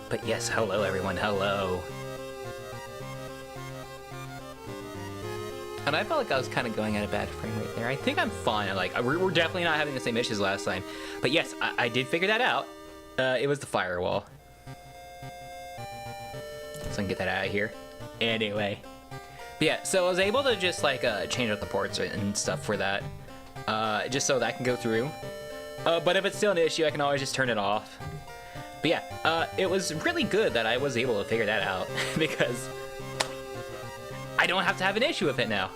But yes, hello everyone, hello. And I felt like I was kind of going at a bad frame rate there. I think I'm fine. We're definitely not having the same issues last time. But yes, I did figure that out. It was the firewall. So I can get that out of here. Anyway. But yeah, so I was able to just like change out the ports and stuff for that. Just so that can go through. But if it's still an issue, I can always just turn it off. But yeah, it was really good that I was able to figure that out because I don't have to have an issue with it now.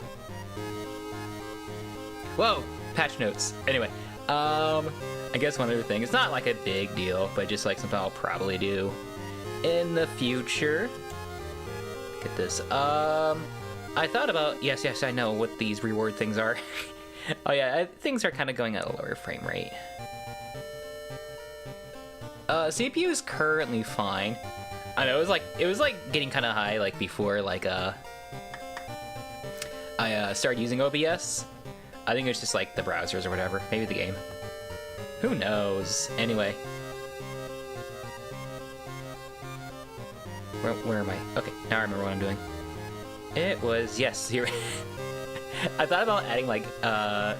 Whoa, patch notes. Anyway, I guess one other thing, it's not like a big deal, but just like something I'll probably do in the future. Look at this. I thought about, yes, I know what these reward things are. Oh yeah, things are kind of going at a lower frame rate. CPU is currently fine. I know it was like getting kind of high like before like I started using OBS. I think it's just like the browsers or whatever, maybe the game. Who knows? Anyway, where am I? Okay, now I remember what I'm doing. It was yes here. I thought about adding like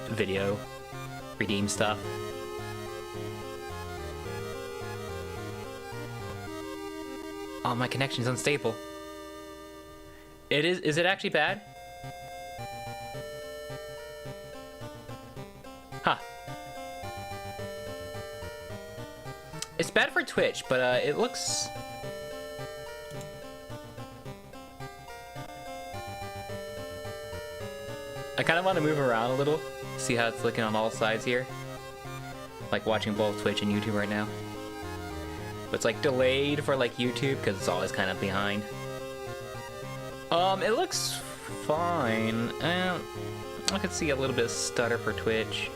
video redeem stuff. Oh, my connection's unstable. It is. Is it actually bad? Huh. It's bad for Twitch, but it looks. I kind of want to move around a little, see how it's looking on all sides here. Like watching both Twitch and YouTube right now. But it's like delayed for like YouTube because it's always kind of behind. It looks fine. I could see a little bit of stutter for Twitch.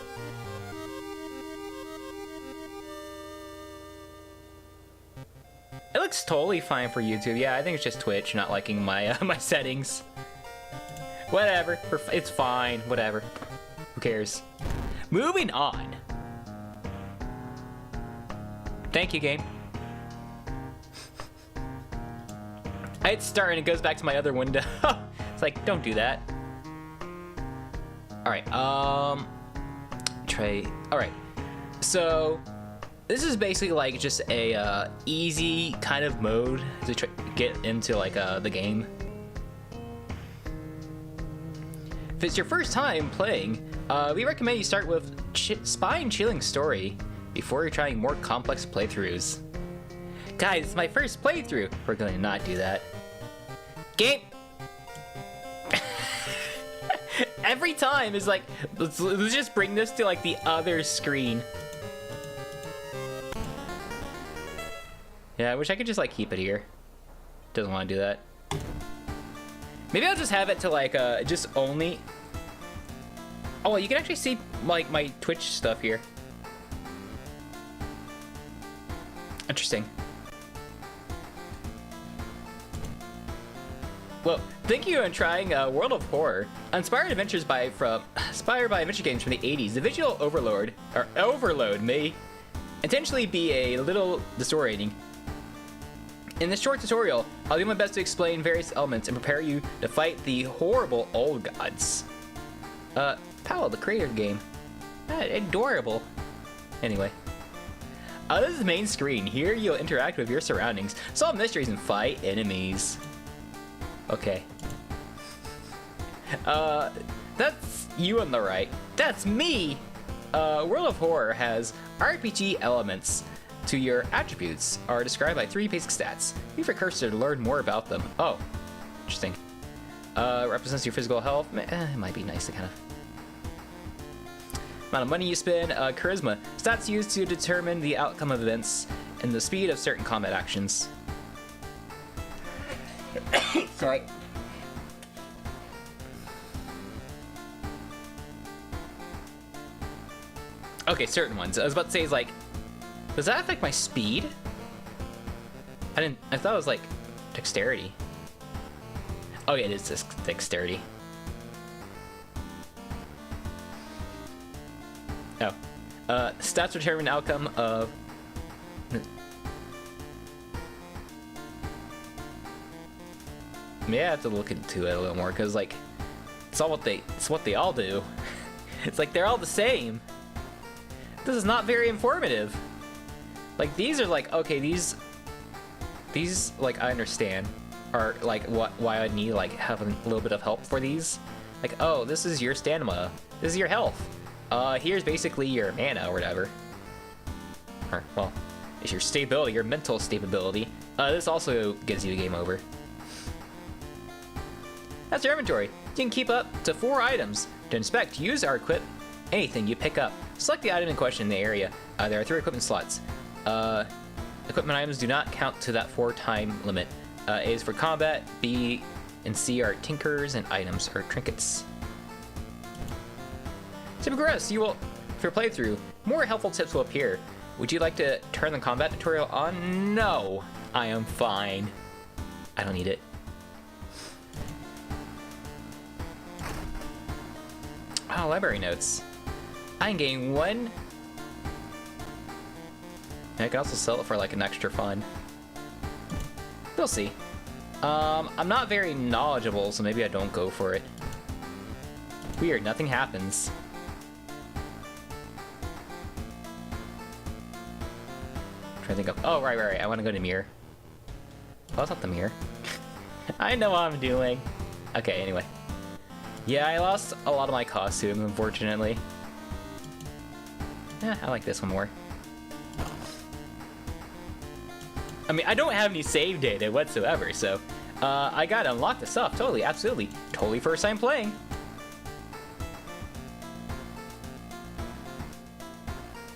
It looks totally fine for YouTube. Yeah, I think it's just Twitch not liking my my settings. Whatever, it's fine, whatever. Who cares? Moving on. Thank you, game. I hit start and it goes back to my other window. It's like, don't do that. Alright, alright. So, this is basically like just a easy kind of mode to get into like the game. If it's your first time playing, we recommend you start with spine-chilling story before you're trying more complex playthroughs. Guys, it's my first playthrough. We're going to not do that. Game! Every time is like, let's just bring this to like the other screen. Yeah, I wish I could just like keep it here. Doesn't want to do that. Maybe I'll just have it to like just only. Oh, well, you can actually see like my Twitch stuff here. Interesting. Well, thank you on trying World of Horror. Inspired by adventure games from the 80s, the visual overload may intentionally be a little disorienting. In this short tutorial, I'll do my best to explain various elements and prepare you to fight the horrible old gods. Powell, the creator of the game. Adorable. Anyway. This is the main screen. Here you'll interact with your surroundings, solve mysteries, and fight enemies. Okay. That's you on the right. That's me! World of Horror has RPG elements to your attributes are described by 3 basic stats. Use your cursor to learn more about them. Oh, interesting. Represents your physical health. It might be nice to kind of. Amount of money you spend. Charisma. Stats used to determine the outcome of events and the speed of certain combat actions. Sorry. Okay, certain ones. I was about to say is like, does that affect my speed? I thought it was like dexterity. Oh yeah, it is this dexterity. Oh. Stats determine outcome of Maybe I have to look into it a little more, because, like, it's what they all do. It's like they're all the same. This is not very informative. Like, these are like, okay, these like, I understand, are like why I need like having a little bit of help for these. Like, oh, this is your stamina, this is your health. Here's basically your mana or whatever. Or, well, it's your stability, your mental stability. This also gives you a game over. That's your inventory. You can keep up to 4 items. To inspect, use, or equip anything you pick up. Select the item in question in the area. There are 3 equipment slots. Equipment items do not count to that 4-time limit. A is for combat, B and C are tinkers, and items or trinkets. To progress, you will, for your playthrough, more helpful tips will appear. Would you like to turn the combat tutorial on? No, I am fine. I don't need it. Oh, library notes. I can gain 1. And I can also sell it for like an extra fun. We'll see. I'm not very knowledgeable, so maybe I don't go for it. Weird, nothing happens. Trying to think of. Oh, right. I want to go to mirror. Oh, that's not the mirror. I know what I'm doing. Okay, anyway. Yeah, I lost a lot of my costume, unfortunately. I like this one more. I mean, I don't have any save data whatsoever, so I gotta unlock the stuff. Totally, absolutely. Totally first time playing.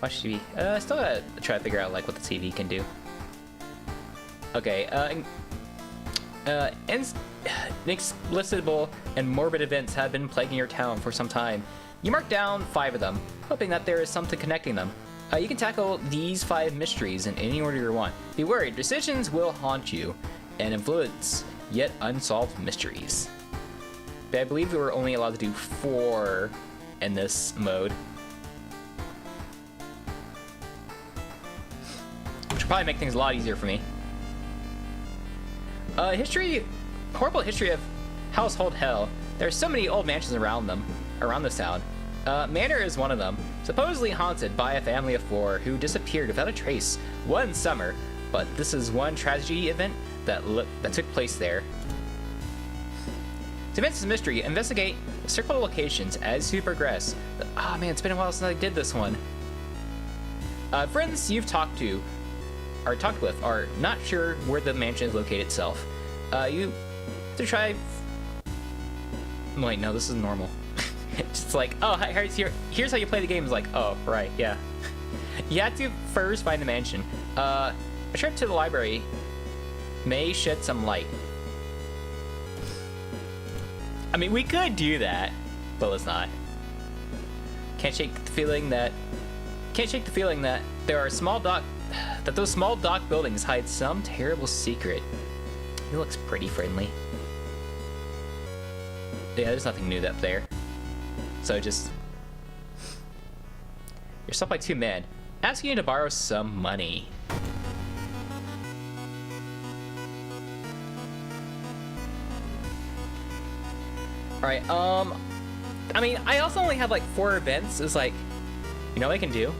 Watch TV. I still gotta try to figure out like what the TV can do. Okay, inexplicable and morbid events have been plaguing your town for some time. You mark down 5 of them, hoping that there is something connecting them. You can tackle these 5 mysteries in any order you want. Be worried, decisions will haunt you and influence yet unsolved mysteries. But I believe we were only allowed to do 4 in this mode. Which will probably make things a lot easier for me. Horrible history of household hell. There are so many old mansions around this town. Manor is one of them, supposedly haunted by a family of 4 who disappeared without a trace one summer, but this is one tragedy event that took place there. To advance this mystery, investigate circle locations as you progress. Oh man, it's been a while since I did this one. Friends you've talked with are not sure where the mansion is located itself. You have to try. Wait, no, this is normal. It's like, oh, here's how you play the game. It's like, oh, right, yeah. You have to first find the mansion. A trip to the library may shed some light. I mean, we could do that, but let's not. Can't shake the feeling that there are those small dock buildings hide some terrible secret. He looks pretty friendly. Yeah, there's nothing new up there. So just... You're stopped by 2 men, asking you to borrow some money. Alright, I mean, I also only have like 4 events. It's like, you know what I can do?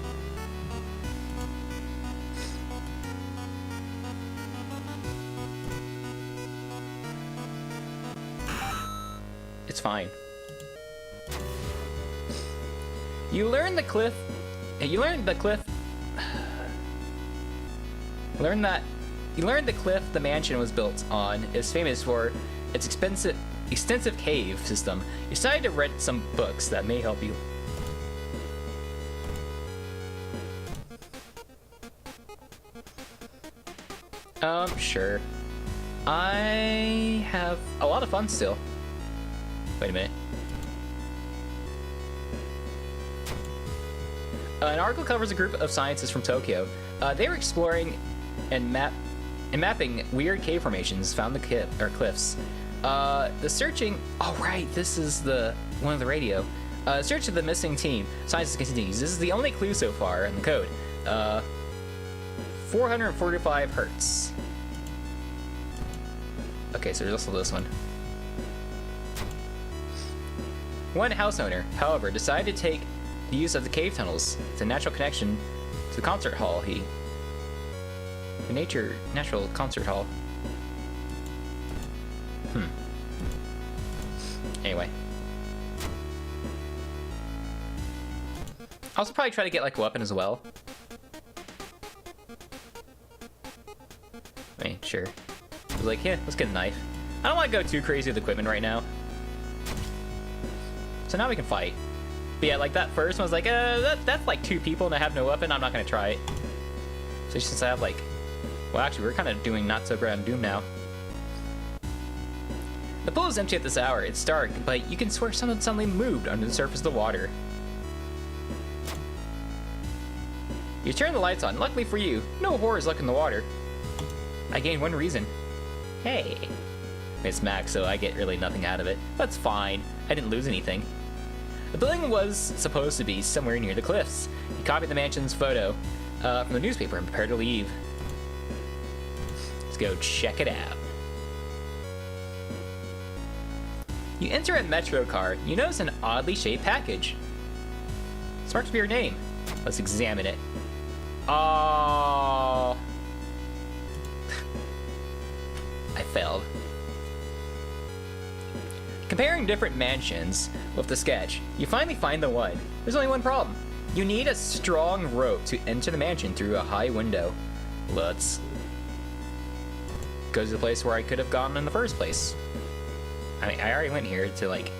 It's fine. You learned the cliff the mansion was built on is famous for its extensive cave system. You decided to rent some books that may help you. Sure. I have a lot of fun still. Wait a minute. An article covers a group of scientists from Tokyo. They were exploring and mapping weird cave formations found the cliffs. The searching... Oh, right, this is the one of the radio. Search of the missing team. Scientists continues. This is the only clue so far in the code. 445 hertz. Okay, so there's also this one. One house owner, however, decided to take the use of the cave tunnels. It's a natural connection to the concert hall. The natural concert hall. Anyway. I'll also probably try to get like a weapon as well. I mean, sure. I was like, yeah, let's get a knife. I don't want to go too crazy with equipment right now. So now we can fight. But yeah, like that first one was like, that's like 2 people and I have no weapon, I'm not gonna try it. So since I have like, well actually we're kind of doing not so great on Doom now. The pool is empty at this hour, it's dark, but you can swear something suddenly moved under the surface of the water. You turn the lights on, luckily for you, no horrors lurk in the water. I gained 1 reason. Hey. It's Max, so I get really nothing out of it. That's fine, I didn't lose anything. The building was supposed to be somewhere near the cliffs. He copied the mansion's photo from the newspaper and prepared to leave. Let's go check it out. You enter a metro car. You notice an oddly shaped package. It's marked to be your name. Let's examine it. Oh. I failed. Comparing different mansions with the sketch, you finally find the one. There's only one problem. You need a strong rope to enter the mansion through a high window. Let's go to the place where I could have gone in the first place. I mean, I already went here to like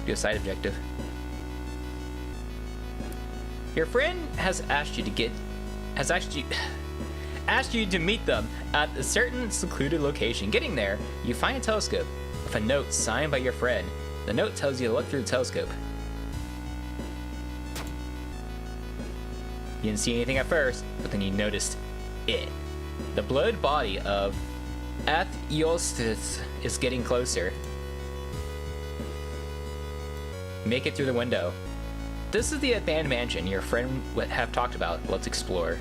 do a side objective. Your friend has asked you to meet them at a certain secluded location. Getting there, you find a telescope with a note signed by your friend. The note tells you to look through the telescope. You didn't see anything at first, but then you noticed it. The bloated body of Atheostis is getting closer. Make it through the window. This is the abandoned mansion your friend would have talked about. Let's explore.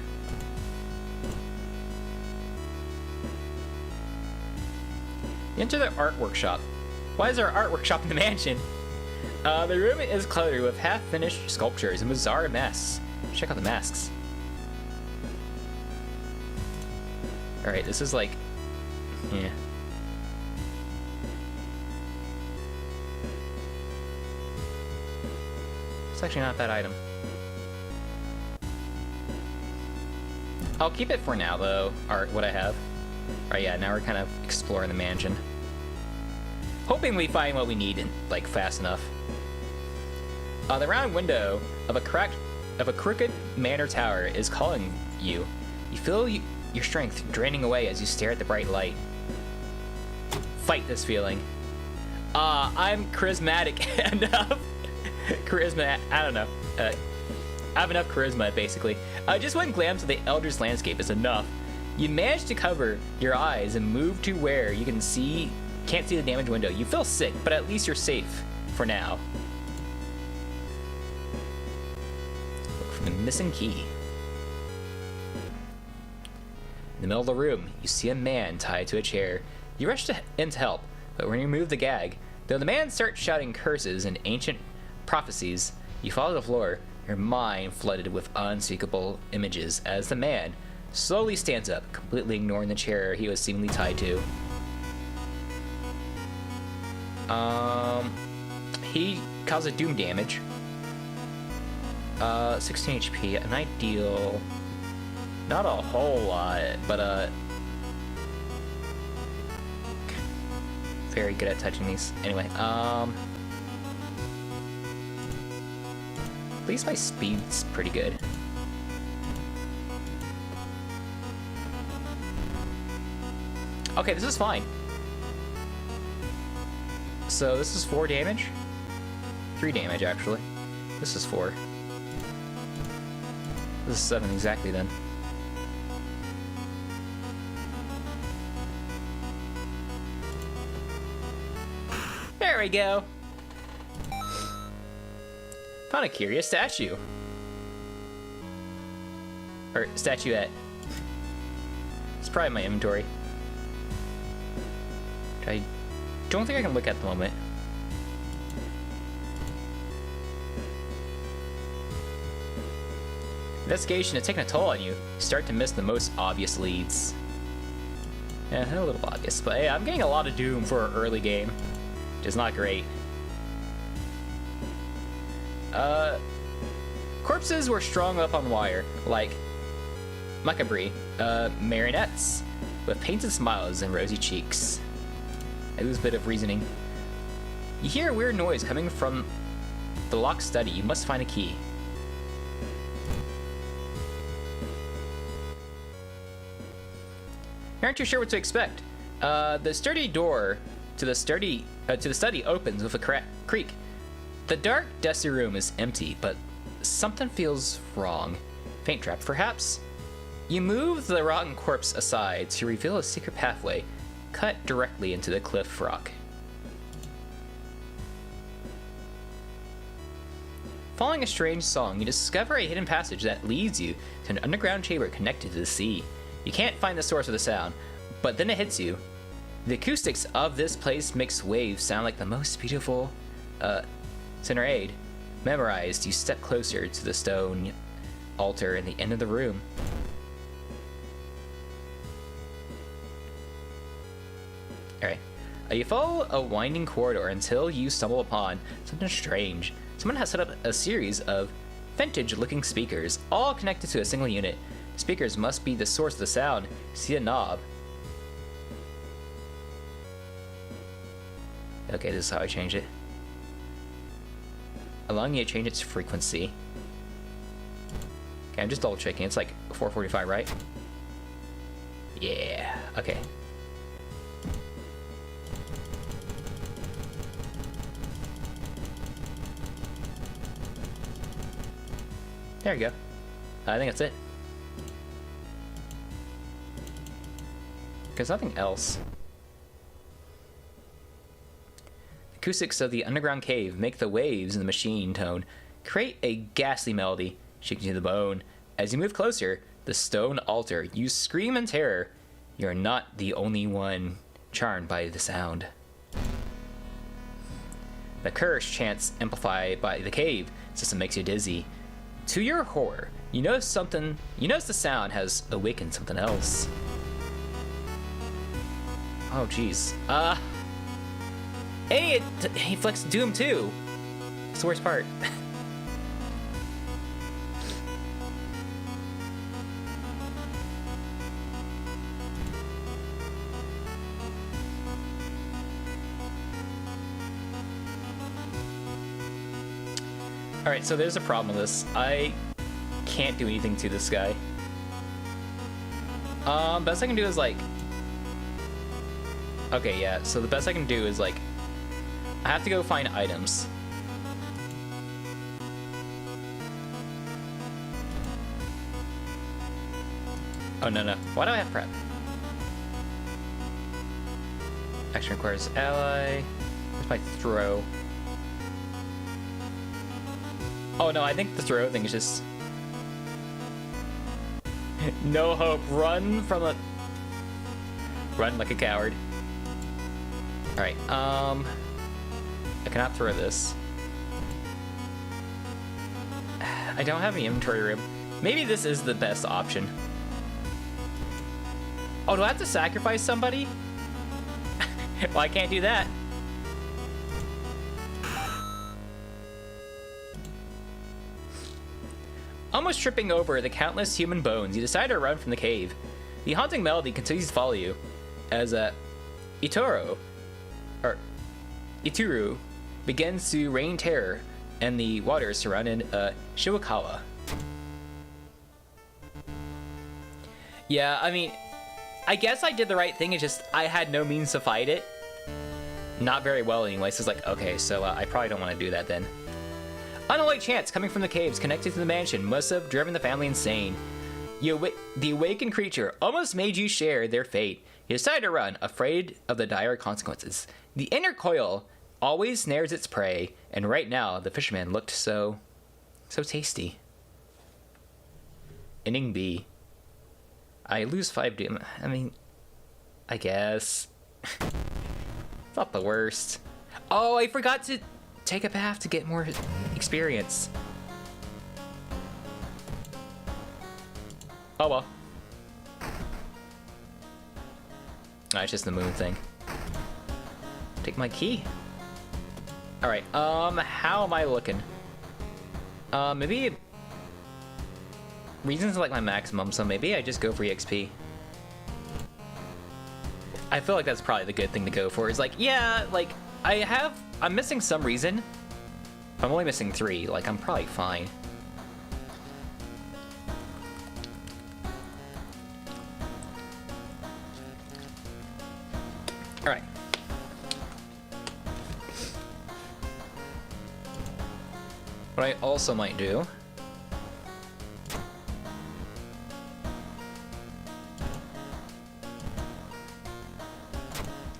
Enter the art workshop. Why is there an art workshop in the mansion? The room is cluttered with half-finished sculptures and bizarre masks. Check out the masks. Alright, this is like... yeah. It's actually not a bad item. I'll keep it for now, though, what I have. Alright, yeah, now we're kind of exploring the mansion. Hoping we find what we need, in, like, fast enough. The round window of a crooked manor tower is calling you. You feel your strength draining away as you stare at the bright light. Fight this feeling. I'm charismatic enough. I don't know. I have enough charisma, basically. Just one glance at the Elder's landscape is enough. You manage to cover your eyes and move to where you can't see the damaged window. You feel sick, but at least you're safe for now. Look for the missing key. In the middle of the room, you see a man tied to a chair. You rush in to help, but when you remove the gag, though the man starts shouting curses and ancient prophecies, you fall to the floor, your mind flooded with unspeakable images as the man slowly stands up, completely ignoring the chair he was seemingly tied to. He causes doom damage. 16 HP, an ideal. Not a whole lot, but very good at touching these. Anyway, at least my speed's pretty good. Okay, this is fine. So this is 4 damage? 3 damage, actually. This is 4. This is 7 exactly then. There we go. Found a curious statue. Or statuette. It's probably my inventory. I don't think I can look at the moment. Investigation is taking a toll on you. You start to miss the most obvious leads. Yeah, a little obvious, but hey, I'm getting a lot of Doom for an early game, which is not great. Corpses were strung up on wire, like macabre marionettes, with painted smiles and rosy cheeks. I lose a bit of reasoning. You hear a weird noise coming from the locked study. You must find a key. You aren't too sure what to expect. The sturdy door to the study opens with a creak. The dark, dusty room is empty, but something feels wrong. Faint trap, perhaps? You move the rotten corpse aside to reveal a secret pathway cut directly into the cliff rock. Following a strange song, you discover a hidden passage that leads you to an underground chamber connected to the sea. You can't find the source of the sound, but then it hits you. The acoustics of this place makes waves sound like the most beautiful serenade. Memorized, you step closer to the stone altar in the end of the room. Alright. You follow a winding corridor until you stumble upon something strange. Someone has set up a series of vintage-looking speakers, all connected to a single unit. Speakers must be the source of the sound. See a knob. Okay, this is how I change it. Allowing you to change its frequency. Okay, I'm just double checking. It's like 445, right? Yeah, okay. There you go. I think that's it. There's nothing else. The acoustics of the underground cave make the waves in the machine tone create a ghastly melody, shaking you to the bone. As you move closer, the stone altar, you scream in terror. You're not the only one charmed by the sound. The curse chants amplified by the cave system makes you dizzy. To your horror, you notice the sound has awakened something else. Oh, jeez. Hey, he flexed Doom too. It's the worst part. Alright, so there's a problem with this. I can't do anything to this guy. Best I can do is like... Okay, yeah, so the best I can do is like... I have to go find items. Oh, no. Why do I have prep? Action requires ally. Where's my throw? Oh no, I think the throw thing is just... No hope. Run like a coward. Alright, I cannot throw this. I don't have any inventory room. Maybe this is the best option. Oh, do I have to sacrifice somebody? Well, I can't do that. Almost tripping over the countless human bones, you decide to run from the cave. The haunting melody continues to follow you as Ituru begins to rain terror and the waters surrounding Shiwakawa. Yeah, I mean, I guess I did the right thing. It's just I had no means to fight it. Not very well anyway, so it's like, okay, so I probably don't want to do that then. Unalloyed chants coming from the caves connected to the mansion must have driven the family insane. The awakened creature almost made you share their fate. You decided to run, afraid of the dire consequences. The inner coil always snares its prey, and right now the fisherman looked so tasty. Inning B. I lose 5 doom. I mean, I guess. It's not the worst. Oh, I forgot to take a bath to get more experience. Oh well. Nah, it's just the moon thing. Take my key. Alright, how am I looking? Maybe... Reason's like my maximum, so maybe I just go for EXP. I feel like that's probably the good thing to go for. Is like, yeah, like, I'm missing some reason. If I'm only missing 3, like, I'm probably fine. Alright. What I also might do...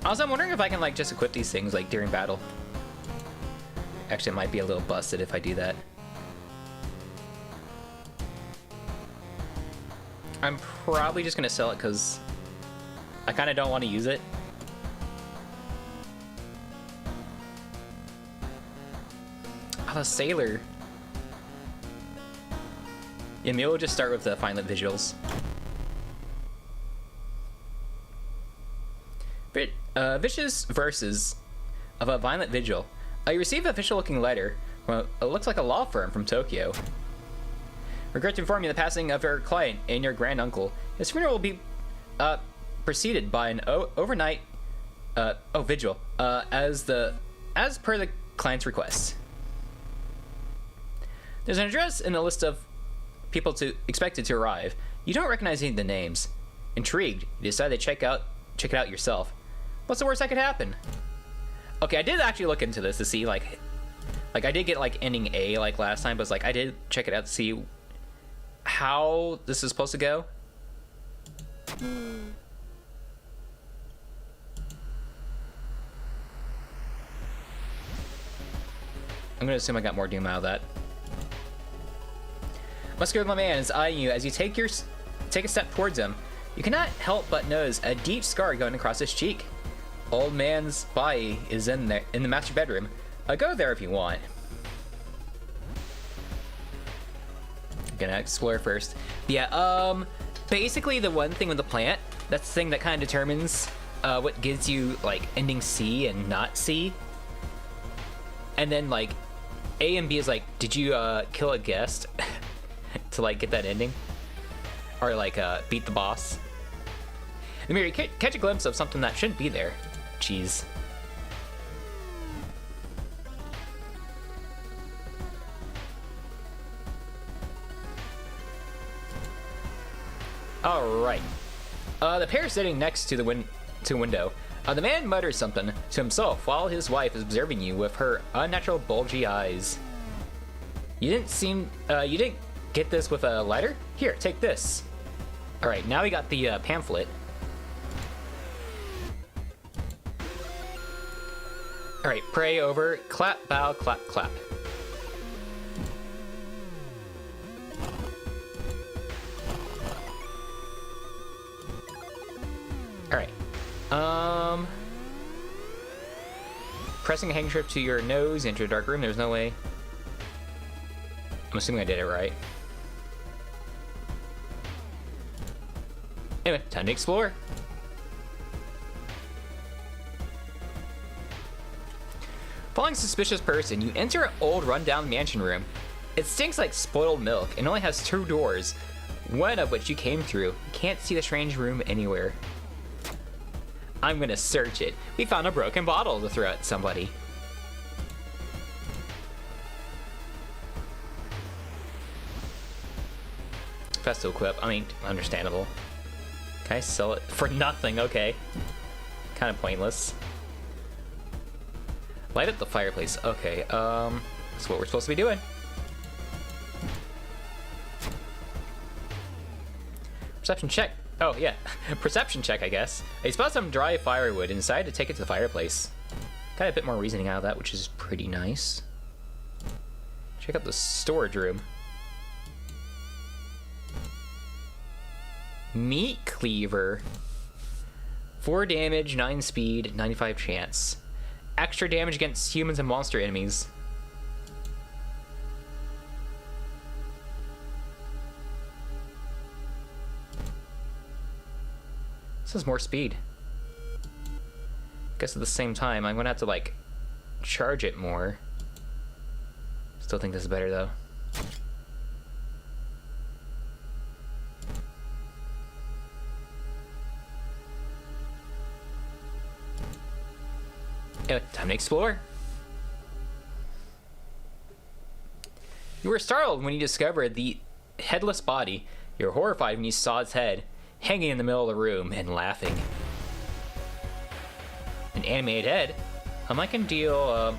Also, I'm wondering if I can, like, just equip these things, like, during battle. Actually, it might be a little busted if I do that. I'm probably just gonna sell it because I kind of don't want to use it. Oh, the sailor. Yeah, maybe we'll just start with the violent visuals. Vicious verses of a violent vigil. You receive an official-looking letter from it looks like a law firm from Tokyo. Regret to inform you the passing of your client and your granduncle. His funeral will be preceded by an overnight vigil as per the client's request. There's an address in the list of people expected to arrive. You don't recognize any of the names. Intrigued, you decide to check it out yourself. What's the worst that could happen? Okay, I did actually look into this to see like I did get like ending A like last time, but it's like I did check it out to see how this is supposed to go. I'm gonna assume I got more doom out of that. Muscular my man is eyeing you as you take a step towards him. You cannot help but notice a deep scar going across his cheek. Old man's body is in the master bedroom. Go there if you want. I'm gonna explore first. Yeah, basically the one thing with the plant, that's the thing that kind of determines what gives you like ending C and not C. And then like A and B is like, did you kill a guest to like get that ending? Or like beat the boss? And maybe catch a glimpse of something that shouldn't be there. Jeez. Alright. The pair sitting next to the window. The man mutters something to himself while his wife is observing you with her unnatural bulgy eyes. You didn't get this with a lighter? Here, take this. Alright, now we got the pamphlet. Alright, pray over, clap, bow, clap, clap. Alright. Pressing a handkerchief to your nose, enter a dark room, there's no way. I'm assuming I did it right. Anyway, time to explore. Following suspicious person, you enter an old rundown mansion room. It stinks like spoiled milk and only has 2 doors, one of which you came through. You can't see the strange room anywhere. I'm gonna search it. We found a broken bottle to throw at somebody. Fast to equip. I mean, understandable. Can I sell it for nothing? Okay. Kind of pointless. Light up the fireplace. Okay, that's what we're supposed to be doing. Perception check. Oh, yeah. Perception check, I guess. I spot some dry firewood and decided to take it to the fireplace. Got a bit more reasoning out of that, which is pretty nice. Check out the storage room. Meat cleaver. 4 damage, 9 speed, 95 chance. Extra damage against humans and monster enemies. This is more speed. Guess at the same time, I'm gonna have to like charge it more. Still think this is better though. Time to explore. You were startled when you discovered the headless body. You were horrified when you saw its head hanging in the middle of the room and laughing. An animated head? I can deal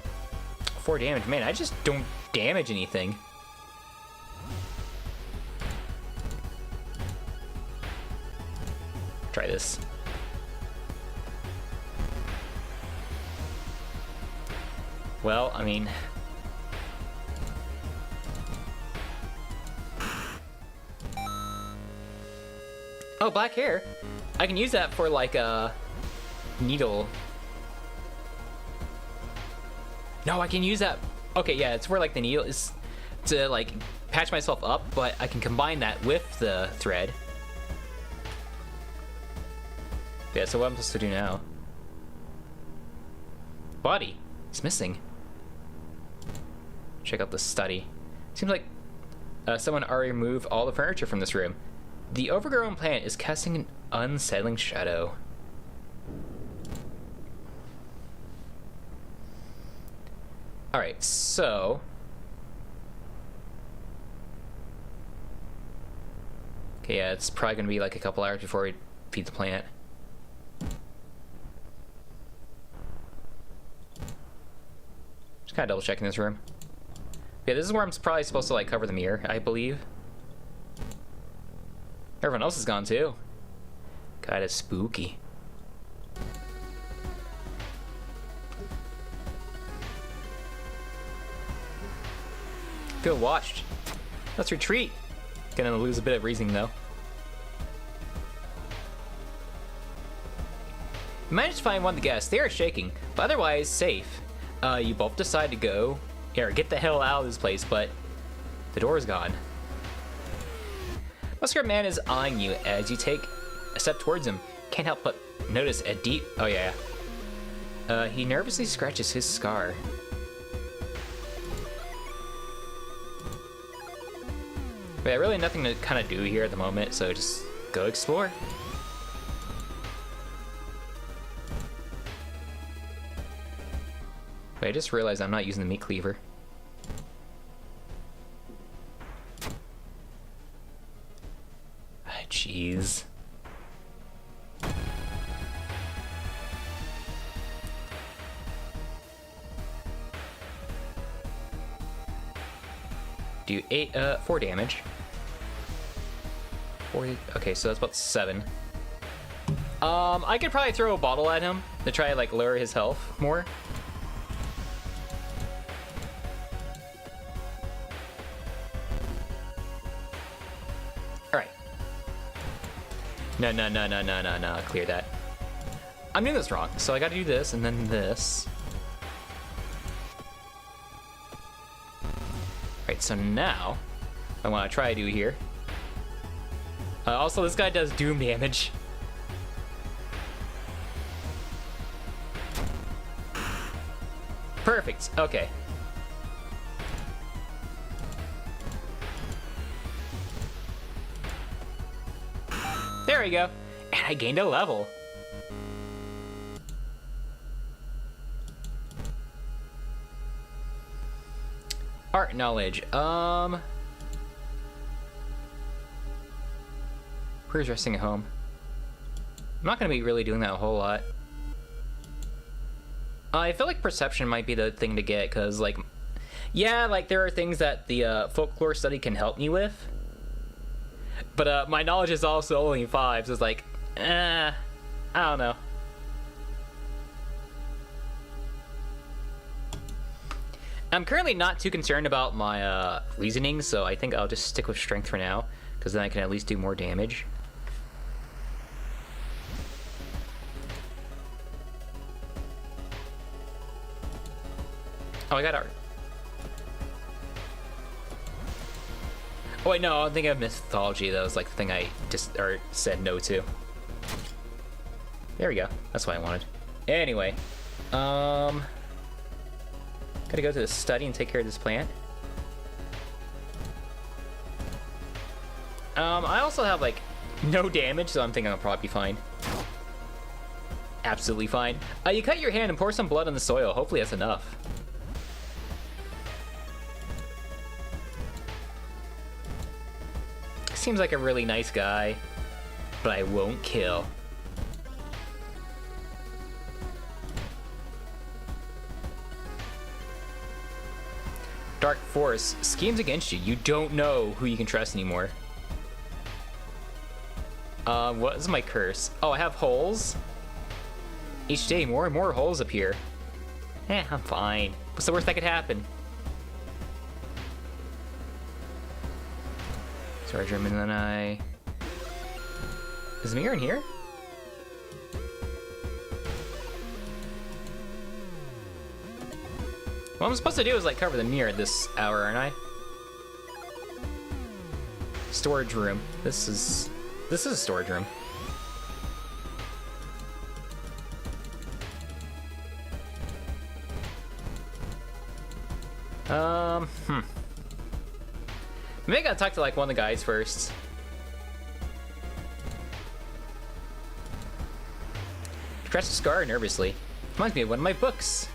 4 damage. Man, I just don't damage anything. Try this. Well, I mean... Oh, black hair. I can use that for like a needle. No, I can use that. Okay, yeah, it's where like the needle is to like patch myself up, but I can combine that with the thread. Yeah, so what I'm supposed to do now? Body. It's missing. Check out the study. Seems like someone already removed all the furniture from this room. The overgrown plant is casting an unsettling shadow. Alright, so... Okay, yeah, it's probably gonna be like a couple hours before we feed the plant. Just kinda double checking this room. Yeah, this is where I'm probably supposed to like cover the mirror, I believe. Everyone else is gone too. Kinda spooky. Feel watched. Let's retreat. Gonna lose a bit of reasoning though. You managed to find one of the guests. They are shaking, but otherwise safe. You both decide to go. Here, get the hell out of this place, but the door is gone. Muscular man is eyeing you as you take a step towards him. Can't help but notice a deep... Oh yeah. He nervously scratches his scar. But yeah, really nothing to kind of do here at the moment, so just go explore. Wait, I just realized I'm not using the meat cleaver. Jeez. Do 4 damage. 40, okay, so that's about 7. I could probably throw a bottle at him to try to like lower his health more. No, clear that. I'm doing this wrong, so I gotta do this and then this. Right, so now, I wanna try to do here. Also, this guy does doom damage. Perfect, okay. There we go. And I gained a level. Art knowledge. Where's resting at home? I'm not gonna be really doing that a whole lot. I feel like perception might be the thing to get, because like, yeah, like there are things that the folklore study can help me with. But my knowledge is also only 5, so it's like, I don't know. I'm currently not too concerned about my reasoning, so I think I'll just stick with strength for now, because then I can at least do more damage. Oh, I got art. Oh wait, no, I think of mythology. That was like the thing I just said no to. There we go. That's what I wanted. Anyway, gotta go to the study and take care of this plant. I also have like no damage, so I'm thinking I'll probably be fine. Absolutely fine. You cut your hand and pour some blood on the soil. Hopefully that's enough. Seems like a really nice guy, but I won't kill. Dark Force schemes against you. You don't know who you can trust anymore. What is my curse? Oh, I have holes. Each day, more and more holes appear. I'm fine. What's the worst that could happen? Charge room, and then I... Is the mirror in here? What I'm supposed to do is like cover the mirror at this hour, aren't I? Storage room. This is a storage room. Maybe I gotta talk to like one of the guys first. Press the scar nervously. Reminds me of one of my books.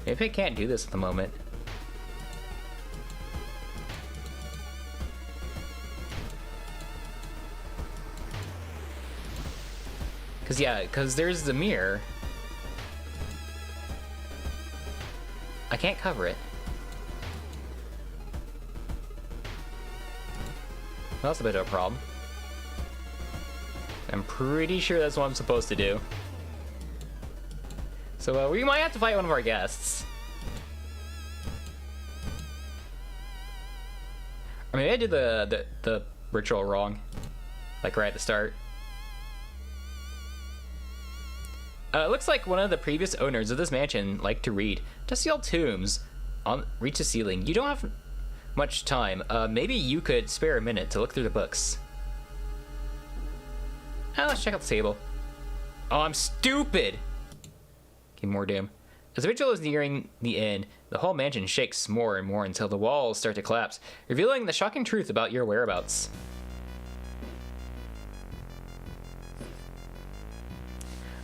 Maybe I can't do this at the moment. Cause there's the mirror. I can't cover it. Well, that's a bit of a problem. I'm pretty sure that's what I'm supposed to do. So we might have to fight one of our guests. Or maybe I did the ritual wrong. Like right at the start. It looks like one of the previous owners of this mansion liked to read. Dusty old tombs reach the ceiling. You don't have much time. Maybe you could spare a minute to look through the books. Let's check out the table. Oh, I'm stupid! Okay, more doom. As the ritual is nearing the end, the whole mansion shakes more and more until the walls start to collapse, revealing the shocking truth about your whereabouts.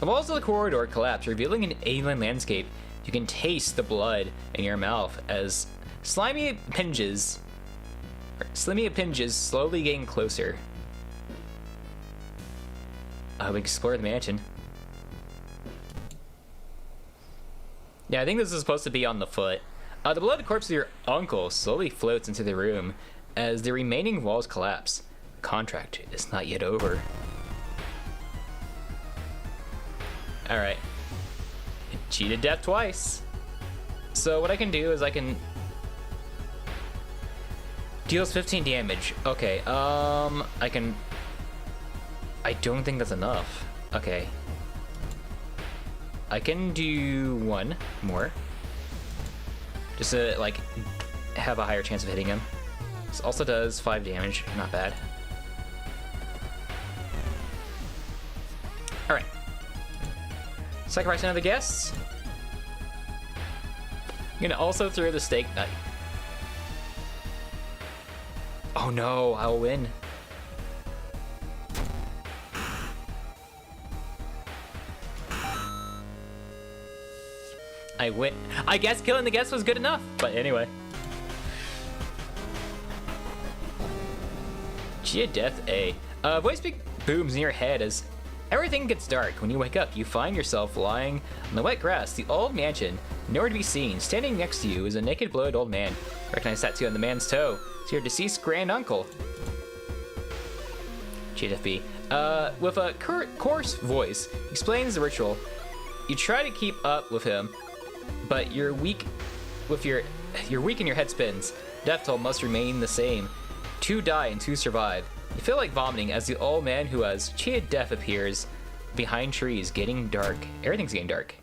The walls of the corridor collapse, revealing an alien landscape. You can taste the blood in your mouth as slimy appendages slowly getting closer. We explore the mansion. Yeah, I think this is supposed to be on the foot. The blood corpse of your uncle slowly floats into the room as the remaining walls collapse. The contract is not yet over. Alright. Cheated death twice. So what I can do is I can... Deals 15 damage. Okay, I can... I don't think that's enough. Okay. I can do one more. Just to, like, have a higher chance of hitting him. This also does 5 damage. Not bad. Alright. Sacrifice another guest. I'm gonna also throw the stake knife. Oh no, I'll win. I win. I guess killing the guest was good enough, but anyway. Gia Death A. Voice booms in your head as everything gets dark. When you wake up, you find yourself lying on the wet grass, the old mansion, nowhere to be seen. Standing next to you is a naked, bloated old man. Recognize tattoo on the man's toe. It's your deceased grand uncle. GFB. With a coarse voice, he explains the ritual. You try to keep up with him, but you're weak and your head spins. Death toll must remain the same. 2 die and 2 survive. You feel like vomiting as the old man who has cheated death appears. behind trees, getting dark. Everything's getting dark.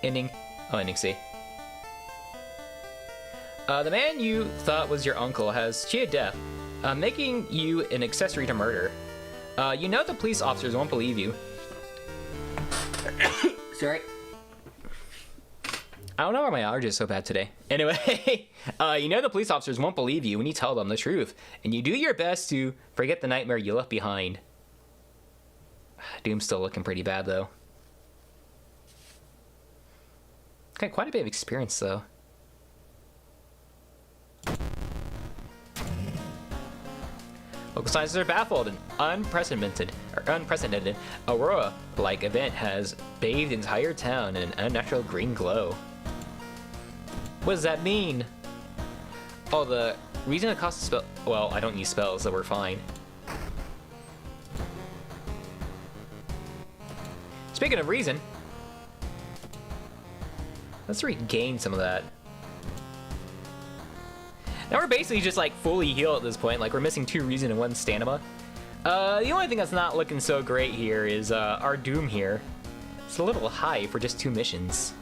Ending. Oh, ending C. The man you thought was your uncle has cheated death, making you an accessory to murder. You know the police officers won't believe you. Sorry. I don't know why my allergy is so bad today. Anyway, you know the police officers won't believe you when you tell them the truth, and you do your best to forget the nightmare you left behind. Doom's still looking pretty bad, though. Got quite a bit of experience, though. Local scientists are baffled. An unprecedented aurora-like event has bathed the entire town in an unnatural green glow. What does that mean? Oh, the reason it costs a spell. Well, I don't use spells, so we're fine. Speaking of reason, let's regain some of that. Now we're basically just like fully healed at this point. Like we're missing 2 reason and 1 stamina. The only thing that's not looking so great here is our Doom here. It's a little high for just 2 missions.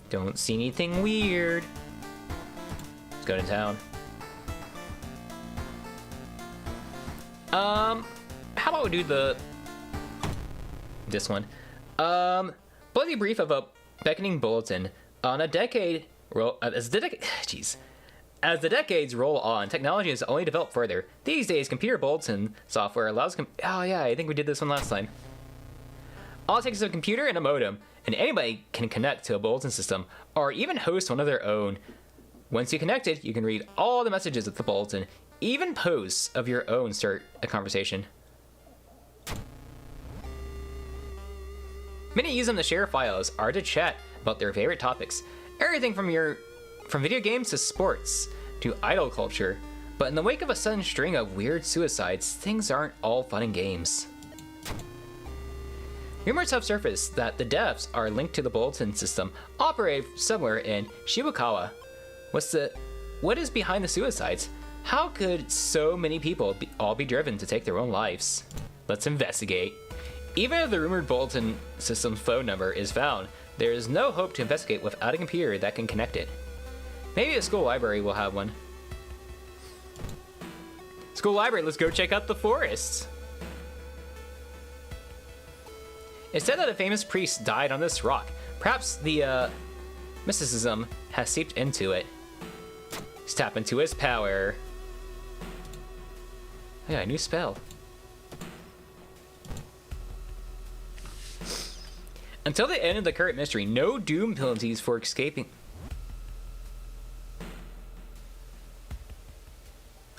Don't see anything weird. Let's go to town. How about we do this one? Bloody brief of a beckoning bulletin on a decade. As the decades roll on, technology has only developed further. These days, computer bulletin software allows. Oh yeah, I think we did this one last time. All it takes is a computer and a modem, and anybody can connect to a bulletin system, or even host one of their own. Once you connect it, you can read all the messages of the bulletin, even posts of your own start a conversation. Many use them to share files or to chat about their favorite topics. Everything from video games to sports to idol culture. But in the wake of a sudden string of weird suicides, things aren't all fun and games. Rumors have surfaced that the devs are linked to the bulletin system operated somewhere in Shibukawa. What is behind the suicides? How could so many people all be driven to take their own lives? Let's investigate. Even if the rumored bulletin system's phone number is found, there is no hope to investigate without a computer that can connect it. Maybe a school library will have one. School library, let's go check out the forests. It said that a famous priest died on this rock. Perhaps the mysticism has seeped into it. Let's tap into his power. Oh yeah, a new spell. Until the end of the current mystery, no doom penalties for escaping.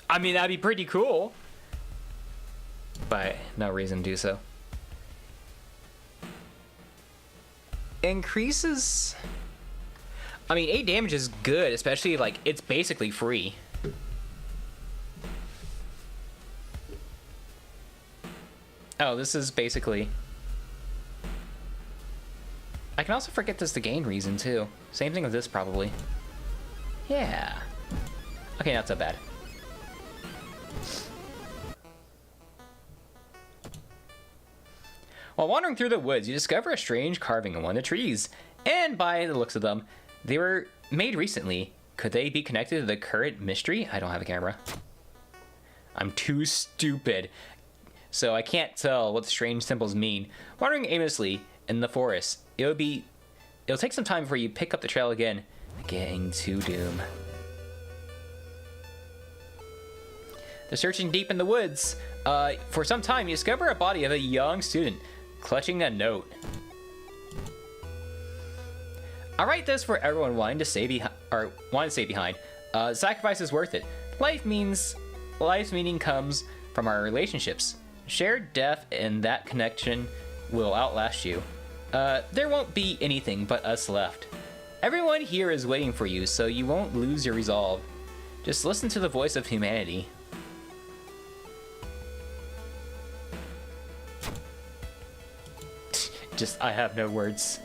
I mean, that'd be pretty cool. But no reason to do so. Increases. I mean, 8 damage is good, especially like it's basically free. Oh, this is basically. I can also forget this to gain reason too. Same thing with this probably. Yeah. Okay, not so bad. While wandering through the woods, you discover a strange carving in one of the trees. And by the looks of them, they were made recently. Could they be connected to the current mystery? I don't have a camera. I'm too stupid. So I can't tell what the strange symbols mean. Wandering aimlessly in the forest, it'll take some time before you pick up the trail again. Getting to doom. They're searching deep in the woods. For some time, you discover a body of a young student clutching a note. I write this for everyone wanting to stay behind. Sacrifice is worth it. Life's meaning comes from our relationships. Shared death and that connection will outlast you. There won't be anything but us left. Everyone here is waiting for you, so you won't lose your resolve. Just listen to the voice of humanity. I have no words.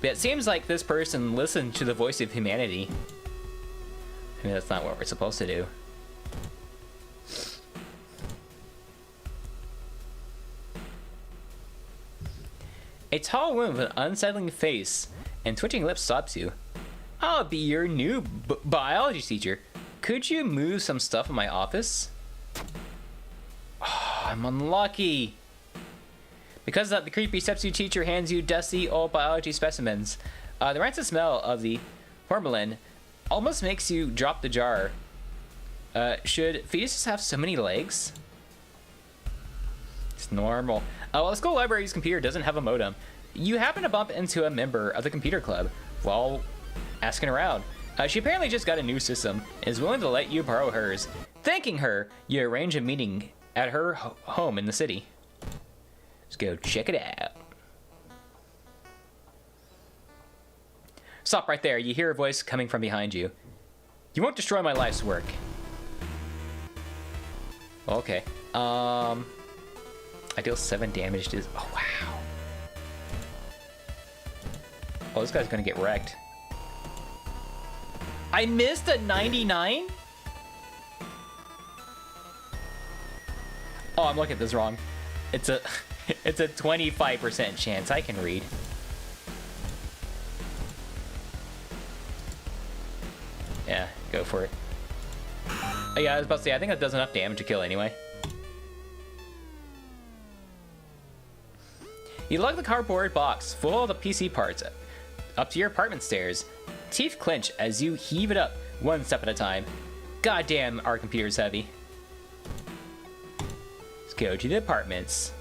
But it seems like this person listened to the voice of humanity. I mean, that's not what we're supposed to do. A tall woman with an unsettling face and twitching lips stops you. I'll be your new biology teacher. Could you move some stuff in my office? Oh, I'm unlucky. Because of that, the creepy substitute teacher hands you dusty old biology specimens. The rancid smell of the formalin almost makes you drop the jar. Should fetuses have so many legs? It's normal. Well, the school library's computer doesn't have a modem. You happen to bump into a member of the computer club while asking around. She apparently just got a new system and is willing to let you borrow hers. Thanking her, you arrange a meeting at her home in the city. Let's go check it out. Stop right there. You hear a voice coming from behind you. You won't destroy my life's work. Okay. I deal 7 damage to this. Oh, wow. Oh, this guy's gonna get wrecked. I missed a 99? Oh, I'm looking at this wrong. It's a it's a 25% chance I can read. Yeah, go for it. Oh, yeah, I was about to say, I think that does enough damage to kill anyway. You lug the cardboard box full of the PC parts up to your apartment stairs. Teeth clench as you heave it up one step at a time. Goddamn, our computer's heavy. Let's go to the apartments.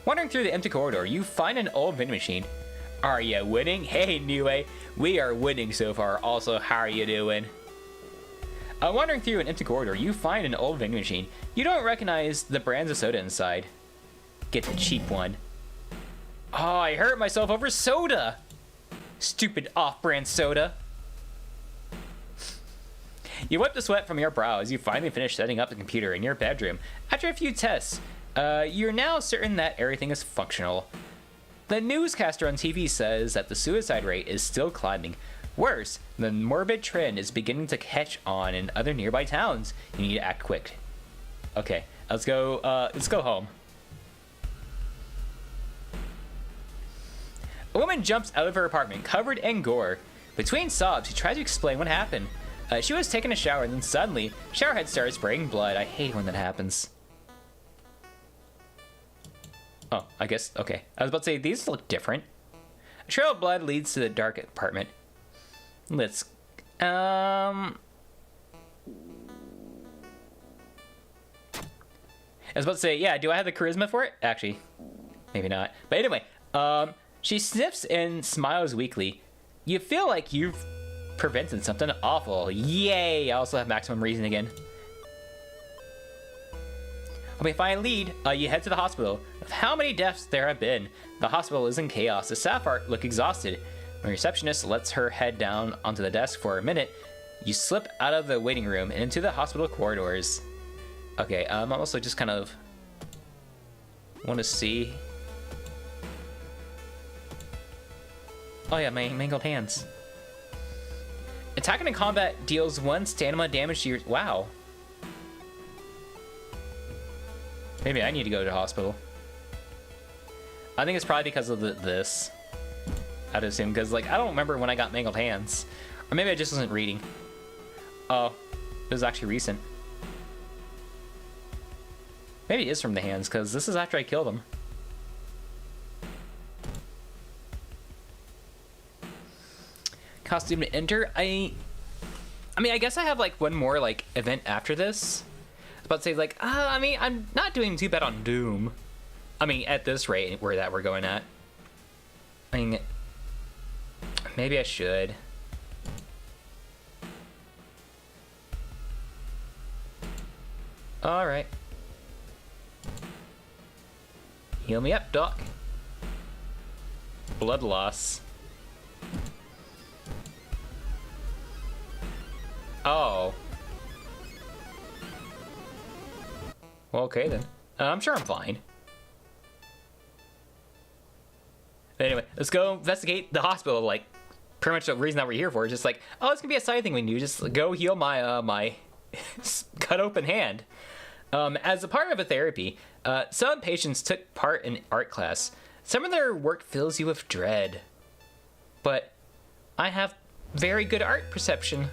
Wandering through the empty corridor, you find an old vending machine. Are you winning? Hey, Niue, we are winning so far. Also, how are you doing? Wandering through an empty corridor, you find an old vending machine. You don't recognize the brands of soda inside. Get the cheap one. Oh, I hurt myself over soda. Stupid off-brand soda. You wipe the sweat from your brow as you finally finish setting up the computer in your bedroom. After a few tests, you're now certain that everything is functional. The newscaster on TV says that the suicide rate is still climbing. Worse, the morbid trend is beginning to catch on in other nearby towns. You need to act quick. Okay, let's go home. A woman jumps out of her apartment, covered in gore. Between sobs, she tries to explain what happened. She was taking a shower, and then suddenly, showerhead starts spraying blood. I hate when that happens. Oh, I guess, okay. I was about to say, these look different. A trail of blood leads to the dark apartment. Let's, I was about to say, yeah, do I have the charisma for it? Actually, maybe not. But anyway, she sniffs and smiles weakly. You feel like you've prevented something awful. Yay! I also have maximum reason again. Okay, fine lead. You head to the hospital. Of how many deaths there have been, the hospital is in chaos. The staff look exhausted. When the receptionist lets her head down onto the desk for a minute, you slip out of the waiting room and into the hospital corridors. Okay, I'm also just kind of want to see. Oh yeah, my mangled hands. Attacking in combat deals 1 stamina damage to your... Wow. Maybe I need to go to the hospital. I think it's probably because of this. I'd assume, because like I don't remember when I got mangled hands. Or maybe I just wasn't reading. Oh, it was actually recent. Maybe it is from the hands, because this is after I killed him. Costume to enter. I mean, I guess I have like one more like event after this. I was about to say like, I mean, I'm not doing too bad on Doom. I mean, at this rate, we're going at. I mean, maybe I should. All right. Heal me up, Doc. Blood loss. Oh. Well, okay then. I'm sure I'm fine. But anyway, let's go investigate the hospital. Like, pretty much the reason that we're here for is just like, oh, it's gonna be a side thing we can do. Just go heal my my cut open hand. As a part of a therapy, some patients took part in art class. Some of their work fills you with dread. But I have very good art perception.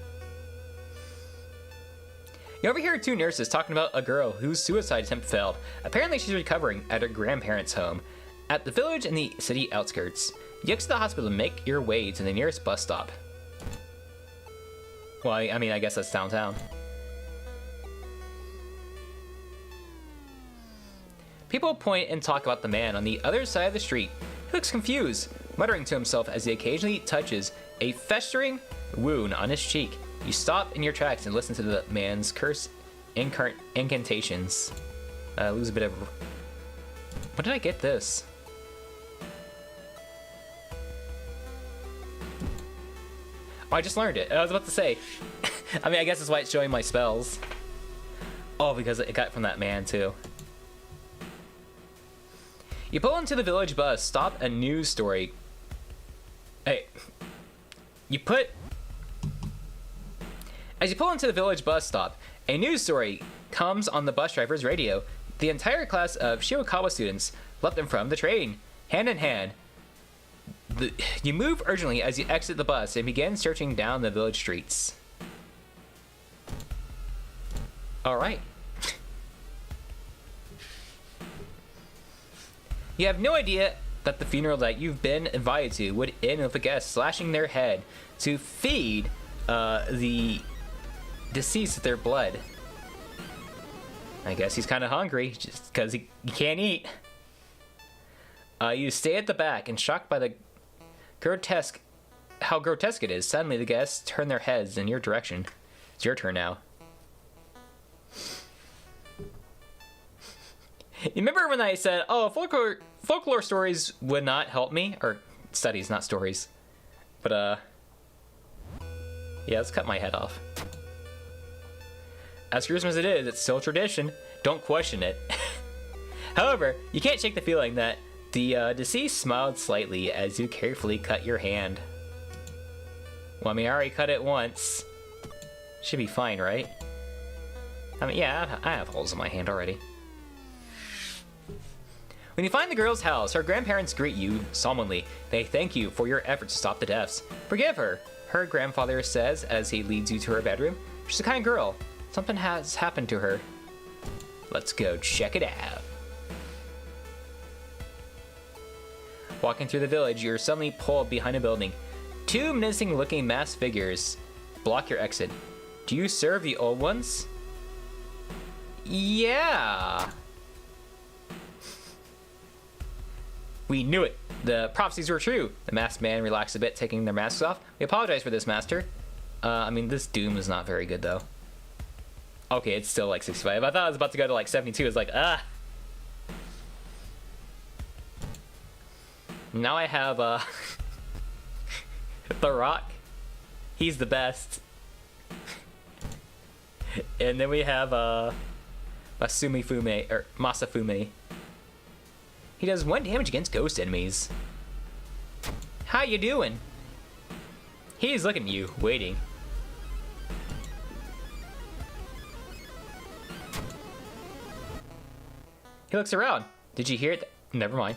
You overhear two nurses talking about a girl whose suicide attempt failed. Apparently she's recovering at her grandparents' home at the village in the city outskirts. You exit the hospital and make your way to the nearest bus stop. Well, I mean, I guess that's downtown. People point and talk about the man on the other side of the street. He looks confused, muttering to himself as he occasionally touches a festering wound on his cheek. You stop in your tracks and listen to the man's curse incantations. Lose a bit of... When did I get this? Oh, I just learned it. I was about to say. I mean, I guess that's why it's showing my spells. Oh, because it got from that man, too. You pull into the village bus, stop a news story. Hey. As you pull into the village bus stop, a news story comes on the bus driver's radio. The entire class of Shiwakawa students left them from the train, hand in hand. You move urgently as you exit the bus and begin searching down the village streets. Alright. You have no idea that the funeral that you've been invited to would end with a guest slashing their head to feed the deceased with their blood. I guess he's kind of hungry just because he can't eat. You stay at the back and shocked by the how grotesque it is. Suddenly the guests turn their heads in your direction. It's your turn now. You remember when I said, oh, folklore stories would not help me? Or studies, not stories. But, yeah, let's cut my head off. As gruesome as it is, it's still tradition. Don't question it. However, you can't shake the feeling that the deceased smiled slightly as you carefully cut your hand. Well, I mean, I already cut it once. Should be fine, right? I mean, yeah, I have holes in my hand already. When you find the girl's house, her grandparents greet you solemnly. They thank you for your efforts to stop the deaths. Forgive her, her grandfather says as he leads you to her bedroom. She's a kind girl. Something has happened to her. Let's go check it out. Walking through the village, you're suddenly pulled behind a building. Two menacing-looking masked figures block your exit. Do you serve the old ones? Yeah. We knew it. The prophecies were true. The masked man relaxed a bit, taking their masks off. We apologize for this, master. I mean, this doom is not very good, though. Okay, it's still like 65. I thought I was about to go to like 72. It's like, ah. Now I have, The Rock. He's the best. And then we have, Masafume. He does 1 damage against ghost enemies. How you doing? He's looking at you, waiting. He looks around. Did you hear it? Never mind.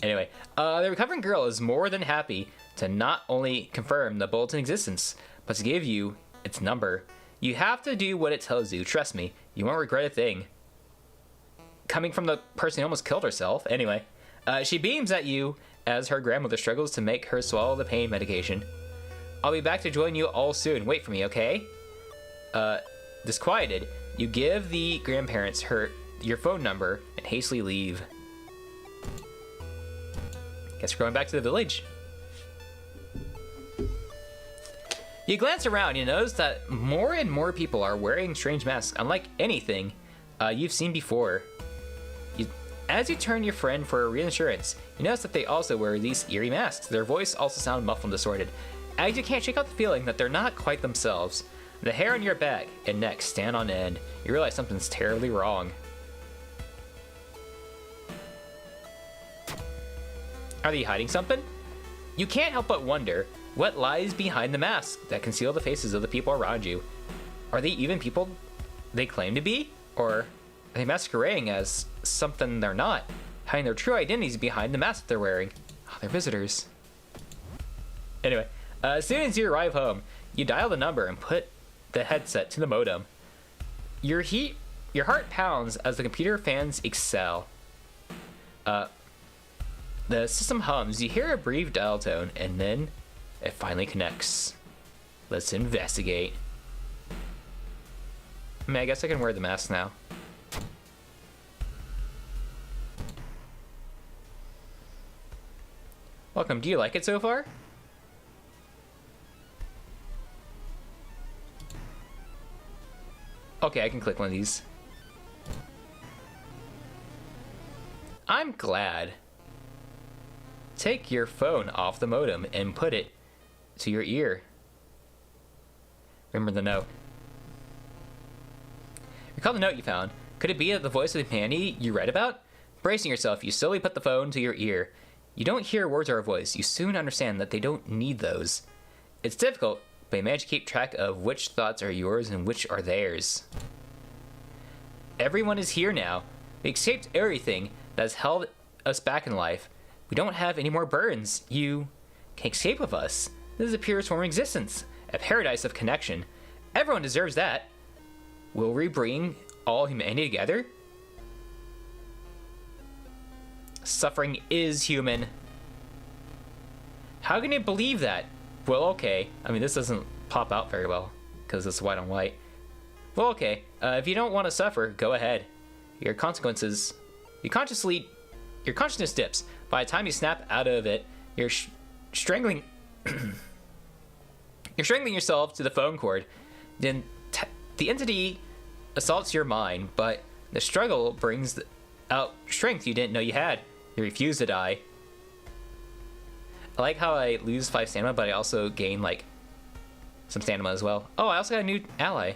Anyway, the recovering girl is more than happy to not only confirm the bulletin's existence, but to give you its number. You have to do what it tells you. Trust me, you won't regret a thing. Coming from the person who almost killed herself. Anyway, she beams at you as her grandmother struggles to make her swallow the pain medication. I'll be back to join you all soon. Wait for me, okay? Disquieted, you give the grandparents your phone number and hastily leave. Guess we're going back to the village. You glance around, you notice that more and more people are wearing strange masks, unlike anything you've seen before. As you turn your friend for reassurance, you notice that they also wear these eerie masks. Their voice also sounds muffled and distorted. As you can't shake out the feeling that they're not quite themselves. The hair on your back and neck stand on end. You realize something's terribly wrong. Are they hiding something? You can't help but wonder what lies behind the masks that conceal the faces of the people around you. Are they even people they claim to be? Or are they masquerading as something they're not, hiding their true identities behind the mask they're wearing? Oh, they're visitors. Anyway, as soon as you arrive home, you dial the number and put the headset to the modem. Your heart pounds as the computer fans excel. The system hums, you hear a brief dial tone, and then it finally connects. Let's investigate. I mean, I guess I can wear the mask now. Welcome, do you like it so far? Okay, I can click one of these. I'm glad. Take your phone off the modem and put it to your ear. Remember the note. Recall the note you found. Could it be the voice of the humanity you read about? Bracing yourself, you slowly put the phone to your ear. You don't hear words or a voice. You soon understand that they don't need those. It's difficult, but you manage to keep track of which thoughts are yours and which are theirs. Everyone is here now. We escaped everything that has held us back in life. We don't have any more burdens. You can escape with us. This is a purest form of existence, a paradise of connection. Everyone deserves that. Will we bring all humanity together? Suffering is human. How can you believe that? Well, okay. I mean, this doesn't pop out very well because it's white on white. Well, okay. If you don't want to suffer, go ahead. Your consciousness dips. By the time you snap out of it, you're strangling. You're strangling yourself to the phone cord. Then the entity assaults your mind, but the struggle brings out strength you didn't know you had. You refuse to die. I like how I lose 5 stamina, but I also gain, like, some stamina as well. Oh, I also got a new ally.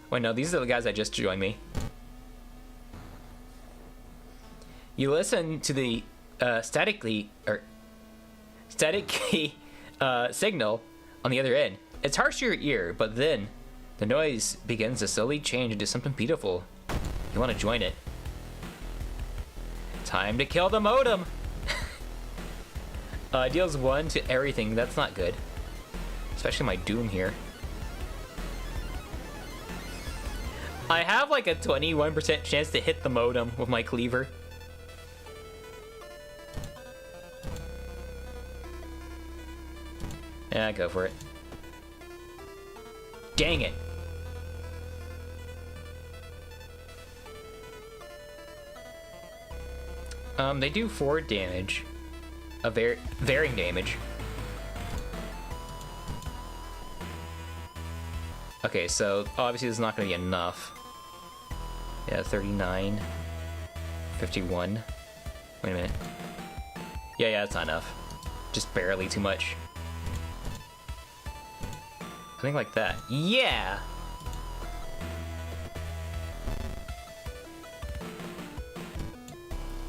Wait, no, these are the guys that just joined me. You listen to the static signal on the other end. It's harsh to your ear, but then the noise begins to slowly change into something beautiful. You want to join it. Time to kill the modem! Deals 1 to everything. That's not good. Especially my Doom here. I have like a 21% chance to hit the modem with my cleaver. Yeah, go for it. Dang it. They do 4 damage. Varying damage. Okay, so obviously this is not going to be enough. Yeah, 39. 51. Wait a minute. Yeah, that's not enough. Just barely too much. I think like that. Yeah!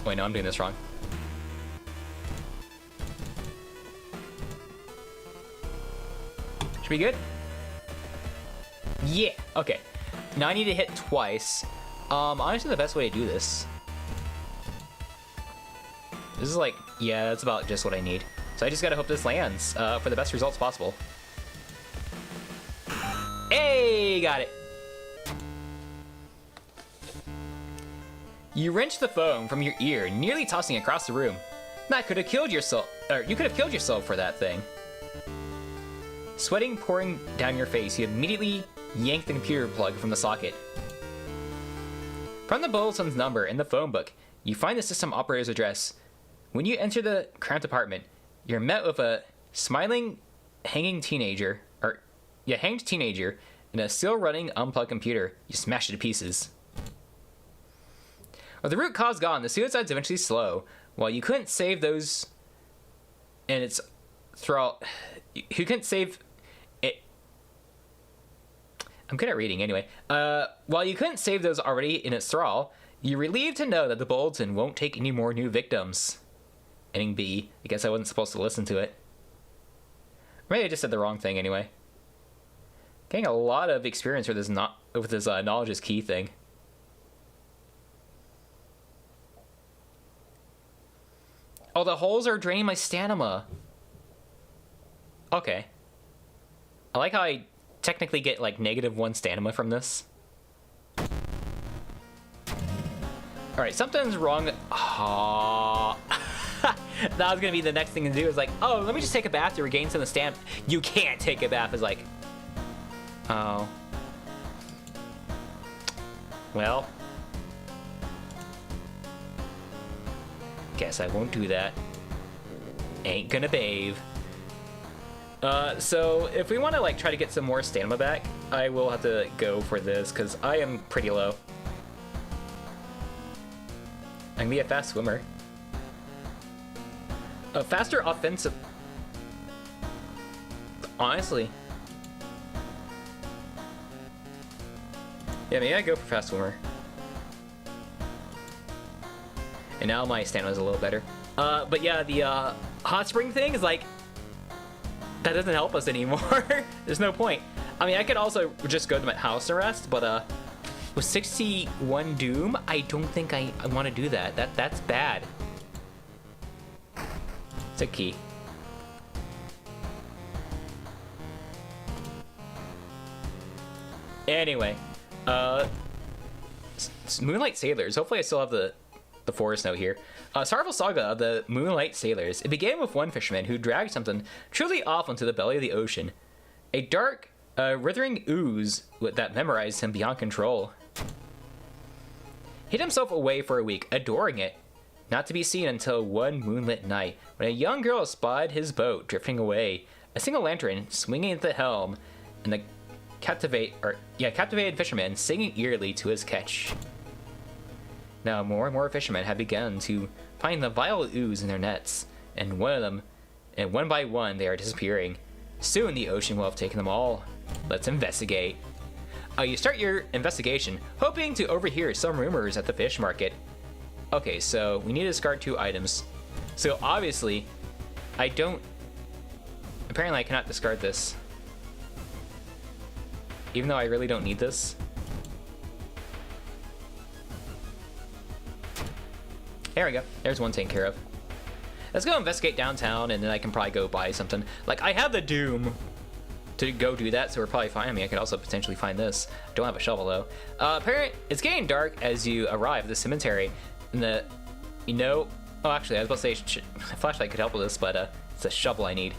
Wait, no, I'm doing this wrong. Should be good? Yeah, okay. Now I need to hit twice. Honestly, the best way to do this. This is like, yeah, that's about just what I need. So I just gotta hope this lands for the best results possible. Hey, got it. You wrench the phone from your ear, nearly tossing it across the room. That could have killed yourself, or you could have killed yourself for that thing. Sweating pouring down your face, you immediately yank the computer plug from the socket. From the bulletin's number in the phone book, you find the system operator's address. When you enter the cramped apartment, you're met with a smiling, hanged teenager in a still-running unplugged computer. You smash it to pieces. With the root cause gone, the suicide's eventually slow. While you couldn't save those in its thrall, you couldn't save it. I'm good at reading anyway. While you couldn't save those already in its thrall, you're relieved to know that the bulletin won't take any more new victims. Ending B. I guess I wasn't supposed to listen to it. Maybe I just said the wrong thing anyway. Getting a lot of experience with this knowledge is key thing. Oh, the holes are draining my stamina. Okay. I like how I technically get like -1 stamina from this. Alright, something's wrong. Oh. That was gonna be the next thing to do, is like, oh, let me just take a bath to regain some of the stamina. You can't take a bath. Is like, oh. Well. Guess I won't do that. Ain't gonna bathe. So if we want to like try to get some more stamina back, I will have to go for this because I am pretty low. I can be a fast swimmer. A faster offensive. Honestly. Yeah, maybe I go for fast swimmer. And now my stamina's a little better. But yeah, the hot spring thing is like, that doesn't help us anymore. There's no point. I mean, I could also just go to my house and rest, but with 61 Doom, I don't think I want to do that. That's bad. It's a key. Anyway, Moonlight Sailors. Hopefully I still have the forest note here. Sorrowful Saga of the Moonlight Sailors. It began with one fisherman who dragged something truly awful into the belly of the ocean. A dark, withering ooze that memorized him beyond control. Hid himself away for a week, adoring it. Not to be seen until one moonlit night, when a young girl spied his boat drifting away. A single lantern swinging at the helm, and the captivated fisherman singing eerily to his catch. Now more and more fishermen have begun to find the vile ooze in their nets, and one by one they are disappearing. Soon the ocean will have taken them all. Let's investigate. You start your investigation, hoping to overhear some rumors at the fish market. Okay, so we need to discard 2 items. So obviously, apparently I cannot discard this. Even though I really don't need this. There we go. There's one taken care of. Let's go investigate downtown, and then I can probably go buy something. Like, I have the Doom to go do that, so we're probably fine. I mean, I could also potentially find this. Don't have a shovel, though. Apparently, it's getting dark as you arrive at the cemetery. And oh, actually, I was about to say a flashlight could help with this, but it's a shovel I need.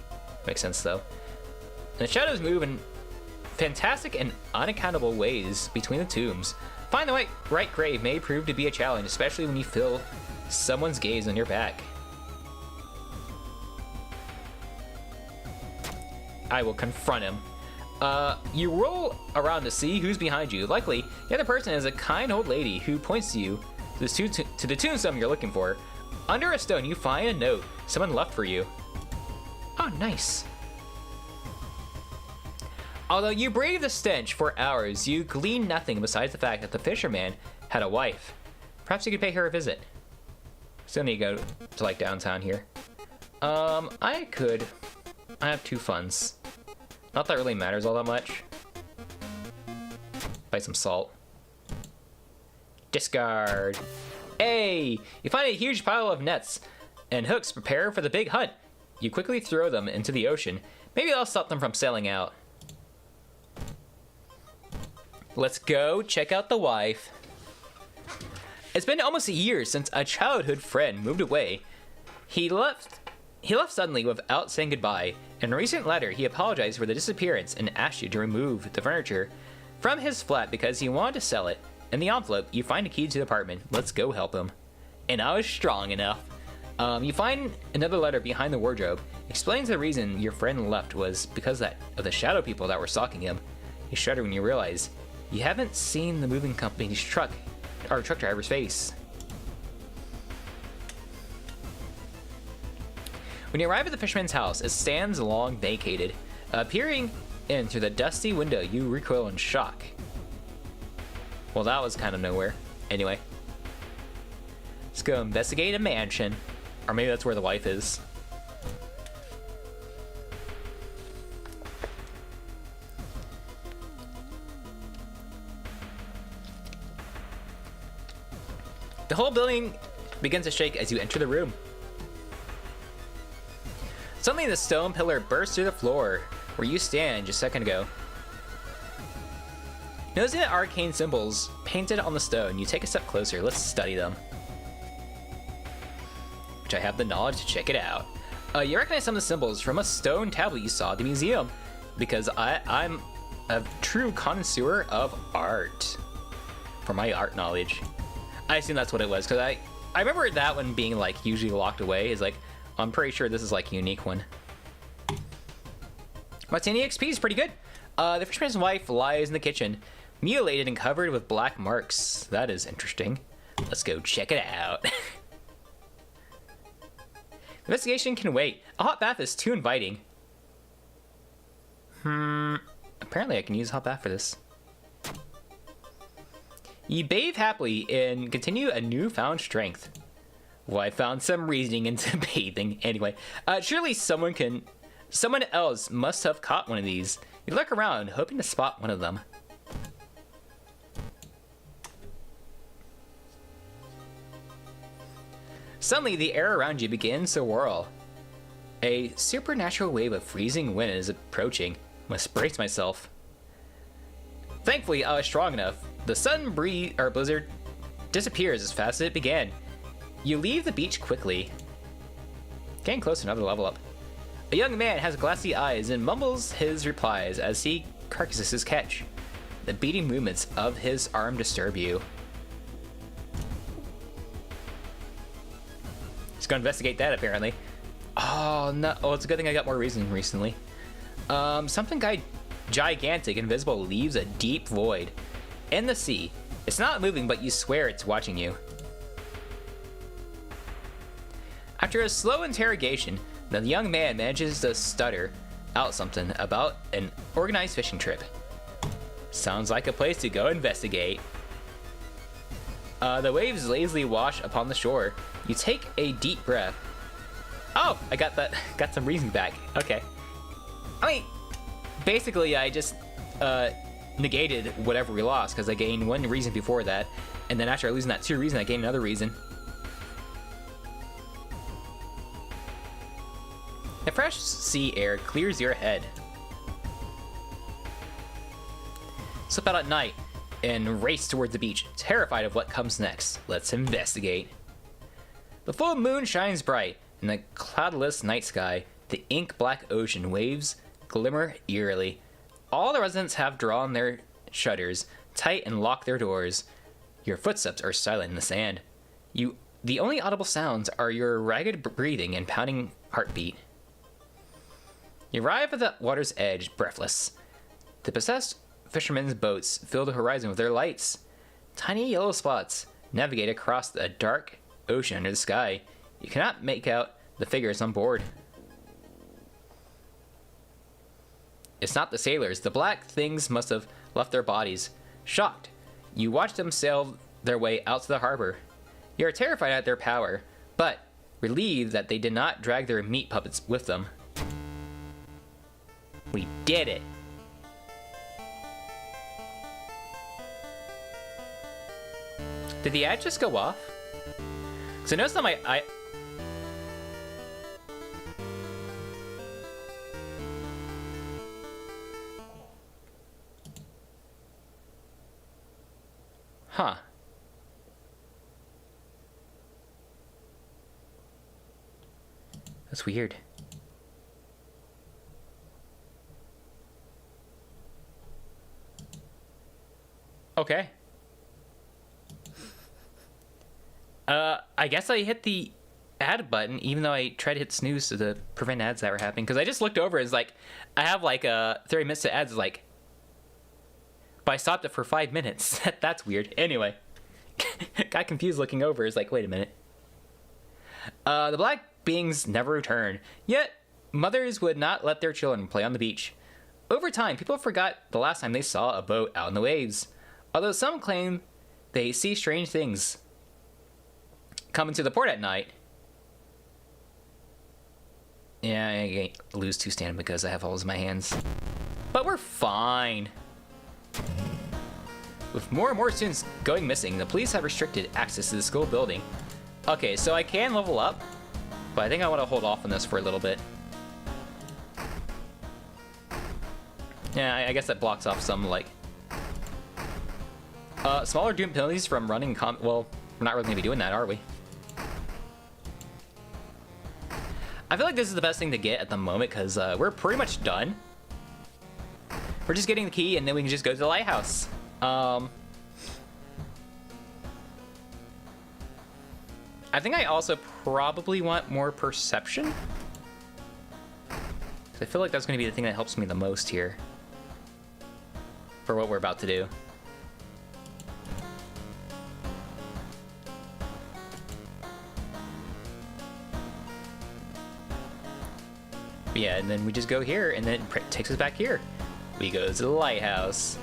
Makes sense, though. And the shadows move in fantastic and unaccountable ways between the tombs. Find the right grave may prove to be a challenge, especially when you feel someone's gaze on your back. I will confront him. You roll around to see who's behind you. Likely, the other person is a kind old lady who points to you to the tombstone you're looking for. Under a stone, you find a note someone left for you. Oh, nice. Although you brave the stench for hours, you glean nothing besides the fact that the fisherman had a wife. Perhaps you could pay her a visit. Still need to go to like downtown here. I have 2 funds. Not that it really matters all that much. Buy some salt. Discard. Hey! You find a huge pile of nets and hooks. Prepare for the big hunt. You quickly throw them into the ocean. Maybe that'll stop them from sailing out. Let's go check out the wife. It's been almost a year since a childhood friend moved away. He left suddenly without saying goodbye. In a recent letter, he apologized for the disappearance and asked you to remove the furniture from his flat because he wanted to sell it. In the envelope, you find a key to the apartment. Let's go help him. And I was strong enough. You find another letter behind the wardrobe. Explains the reason your friend left was because of the shadow people that were stalking him. You shudder when you realize you haven't seen the moving company's truck driver's face. When you arrive at the fisherman's house, it stands long vacated. Peering in through the dusty window, you recoil in shock. Well, that was kind of nowhere. Anyway. Let's go investigate a mansion. Or maybe that's where the wife is. The whole building begins to shake as you enter the room. Suddenly, the stone pillar bursts through the floor where you stand just a second ago. Noticing the arcane symbols painted on the stone, you take a step closer. Let's study them. Which I have the knowledge to check it out. You recognize some of the symbols from a stone tablet you saw at the museum, because I'm a true connoisseur of art. For my art knowledge. I assume that's what it was, because I remember that one being like usually locked away. Is like, I'm pretty sure this is like a unique one. Martini XP is pretty good. The fisherman's wife lies in the kitchen, mutilated and covered with black marks. That is interesting. Let's go check it out. Investigation can wait. A hot bath is too inviting. Apparently I can use a hot bath for this. You bathe happily and continue a newfound strength. Well, I found some reasoning into bathing. Anyway, surely someone else must have caught one of these. You look around, hoping to spot one of them. Suddenly, the air around you begins to whirl. A supernatural wave of freezing wind is approaching. Must brace myself. Thankfully, I was strong enough. The sudden blizzard disappears as fast as it began. You leave the beach quickly. Getting close to another level up. A young man has glassy eyes and mumbles his replies as he carcasses catch. The beating movements of his arm disturb you. Just gonna investigate that, apparently. Oh, no. Oh, it's a good thing I got more reason recently. Something gigantic, invisible, leaves a deep void in the sea. It's not moving, but you swear it's watching you. After a slow interrogation, the young man manages to stutter out something about an organized fishing trip. Sounds like a place to go investigate. The waves lazily wash upon the shore. You take a deep breath. Oh, I got some reason back. Okay. I mean, basically, I just negated whatever we lost because I gained one reason before that, and then after losing that 2 reason, I gained another reason. The fresh sea air clears your head. Slip out at night and race towards the beach, terrified of what comes next. Let's investigate. The full moon shines bright in the cloudless night sky. The ink-black ocean waves glimmer eerily. All the residents have drawn their shutters tight and locked their doors. Your footsteps are silent in the sand. The only audible sounds are your ragged breathing and pounding heartbeat. You arrive at the water's edge, breathless. The possessed fishermen's boats fill the horizon with their lights. Tiny yellow spots navigate across the dark ocean under the sky. You cannot make out the figures on board. It's not the sailors. The black things must have left their bodies. Shocked, you watch them sail their way out to the harbor. You are terrified at their power, but relieved that they did not drag their meat puppets with them. We did it! Did the ad just go off? Because I noticed that Huh. That's weird. Okay. I guess I hit the ad button, even though I tried to hit snooze to prevent ads that were happening. Because I just looked over, it's like, I have like 30 minutes to ads, like, but I stopped it for 5 minutes. That's weird. Anyway, got confused looking over. It's like, wait a minute. The black beings never return. Yet, mothers would not let their children play on the beach. Over time, people forgot the last time they saw a boat out in the waves. Although some claim they see strange things coming to the port at night. Yeah, I lose 2 stamina because I have holes in my hands. But we're fine. With more and more students going missing, the police have restricted access to the school building. Okay, so I can level up, but I think I want to hold off on this for a little bit. Yeah, I guess that blocks off some, like... smaller doom penalties from running well, we're not really going to be doing that, are we? I feel like this is the best thing to get at the moment, because we're pretty much done. We're just getting the key, and then we can just go to the lighthouse. I think I also probably want more perception. I feel like that's going to be the thing that helps me the most here. For what we're about to do. But yeah, and then we just go here, and then it takes us back here. We go to the lighthouse.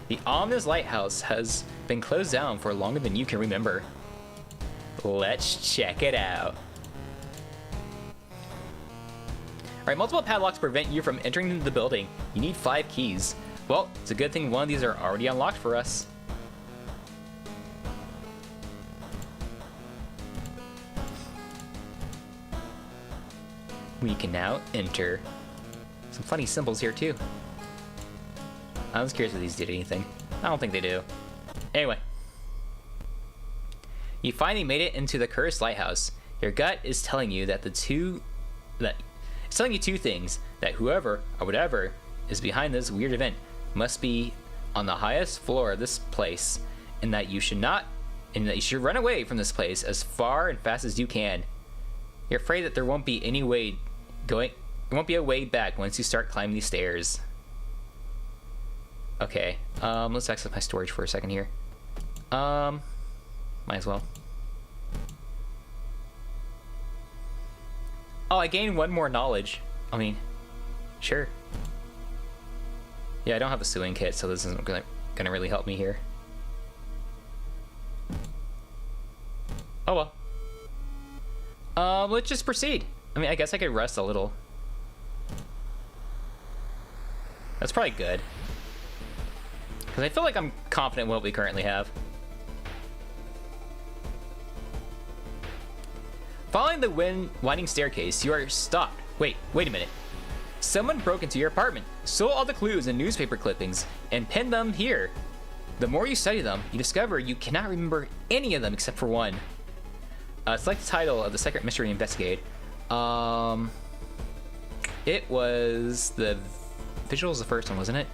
The ominous lighthouse has been closed down for longer than you can remember. Let's check it out. Alright, multiple padlocks prevent you from entering the building. You need 5 keys. Well, it's a good thing one of these are already unlocked for us. We can now enter. Some funny symbols here too. I was curious if these did anything. I don't think they do. Anyway. You finally made it into the cursed lighthouse. Your gut is telling you that it's telling you 2 things. That whoever or whatever is behind this weird event must be on the highest floor of this place, and that you should run away from this place as far and fast as you can. You're afraid that there won't be any way there won't be a way back once you start climbing these stairs. Okay, let's access my storage for a second here. Might as well. Oh, I gained 1 more knowledge. I mean, sure. Yeah, I don't have a sewing kit, so this isn't gonna really help me here. Oh well. Let's just proceed. I mean, I guess I could rest a little. That's probably good. Because I feel like I'm confident in what we currently have. Following the winding staircase, you are stopped. Wait a minute. Someone broke into your apartment, stole all the clues and newspaper clippings, and pinned them here. The more you study them, you discover you cannot remember any of them except for one. Select the title of the second mystery investigate. It was the visual was the first one, wasn't it?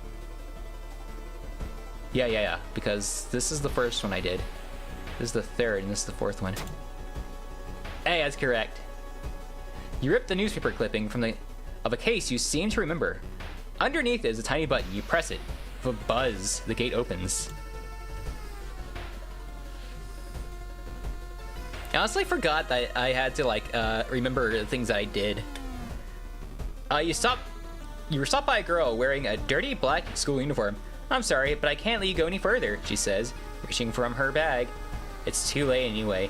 Yeah. Because this is the first one I did. This is the third, and this is the 4th one. Hey, that's correct. You rip the newspaper clipping of a case you seem to remember. Underneath is a tiny button. You press it. With a buzz, the gate opens. I honestly forgot that I had to remember the things that I did. You were stopped by a girl wearing a dirty black school uniform. I'm sorry, but I can't let you go any further, she says, reaching from her bag. It's too late anyway.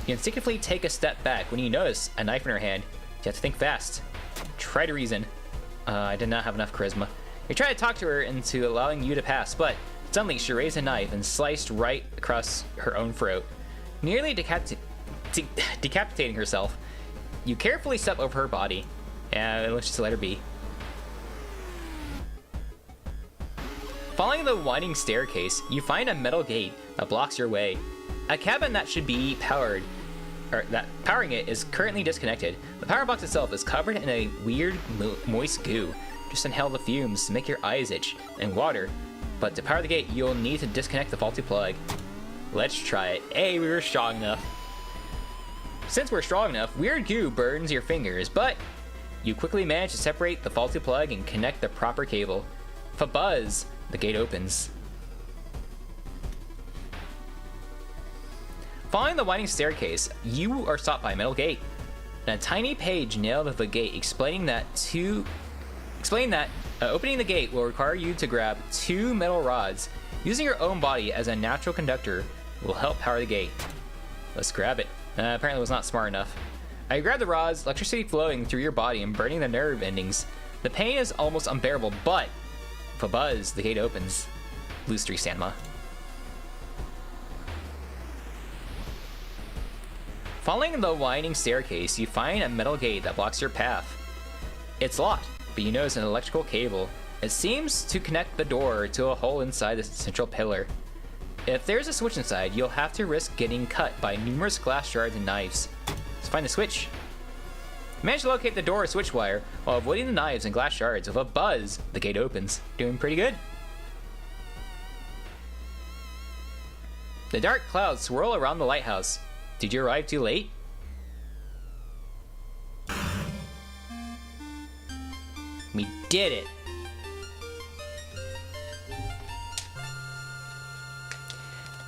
You instinctively take a step back when you notice a knife in her hand. You have to think fast. Try to reason. I did not have enough charisma. You try to talk to her into allowing you to pass, but suddenly she raised a knife and sliced right across her own throat, nearly decapitating herself. You carefully step over her body, and let's just let her be. Following the winding staircase, you find a metal gate that blocks your way. A cabin that should be powering it is currently disconnected. The power box itself is covered in a weird moist goo. Just inhale the fumes to make your eyes itch, and water. But to power the gate, you'll need to disconnect the faulty plug. Let's try it. Hey, we were strong enough. Since we're strong enough, weird goo burns your fingers, but you quickly manage to separate the faulty plug and connect the proper cable. With a buzz, the gate opens. Following the winding staircase, you are stopped by a metal gate. And a tiny page nailed to the gate explaining that opening the gate will require you to grab 2 metal rods. Using your own body as a natural conductor will help power the gate. Let's grab it. Apparently it was not smart enough. I grab the rods, electricity flowing through your body and burning the nerve endings. The pain is almost unbearable, but with a buzz, the gate opens. lose 3 Sanma. Following the winding staircase, you find a metal gate that blocks your path. It's locked, but you notice an electrical cable. It seems to connect the door to a hole inside the central pillar. If there's a switch inside, you'll have to risk getting cut by numerous glass shards and knives. Let's find the switch. Manage to locate the door switch wire while avoiding the knives and glass shards. With a buzz, the gate opens. Doing pretty good. The dark clouds swirl around the lighthouse. Did you arrive too late? We did it!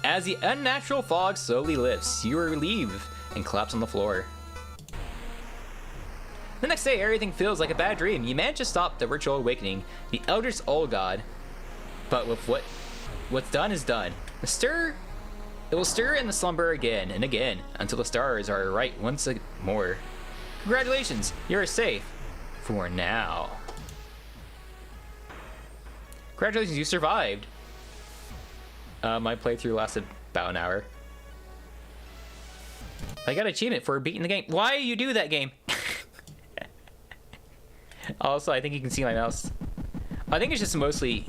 As the unnatural fog slowly lifts, you are relieved and collapse on the floor. The next day, everything feels like a bad dream. You manage to stop the ritual awakening, the Eldritch Old God. But with what's done is done. It will stir in the slumber again and again until the stars are right once more. Congratulations, you're safe. For now. Congratulations, you survived. My playthrough lasted about an hour. I got an achievement for beating the game. Why do you do that, game? Also, I think you can see my mouse. I think it's just mostly...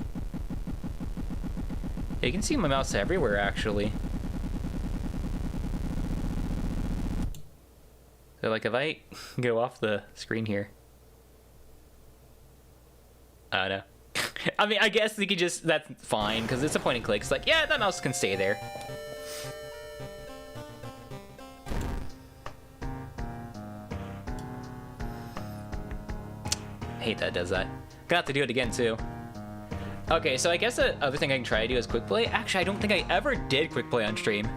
Yeah, you can see my mouse everywhere, actually. So, like, if I go off the screen here... I don't know. I mean, I guess you could just... That's fine, because it's a point and click. It's like, yeah, that mouse can stay there. I hate that it does that. Gonna have to do it again, too. Okay, so I guess the other thing I can try to do is quick play. Actually, I don't think I ever did quick play on stream.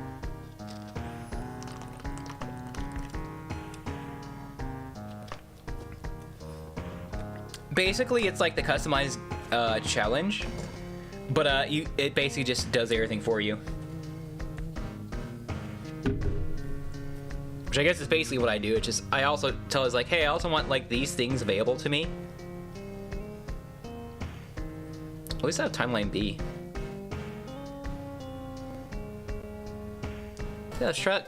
Basically, it's like the customized challenge, but it basically just does everything for you. Which I guess is basically what I do. It's just I also tell us like, hey, I also want like these things available to me. At least I have timeline B. Yeah, let's try it.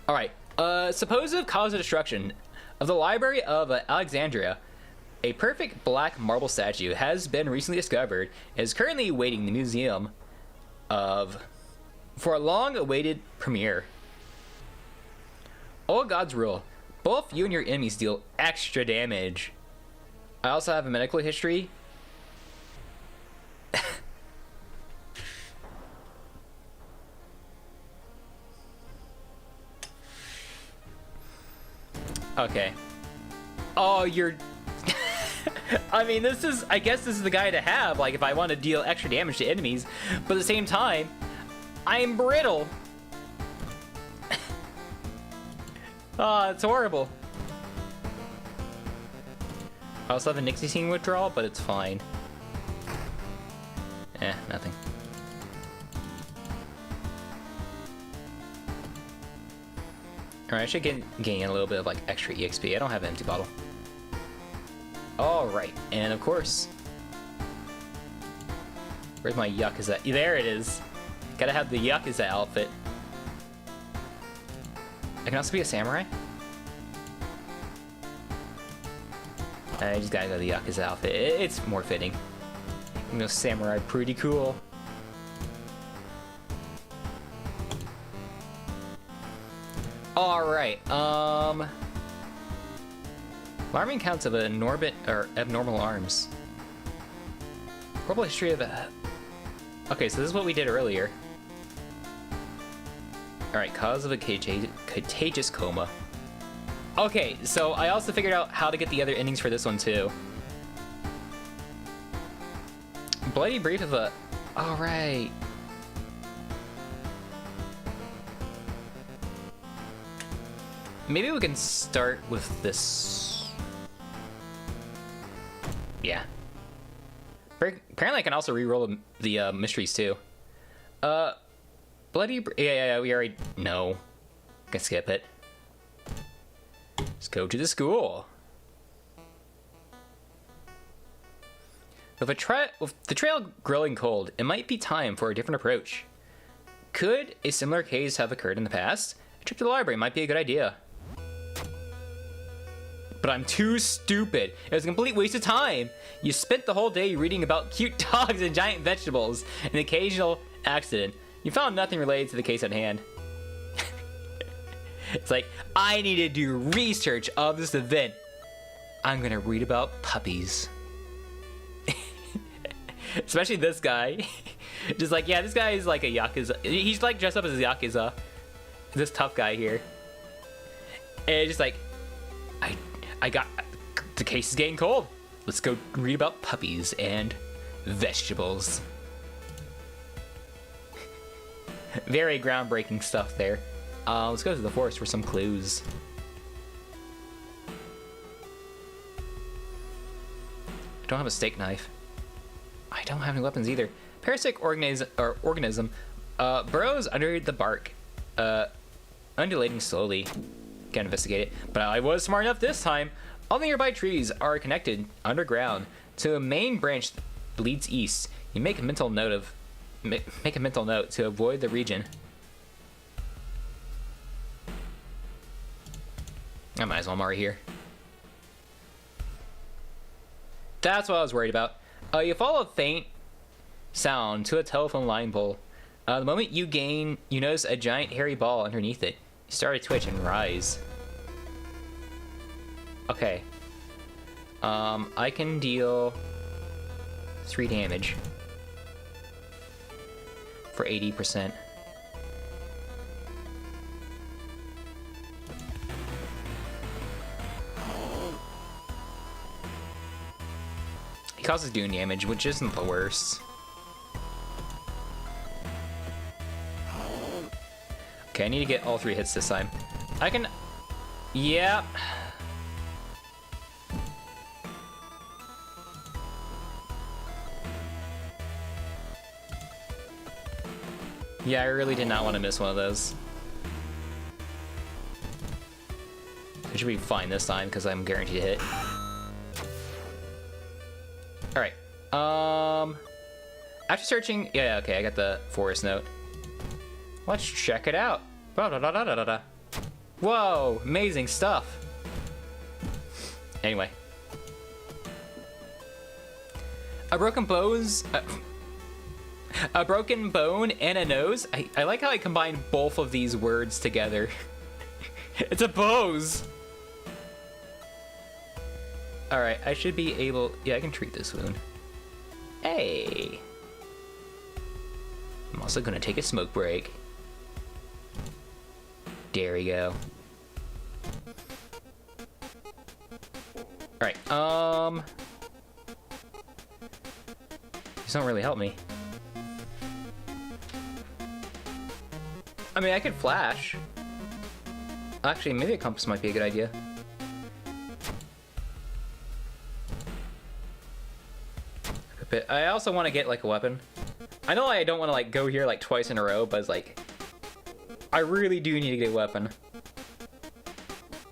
Alright, supposed cause of destruction of the Library of Alexandria. A perfect black marble statue has been recently discovered and is currently awaiting the museum for a long-awaited premiere. Old God's rule. Both you and your enemies deal extra damage. I also have a medical history. Okay. Oh, you're... I mean, this is... I guess this is the guy to have, like, if I want to deal extra damage to enemies. But at the same time, I'm brittle. Oh, it's horrible. I also have a Nixie withdrawal, but it's fine. Nothing. Alright, I should gain a little bit of like extra EXP. I don't have an empty bottle. Alright, and of course... Where's my Yakuza? There it is! Gotta have the Yakuza outfit. I can also be a samurai? I just gotta go the Yakuza outfit. It's more fitting. You know, samurai, pretty cool. Alright, alarming counts of abnormal arms. Horrible history of Okay, so this is what we did earlier. Alright, cause of a contagious coma. Okay, so I also figured out how to get the other endings for this one too. Bloody brief of a... Alright. Maybe we can start with this. Yeah. Apparently I can also re-roll the mysteries too. Bloody... Yeah, we already know. Can skip it. Let's go to the school. With the trail growing cold, it might be time for a different approach. Could a similar case have occurred in the past? A trip to the library might be a good idea. But I'm too stupid. It was a complete waste of time. You spent the whole day reading about cute dogs and giant vegetables and an occasional accident. You found nothing related to the case at hand. It's like, I need to do research of this event. I'm gonna read about puppies. Especially this guy. Just like, yeah, this guy is like a Yakuza. He's like dressed up as a Yakuza. This tough guy here. And it's just like, I got, the case is getting cold. Let's go read about puppies and vegetables. Very groundbreaking stuff there. Let's go to the forest for some clues. I don't have a steak knife. I don't have any weapons either. Parasitic organism burrows under the bark, undulating slowly. Can't investigate it, but I was smart enough this time. All the nearby trees are connected underground to a main branch that leads east. You make a mental note to avoid the region. I might as well, I'm already here. That's what I was worried about. You follow a faint sound to a telephone line pole. The moment you notice a giant hairy ball underneath it. You start to twitch and rise. Okay. I can deal 3 damage for 80%. He causes dune damage, which isn't the worst. Okay, I need to get all 3 hits this time. I can... Yeah. Yeah, I really did not want to miss one of those. It should be fine this time, because I'm guaranteed to hit. Alright. After searching... Yeah, okay, I got the forest note. Let's check it out. Whoa, amazing stuff. Anyway. A broken bone and a nose. I like how I combine both of these words together. It's a Bose. Alright, I should be able... Yeah, I can treat this wound. Hey. I'm also gonna take a smoke break. There we go. Alright, these don't really help me. I mean, I could flash. Actually, maybe a compass might be a good idea. I also want to get, like, a weapon. I know I don't want to, like, go here, like, twice in a row, but it's like... I really do need to get a weapon.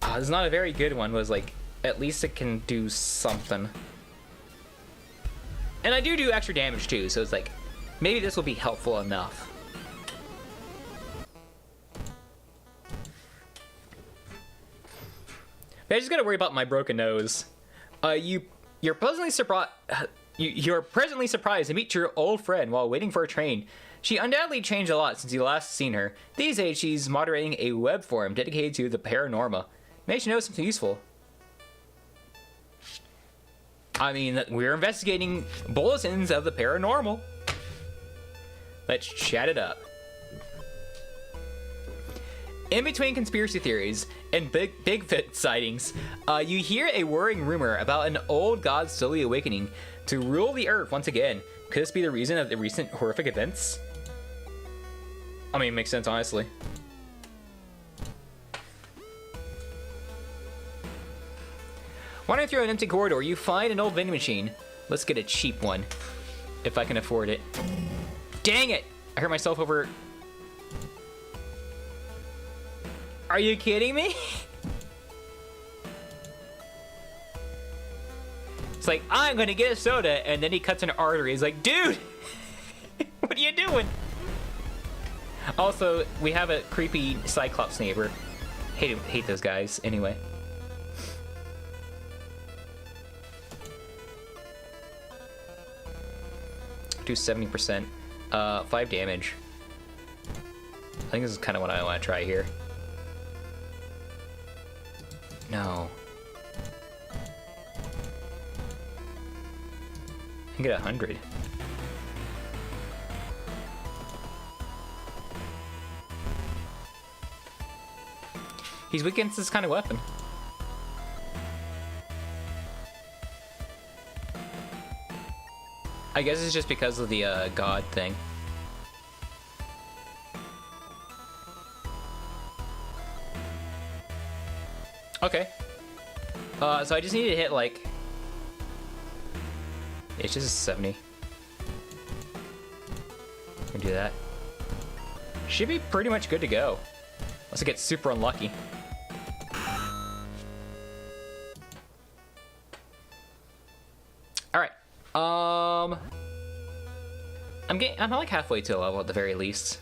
It's not a very good one, but it's like, at least it can do something. And I do extra damage too, so it's like, maybe this will be helpful enough. But I just gotta worry about my broken nose. You're presently surprised to meet your old friend while waiting for a train. She undoubtedly changed a lot since you last seen her. These days, she's moderating a web forum dedicated to the paranormal. Maybe she knows something useful. I mean, we're investigating bulletins of the paranormal. Let's chat it up. In between conspiracy theories and Bigfoot sightings, you hear a worrying rumor about an old god slowly awakening to rule the earth once again. Could this be the reason of the recent horrific events? I mean, it makes sense, honestly. Wandering through an empty corridor, you find an old vending machine. Let's get a cheap one, if I can afford it. Dang it! I hurt myself over... Are you kidding me? It's like, I'm gonna get a soda, and then he cuts an artery. He's like, dude, what are you doing? Also, we have a creepy Cyclops neighbor. Hate those guys. Anyway. Do 70%. 5 damage. I think this is kind of what I want to try here. No. I can get 100. He's weak against this kind of weapon. I guess it's just because of the god thing. Okay. So I just need to hit like... It's just a 70. I can do that. Should be pretty much good to go. Unless I get super unlucky. Alright. I'm like halfway to a level at the very least.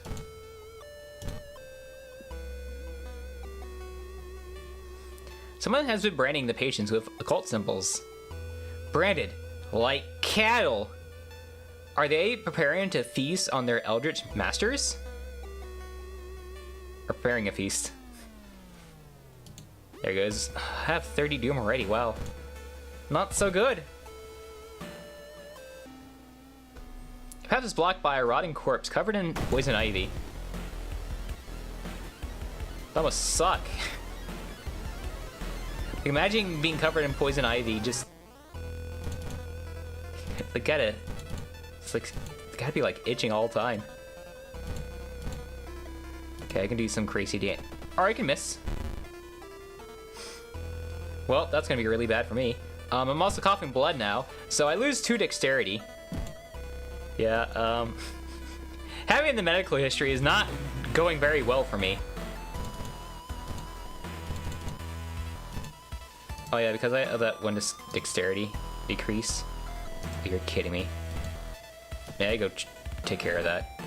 Someone has been branding the patients with occult symbols. Branded like cattle. Are they preparing to feast on their eldritch masters? Or preparing a feast. There it goes. I have 30 doom already, wow. Not so good. The path is blocked by a rotting corpse covered in poison ivy. That must suck. Like, imagine being covered in poison ivy, just... It's gotta be like itching all the time. Okay, I can do some crazy dance. Or I can miss. Well, that's gonna be really bad for me. I'm also coughing blood now, so I lose 2 dexterity. Yeah, having the medical history is not going very well for me. Oh yeah, because I have that 1 dexterity decrease. You're kidding me. Yeah, I go take care of that.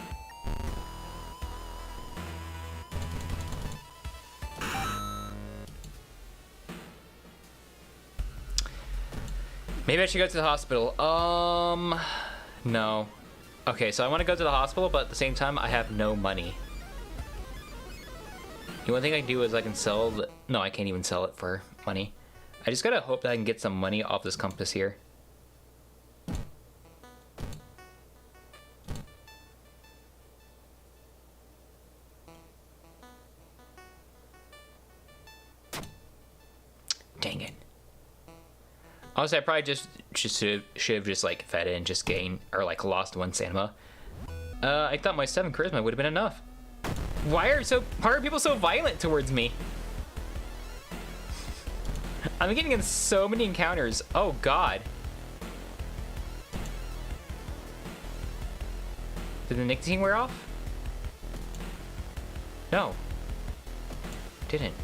Maybe I should go to the hospital. No. Okay, so I want to go to the hospital, but at the same time, I have no money. The one thing I can do is I can sell the... No, I can't even sell it for money. I just gotta hope that I can get some money off this compass here. Dang it. Honestly, I probably should have just like fed it and just gained or like lost 1 stamina. I thought my 7 charisma would have been enough. Why are people so violent towards me? I'm getting in so many encounters. Oh god. Did the nicotine wear off? No. Didn't.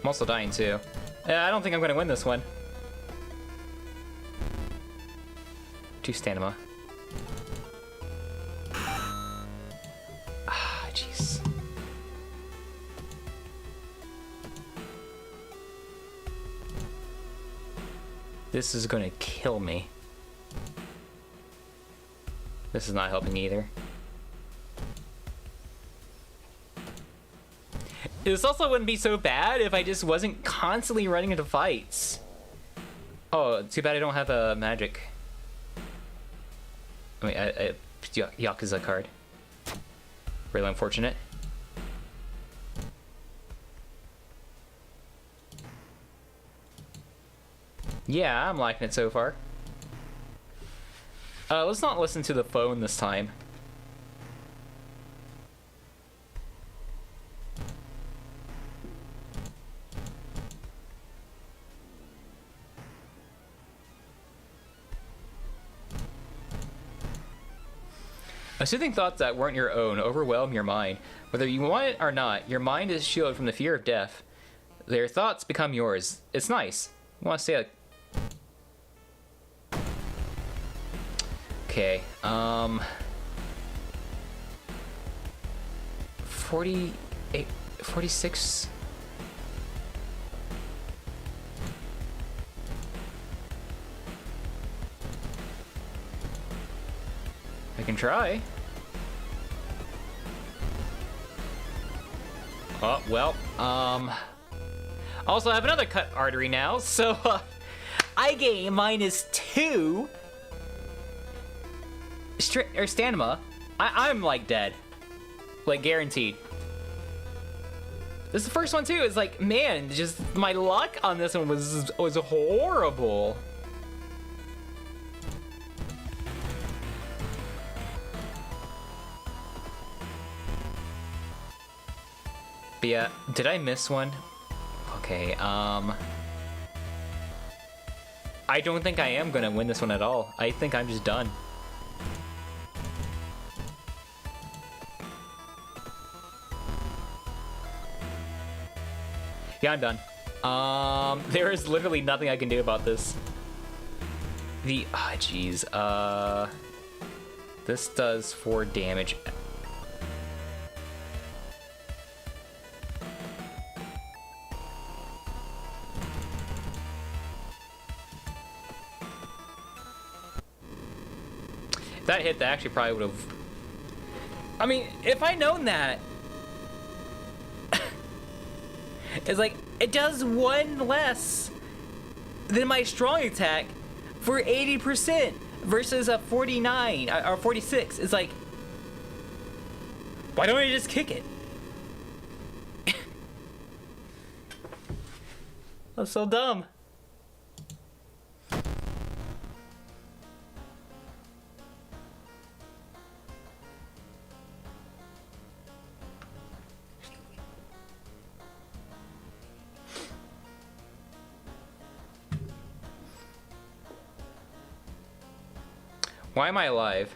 I'm also dying too. I don't think I'm gonna win this one. 2 stamina. Ah, jeez. This is gonna kill me. This is not helping either. This also wouldn't be so bad if I just wasn't constantly running into fights. Oh, too bad I don't have a magic. I mean, Yakuza card. Really unfortunate. Yeah, I'm liking it so far. Let's not listen to the phone this time. Soothing thoughts that weren't your own overwhelm your mind. Whether you want it or not, your mind is shielded from the fear of death. Their thoughts become yours. It's nice. I want to say like... Okay, 48, 46... I can try. Oh, well, also I have another cut artery now, so, I gain -2 stamina. I'm, like, dead. Like, guaranteed. This is the first one, too. It's like, man, just my luck on this one was horrible. But yeah, did I miss one? Okay, I don't think I am gonna win this one at all. I think I'm just done. Yeah, I'm done. There is literally nothing I can do about this. Jeez, this does 4 damage. That hit, that actually probably would have... I mean, if I'd known that... It's like, it does 1 less than my strong attack for 80% versus a 49 or 46. It's like, why don't I just kick it? That's so dumb. Why am I alive?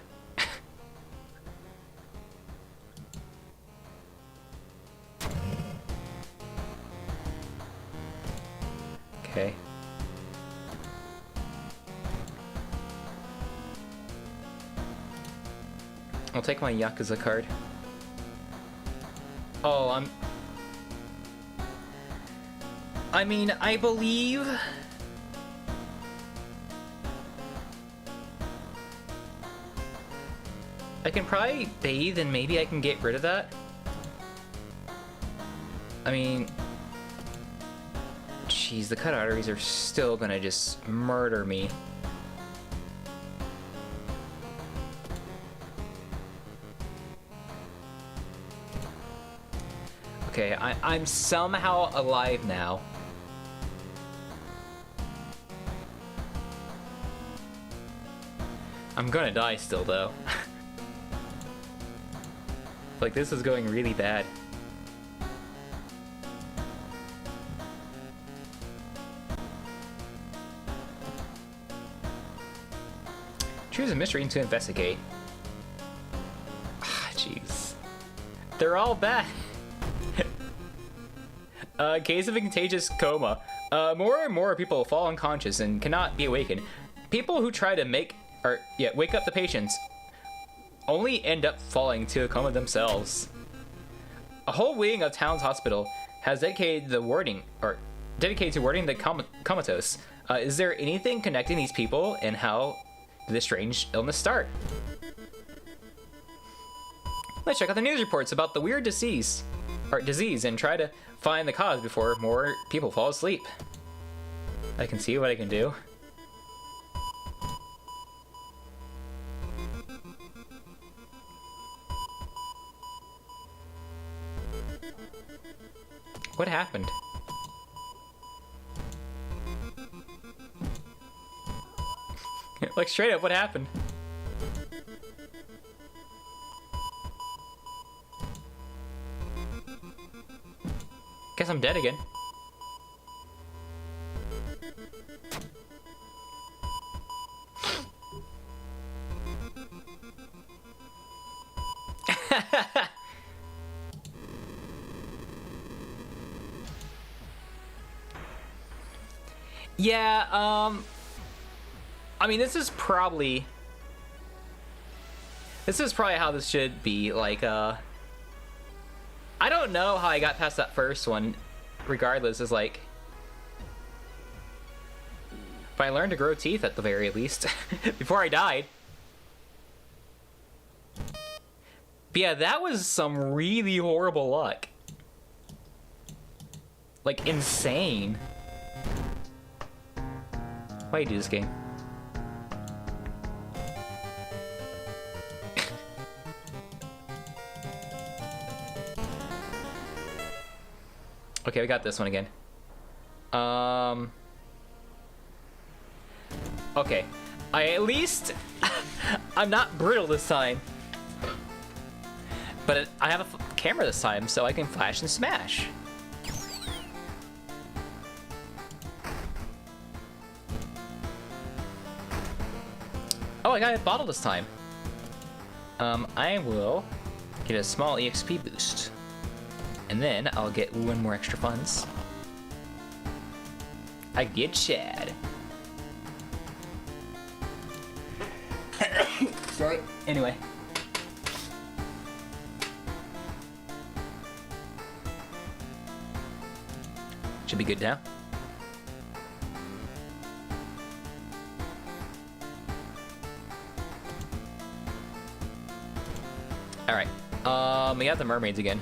Okay. I'll take my Yakuza card. Oh, I mean, I believe... I can probably bathe and maybe I can get rid of that. I mean... Jeez, the cut arteries are still gonna just murder me. Okay, I'm somehow alive now. I'm gonna die still, though. Like, this is going really bad. Choose a mystery to investigate. Ah, jeez. They're all bad. Case of a contagious coma. More and more people fall unconscious and cannot be awakened. People who try to wake up the patients only end up falling to a coma themselves. A whole wing of town's hospital has dedicated to warding the comatose. Is there anything connecting these people, and how did this strange illness start? Let's check out the news reports about the weird disease and try to find the cause before more people fall asleep. I can see what I can do. What happened? Like, straight up, what happened? Guess I'm dead again. Yeah, I mean, this is probably how this should be. Like, I don't know how I got past that first one. Regardless, is like, if I learned to grow teeth at the very least before I died. But yeah, that was some really horrible luck. Like, insane. Why do you do this game? Okay, we got this one again. Okay. At least I'm not brittle this time. But I have a camera this time, so I can flash and smash. Oh, I got a bottle this time. I will get a small EXP boost. And then I'll get one more extra funds. I get Chad. Sorry. Anyway. Should be good now. Alright. We got the mermaids again.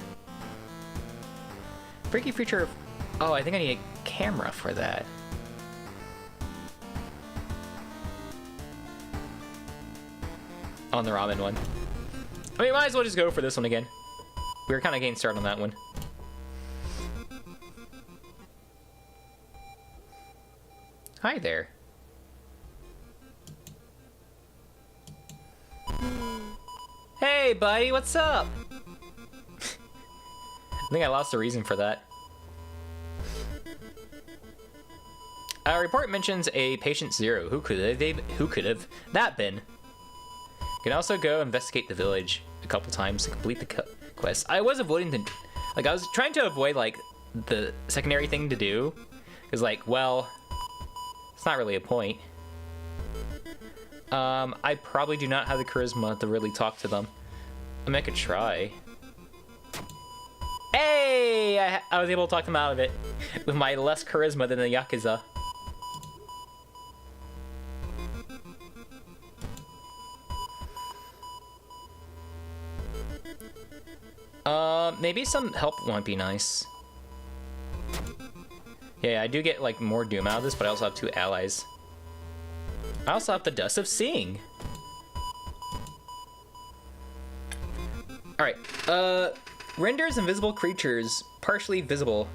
Freaky feature of... Oh, I think I need a camera for that. On the ramen one. I mean, might as well just go for this one again. We were kind of getting started on that one. Hi there. Hey, buddy, what's up? I think I lost the reason for that. A report mentions a patient 0. Who could have that been? You can also go investigate the village a couple times to complete the quest. I was avoiding the... Like, I was trying to avoid, like, the secondary thing to do. Because, like, well... It's not really a point. I probably do not have the charisma to really talk to them. I mean, I could try. Hey! I was able to talk them out of it with my less charisma than the Yakuza. Maybe some help might be nice. Yeah, I do get, like, more Doom out of this, but I also have 2 allies. I also have the Dust of Seeing. Alright, renders invisible creatures partially visible.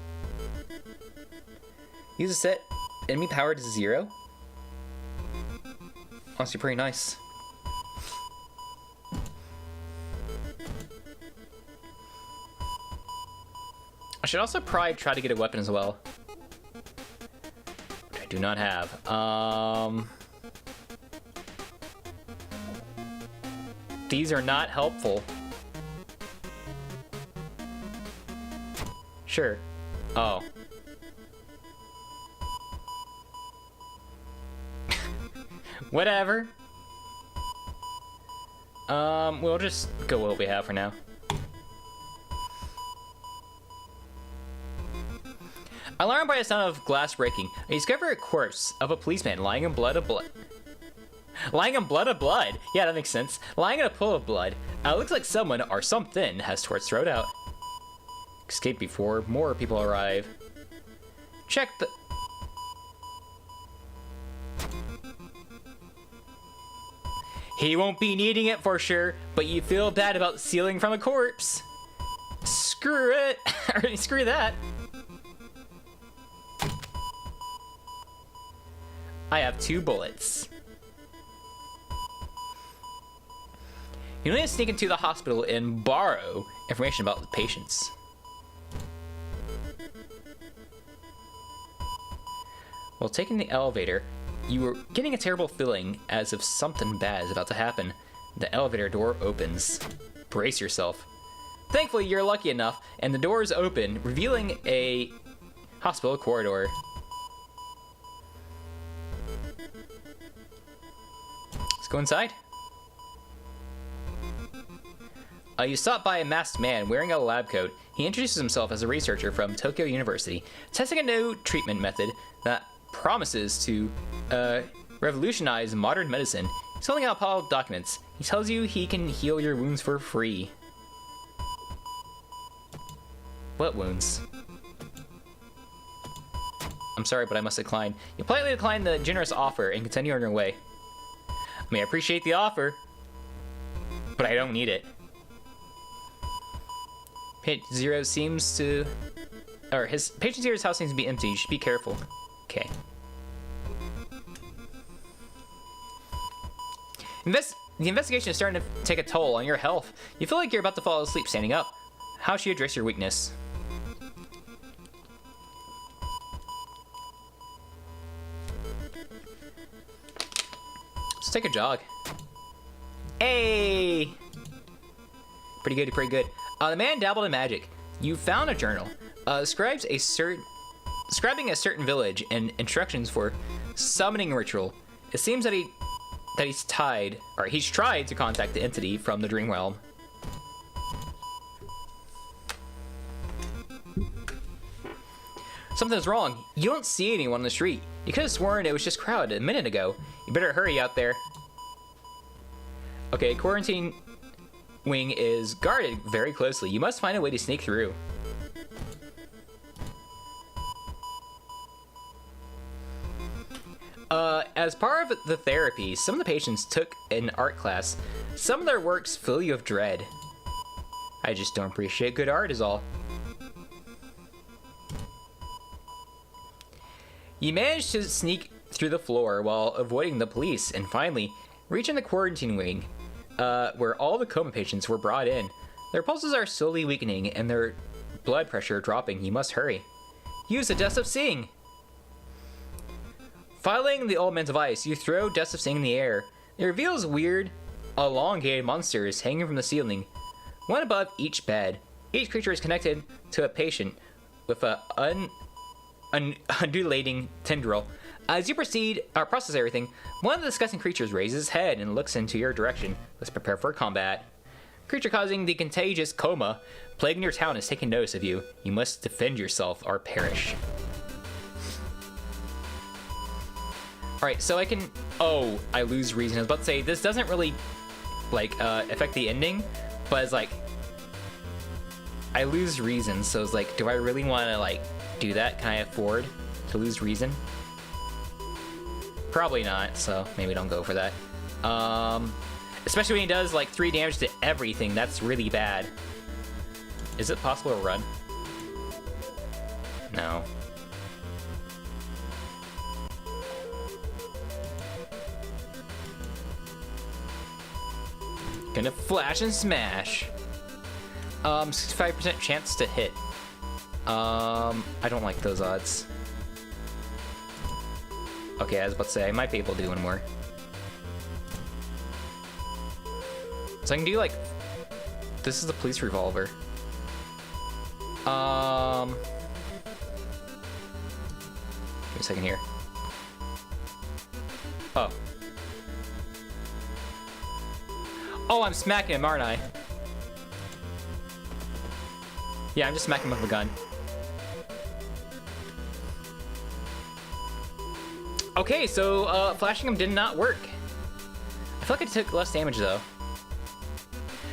Use a set enemy power to 0. Honestly, pretty nice. I should also probably try to get a weapon as well. I do not have. These are not helpful. Sure. Oh. Whatever. We'll just go with what we have for now. Alarmed by a sound of glass breaking, I discover a corpse of a policeman lying in blood of blood. Lying in blood of blood? Yeah, that makes sense. Lying in a pool of blood. It looks like someone or something has tore its throat out. Escape before more people arrive. Check the... He won't be needing it for sure, but you feel bad about stealing from a corpse. Screw it. Or screw that. I have 2 bullets. You need to sneak into the hospital and borrow information about the patients. While taking the elevator, you were getting a terrible feeling as if something bad is about to happen. The elevator door opens. Brace yourself. Thankfully, you're lucky enough, and the doors open, revealing a hospital corridor. Let's go inside. You stop by a masked man wearing a lab coat. He introduces himself as a researcher from Tokyo University, testing a new treatment method that promises to revolutionize modern medicine. He's filling out a pile of documents. He tells you he can heal your wounds for free. What wounds? I'm sorry, but I must decline. You politely decline the generous offer and continue on your way. I mean, I appreciate the offer, but I don't need it. Patient Zero seems to... Or Patient Zero's house seems to be empty. You should be careful. Okay. The investigation is starting to take a toll on your health. You feel like you're about to fall asleep standing up. How should you address your weakness? Let's take a jog. Hey! Pretty good, pretty good. The man dabbled in magic. You found a journal. Describing a certain village and instructions for summoning ritual. It seems that he's tried to contact the entity from the dream realm. Something's wrong. You don't see anyone on the street. You could have sworn it was just crowded a minute ago. You better hurry out there. Okay, quarantine wing is guarded very closely. You must find a way to sneak through. As part of the therapy, some of the patients took an art class. Some of their works fill you with dread. I just don't appreciate good art is all. You managed to sneak through the floor while avoiding the police and finally reaching the quarantine wing, where all the coma patients were brought in. Their pulses are slowly weakening and their blood pressure dropping. You must hurry. Use the Dust of Seeing. Following the old man's device, you throw Dust of Seeing in the air. It reveals weird, elongated monsters hanging from the ceiling, one above each bed. Each creature is connected to a patient with a undulating tendril. As you process everything, one of the disgusting creatures raises his head and looks into your direction. Let's prepare for combat. Creature causing the contagious coma plaguing your town is taking notice of you. You must defend yourself or perish. Alright, so I can... Oh, I lose reason. I was about to say, this doesn't really, like, affect the ending, but it's like... I lose reason, so it's like, do I really want to, like, do that? Can I afford to lose reason? Probably not, so maybe don't go for that. Especially when he does, like, 3 damage to everything. That's really bad. Is it possible to run? No. Gonna flash and smash. 65% chance to hit. I don't like those odds. Okay, I was about to say, I might be able to do one more. So I can do, like... This is the police revolver. Give me a second here. Oh. Oh, I'm smacking him, aren't I? Yeah, I'm just smacking him with a gun. Okay, so flashing him did not work. I feel like I took less damage though.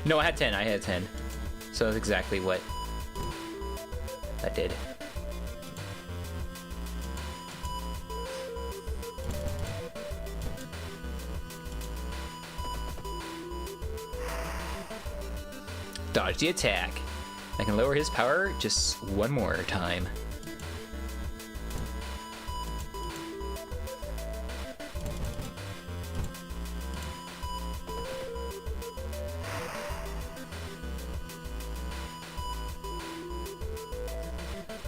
No, I had 10. I had 10. So that's exactly what that did. Dodge the attack. I can lower his power just one more time.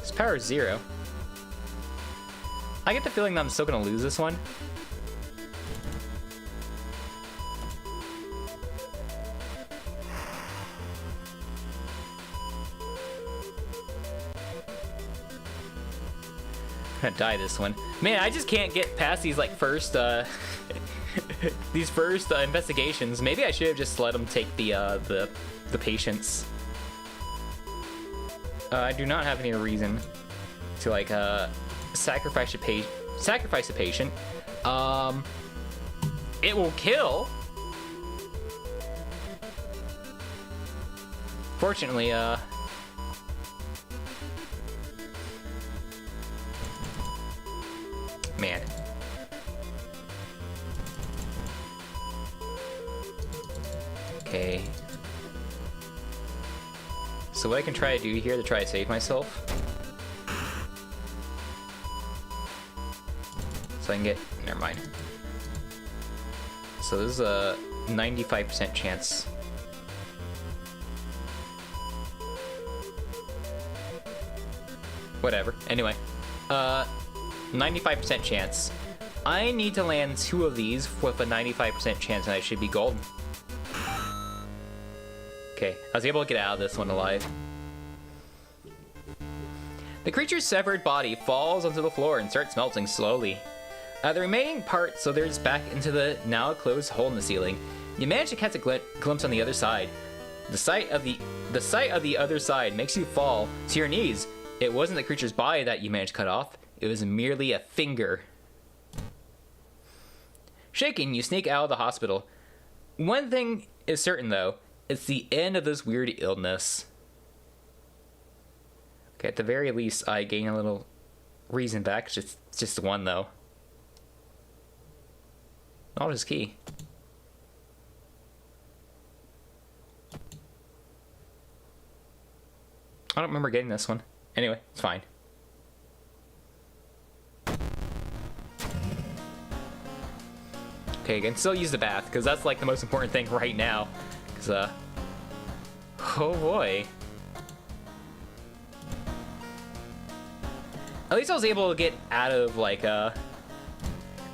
His power is 0. I get the feeling that I'm still gonna lose this one. I'm gonna die this one. Man, I just can't get past these like first these first investigations. Maybe I should have just let them take the patients. I do not have any reason to like sacrifice a patient. It will kill. Fortunately, man. Okay. So what I can try to do here to try to save myself. So I can get, never mind. So this is a 95% chance. Whatever. Anyway, 95% chance. I need to land 2 of these with a 95% chance and I should be golden. Okay, I was able to get out of this one alive. The creature's severed body falls onto the floor and starts melting slowly. The remaining part slithers back into the now closed hole in the ceiling. You manage to catch a glimpse on the other side. The sight of the other side makes you fall to your knees. It wasn't the creature's body that you managed to cut off. It was merely a finger. Shaking, you sneak out of the hospital. One thing is certain, though. It's the end of this weird illness. Okay, at the very least, I gain a little reason back. It's just one, though. Not his key. I don't remember getting this one. Anyway, it's fine. Okay, I can still use the bath, because that's like the most important thing right now. Because, oh boy. At least I was able to get out of, like, that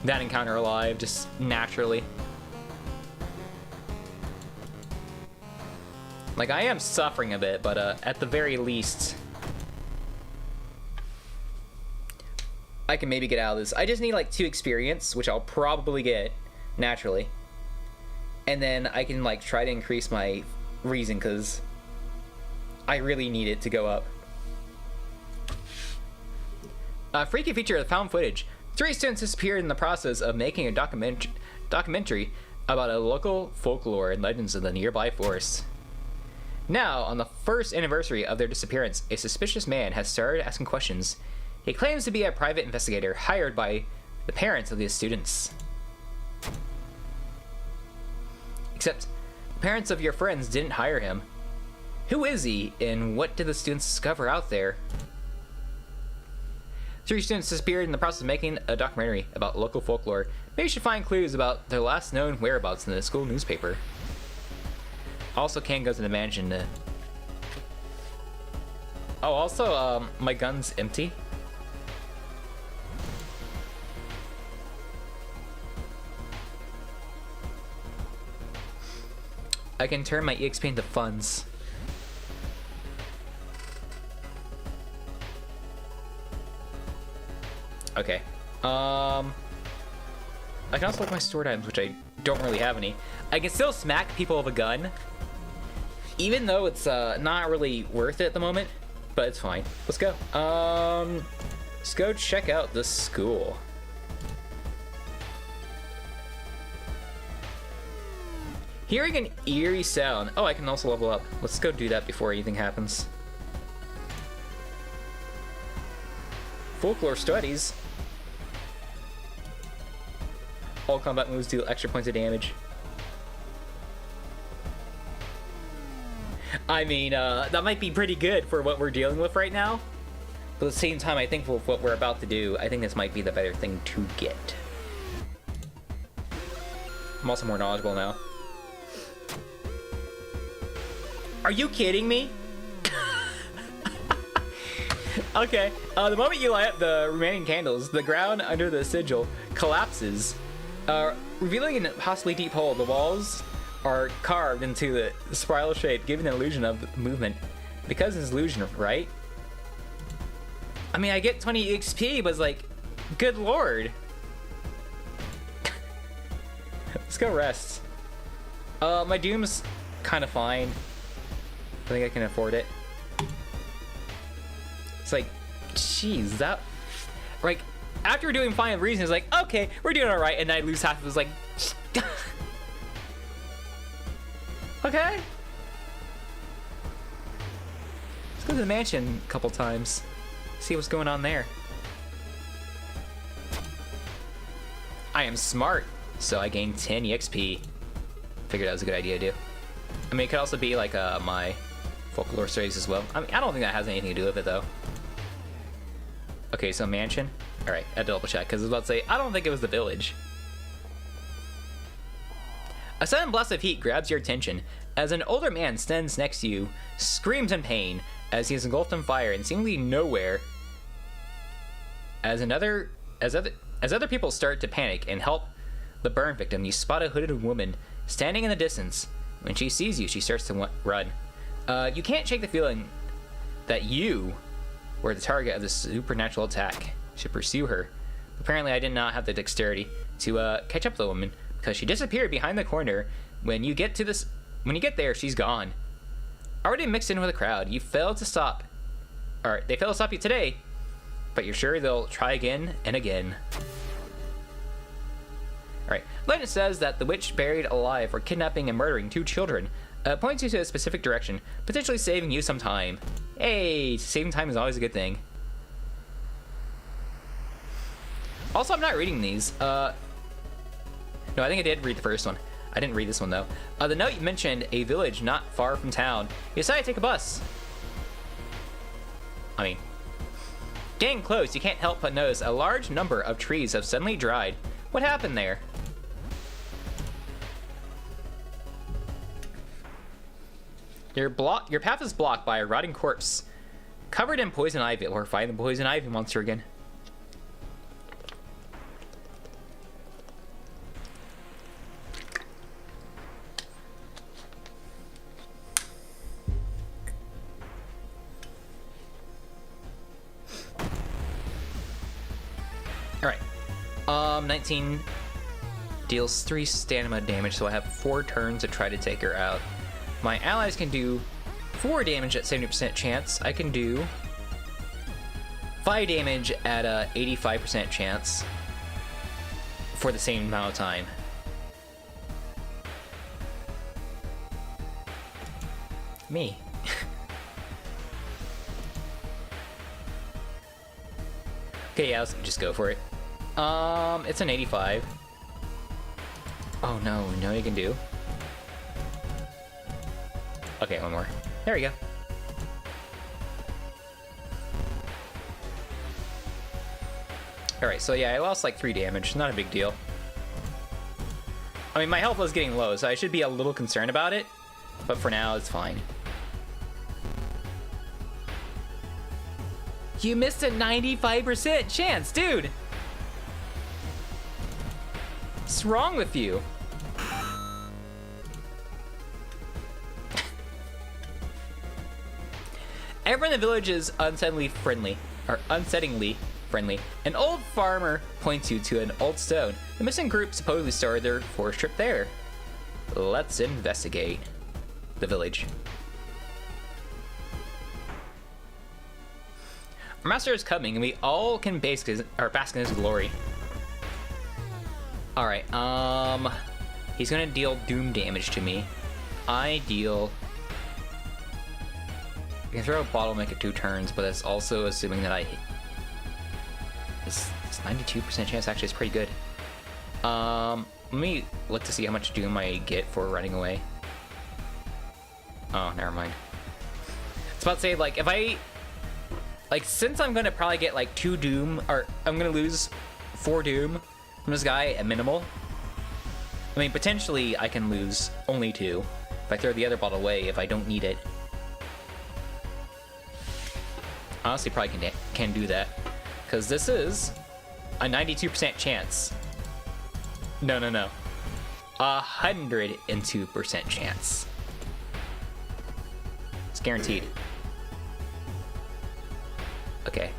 encounter alive, just naturally. Like, I am suffering a bit, but, at the very least, I can maybe get out of this. I just need, like, 2 experience, which I'll probably get, naturally. And then I can, like, try to increase my reason, because I really need it to go up. A freaky feature of the found footage. 3 students disappeared in the process of making a documentary about a local folklore and legends of the nearby forest. Now, on the 1st anniversary of their disappearance, a suspicious man has started asking questions. He claims to be a private investigator hired by the parents of the students. Except, the parents of your friends didn't hire him. Who is he, and what did the students discover out there? 3 students disappeared in the process of making a documentary about local folklore. Maybe you should find clues about their last known whereabouts in the school newspaper. Also, Ken goes in the mansion to... Oh, also, my gun's empty. I can turn my EXP into funds. Okay. I can also look at my stored items, which I don't really have any. I can still smack people with a gun, even though it's not really worth it at the moment, but it's fine. Let's go. Let's go check out the school. Hearing an eerie sound. Oh, I can also level up. Let's go do that before anything happens. Folklore studies. All combat moves deal extra points of damage. I mean, that might be pretty good for what we're dealing with right now. But at the same time, I think for what we're about to do, I think this might be the better thing to get. I'm also more knowledgeable now. Are you kidding me? Okay, the moment you light up the remaining candles, the ground under the sigil collapses, revealing an impossibly deep hole. The walls are carved into the spiral shape, giving an illusion of movement. Because it's an illusion, right? I mean, I get 20 XP, but it's like, good lord. Let's go rest. My Doom's kind of fine. I think I can afford it. It's like, jeez, that... Like, after we're doing fine, Reason is like, okay, we're doing alright, and then I lose half of it. It's like... Okay. Let's go to the mansion a couple times. See what's going on there. I am smart, so I gained 10 EXP. Figured that was a good idea to do. I mean, it could also be like my folklore studies as well. I mean, I don't think that has anything to do with it though. Okay, so mansion. All right, I had to double check because I was about to say I don't think it was the village. A sudden blast of heat grabs your attention as an older man stands next to you, screams in pain as he is engulfed in fire and seemingly nowhere. As other people start to panic and help the burn victim, you spot a hooded woman standing in the distance. When she sees you, she starts to run. You can't shake the feeling that you were the target of this supernatural attack. You should pursue her. Apparently, I did not have the dexterity to catch up to the woman because she disappeared behind the corner. When you get there, she's gone. Already mixed in with the crowd, they failed to stop you today, but you're sure they'll try again and again. Alright, legend says that the witch buried alive for kidnapping and murdering 2 children. Points you to a specific direction, potentially saving you some time. Hey, saving time is always a good thing. Also, I'm not reading these. No, I think I did read the first one. I didn't read this one though. The note mentioned a village not far from town. You decided to take a bus. I mean, getting close, you can't help but notice a large number of trees have suddenly dried. What happened there? Your path is blocked by a rotting corpse, covered in poison ivy. Or find the poison ivy monster again. Alright. 19 deals 3 stamina damage, so I have 4 turns to try to take her out. My allies can do 4 damage at 70% chance. I can do 5 damage at a 85% chance for the same amount of time. Me. Okay, yeah, let's just go for it. It's an 85. Oh no, you know what you can do? Okay, one more. There we go. Alright, so yeah, I lost like 3 damage. Not a big deal. I mean, my health was getting low, so I should be a little concerned about it. But for now, it's fine. You missed a 95% chance, dude! What's wrong with you? Everyone in the village is unsettlingly friendly. An old farmer points you to an old stone. The missing group supposedly started their forest trip there. Let's investigate the village. Our master is coming, and we all can bask in his glory. Alright, he's gonna deal doom damage to me. I can throw a bottleneck at 2 turns, but that's also assuming that I hit. This 92% chance actually is pretty good. Let me look to see how much doom I get for running away. Oh, never mind. I was about to say, like, if I... Like, since I'm gonna probably get, like, 2 doom, or I'm gonna lose 4 doom from this guy at minimal. I mean, potentially I can lose only 2 if I throw the other bottle away if I don't need it. Honestly, probably can do that. Because this is a 92% chance. No. 102% chance. It's guaranteed. Okay.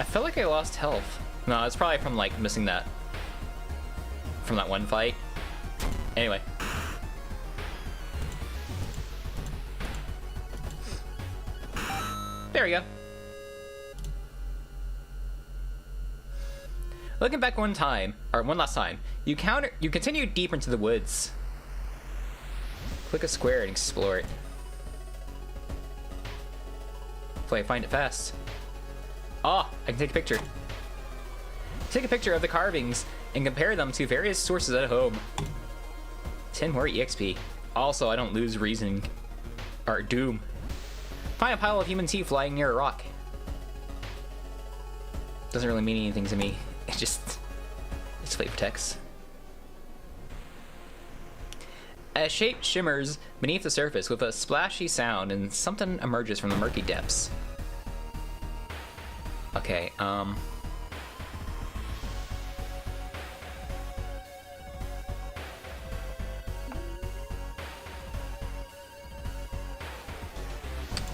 I feel like I lost health. No, it's probably from, like, missing that from that one fight. Anyway. There we go. Looking back one last time, you continue deeper into the woods. Click a square and explore it. Hopefully I find it fast. Ah, I can take a picture. Take a picture of the carvings and compare them to various sources at home. 10 more EXP. Also, I don't lose reasoning. Or doom. Find a pile of human teeth lying near a rock. Doesn't really mean anything to me. It's flavor text. A shape shimmers beneath the surface with a splashy sound and something emerges from the murky depths. Okay,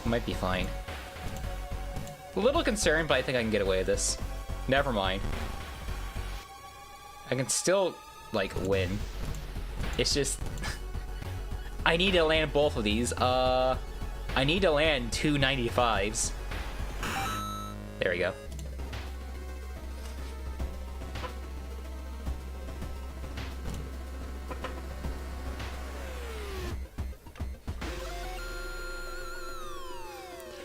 might be fine. A little concerned, but I think I can get away with this. Never mind. I can still, like, win. It's just... I need to land both of these. I need to land 2 95s. There we go.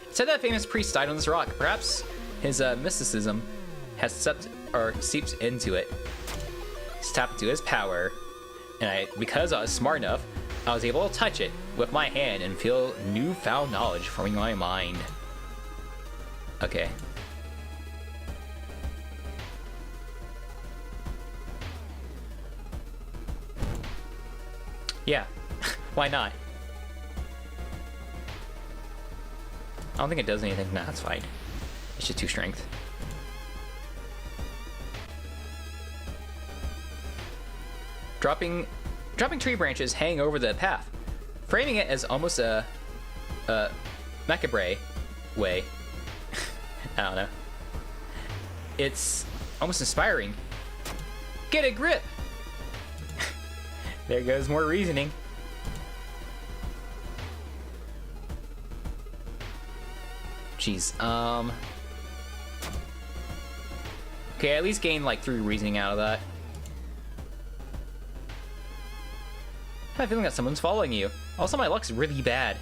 It said that a famous priest died on this rock. Perhaps his mysticism has seeped into it. It's tapped into his power, and because I was smart enough, I was able to touch it with my hand and feel newfound knowledge forming my mind. Okay. Yeah, why not? I don't think it does anything. Nah, that's fine. It's just 2 strength. Dropping tree branches hang over the path, framing it as almost a macabre way. I don't know. It's almost inspiring. Get a grip! There goes more reasoning. Jeez, okay, at least gain like 3 reasoning out of that. I have a feeling that someone's following you. Also, my luck's really bad.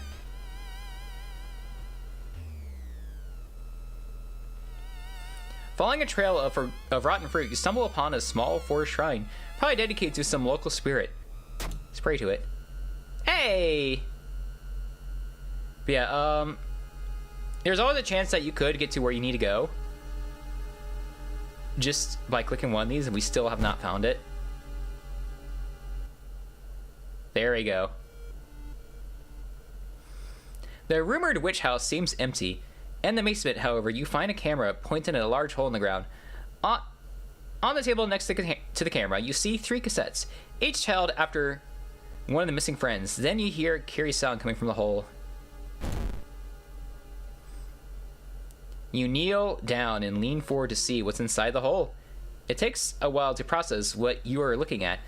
Following a trail of rotten fruit, you stumble upon a small forest shrine, probably dedicated to some local spirit. Let's pray to it. Hey! But yeah, there's always a chance that you could get to where you need to go just by clicking one of these, and we still have not found it. There we go. The rumored witch house seems empty. In the basement, however, you find a camera pointed at a large hole in the ground. On the table next to the camera, you see 3 cassettes, each held after one of the missing friends. Then you hear a curious sound coming from the hole. You kneel down and lean forward to see what's inside the hole. It takes a while to process what you are looking at.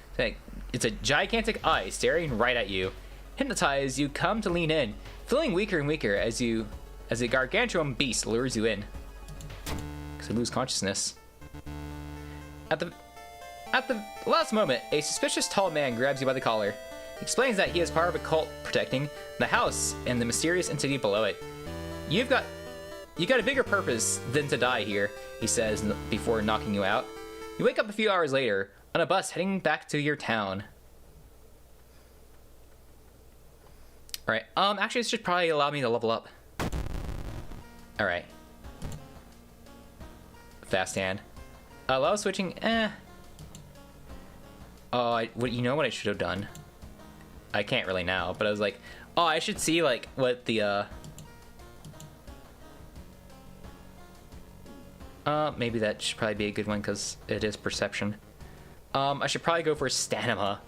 It's a gigantic eye staring right at you. Hypnotized, you come to lean in, feeling weaker and weaker as a gargantuan beast lures you in. Because you lose consciousness. At the last moment, a suspicious tall man grabs you by the collar. He explains that he is part of a cult protecting the house and the mysterious entity below it. You got a bigger purpose than to die here, he says before knocking you out. You wake up a few hours later on a bus heading back to your town. Alright, actually this should probably allow me to level up. Alright. Fast hand. Allow switching, Oh, you know what I should have done? I can't really now, but I was like, oh, I should see, like, what the, maybe that should probably be a good one, because it is perception. I should probably go for stamina.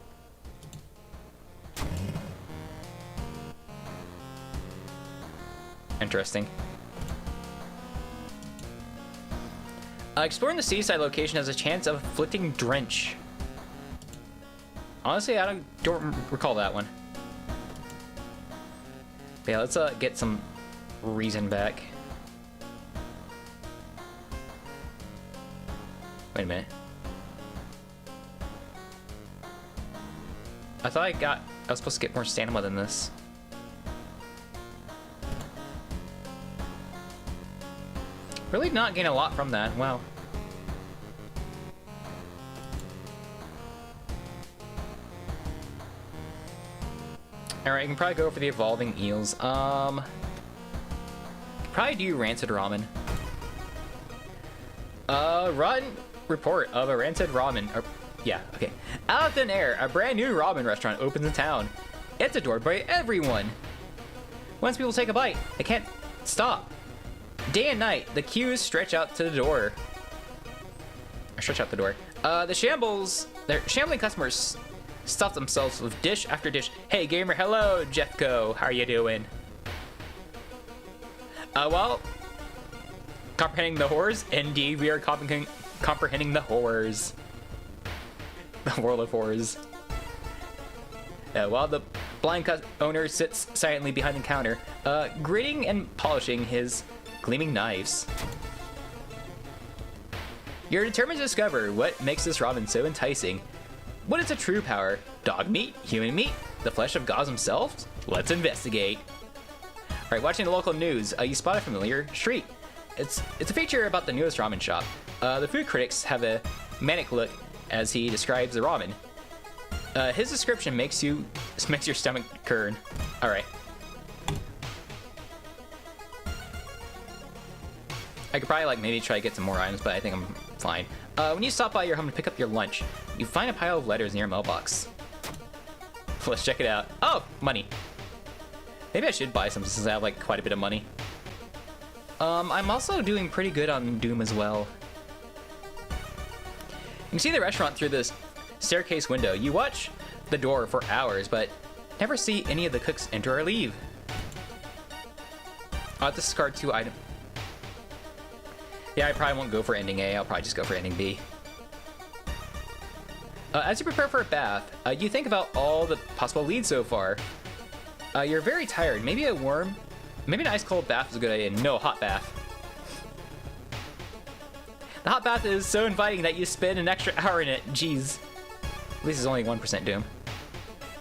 Interesting. Exploring the seaside location has a chance of inflicting drench. Honestly, I don't recall that one. But yeah, let's get some reason back. Wait a minute. I thought I was supposed to get more stamina than this. Really not gain a lot from that. Wow. Alright, you can probably go for the evolving eels. Probably do rancid ramen. Rotten report of a rancid ramen. Yeah, okay. Out of thin air, a brand new ramen restaurant opens in town. It's adored by everyone. Once people take a bite, they can't stop. Day and night, the queues stretch out to the door. Or stretch out the door. The shambling customers stuff themselves with dish after dish. Hey gamer, hello Jeffco, how are you doing? Well, comprehending the horrors? Indeed, we are comprehending the horrors. The world of horrors. While the blind owner sits silently behind the counter, gritting and polishing his gleaming knives. You're determined to discover what makes this ramen so enticing. What is a true power? Dog meat? Human meat? The flesh of gods themselves? Let's investigate. Alright, watching the local news, you spot a familiar street. It's a feature about the newest ramen shop. The food critics have a manic look as he describes the ramen. His description makes your stomach turn. Alright. I could probably maybe try to get some more items, but I think I'm fine. When you stop by your home to pick up your lunch, you find a pile of letters in your mailbox. Let's check it out. Oh, money. Maybe I should buy some since I have quite a bit of money. I'm also doing pretty good on Doom as well. You can see the restaurant through this staircase window. You watch the door for hours, but never see any of the cooks enter or leave. I'll have to discard 2 items. Yeah, I probably won't go for ending A, I'll probably just go for ending B. As you prepare for a bath, you think about all the possible leads so far. You're very tired. Maybe a maybe an ice cold bath is a good idea. No, hot bath. The hot bath is so inviting that you spend an extra hour in it. Jeez. At least it's only 1% doom.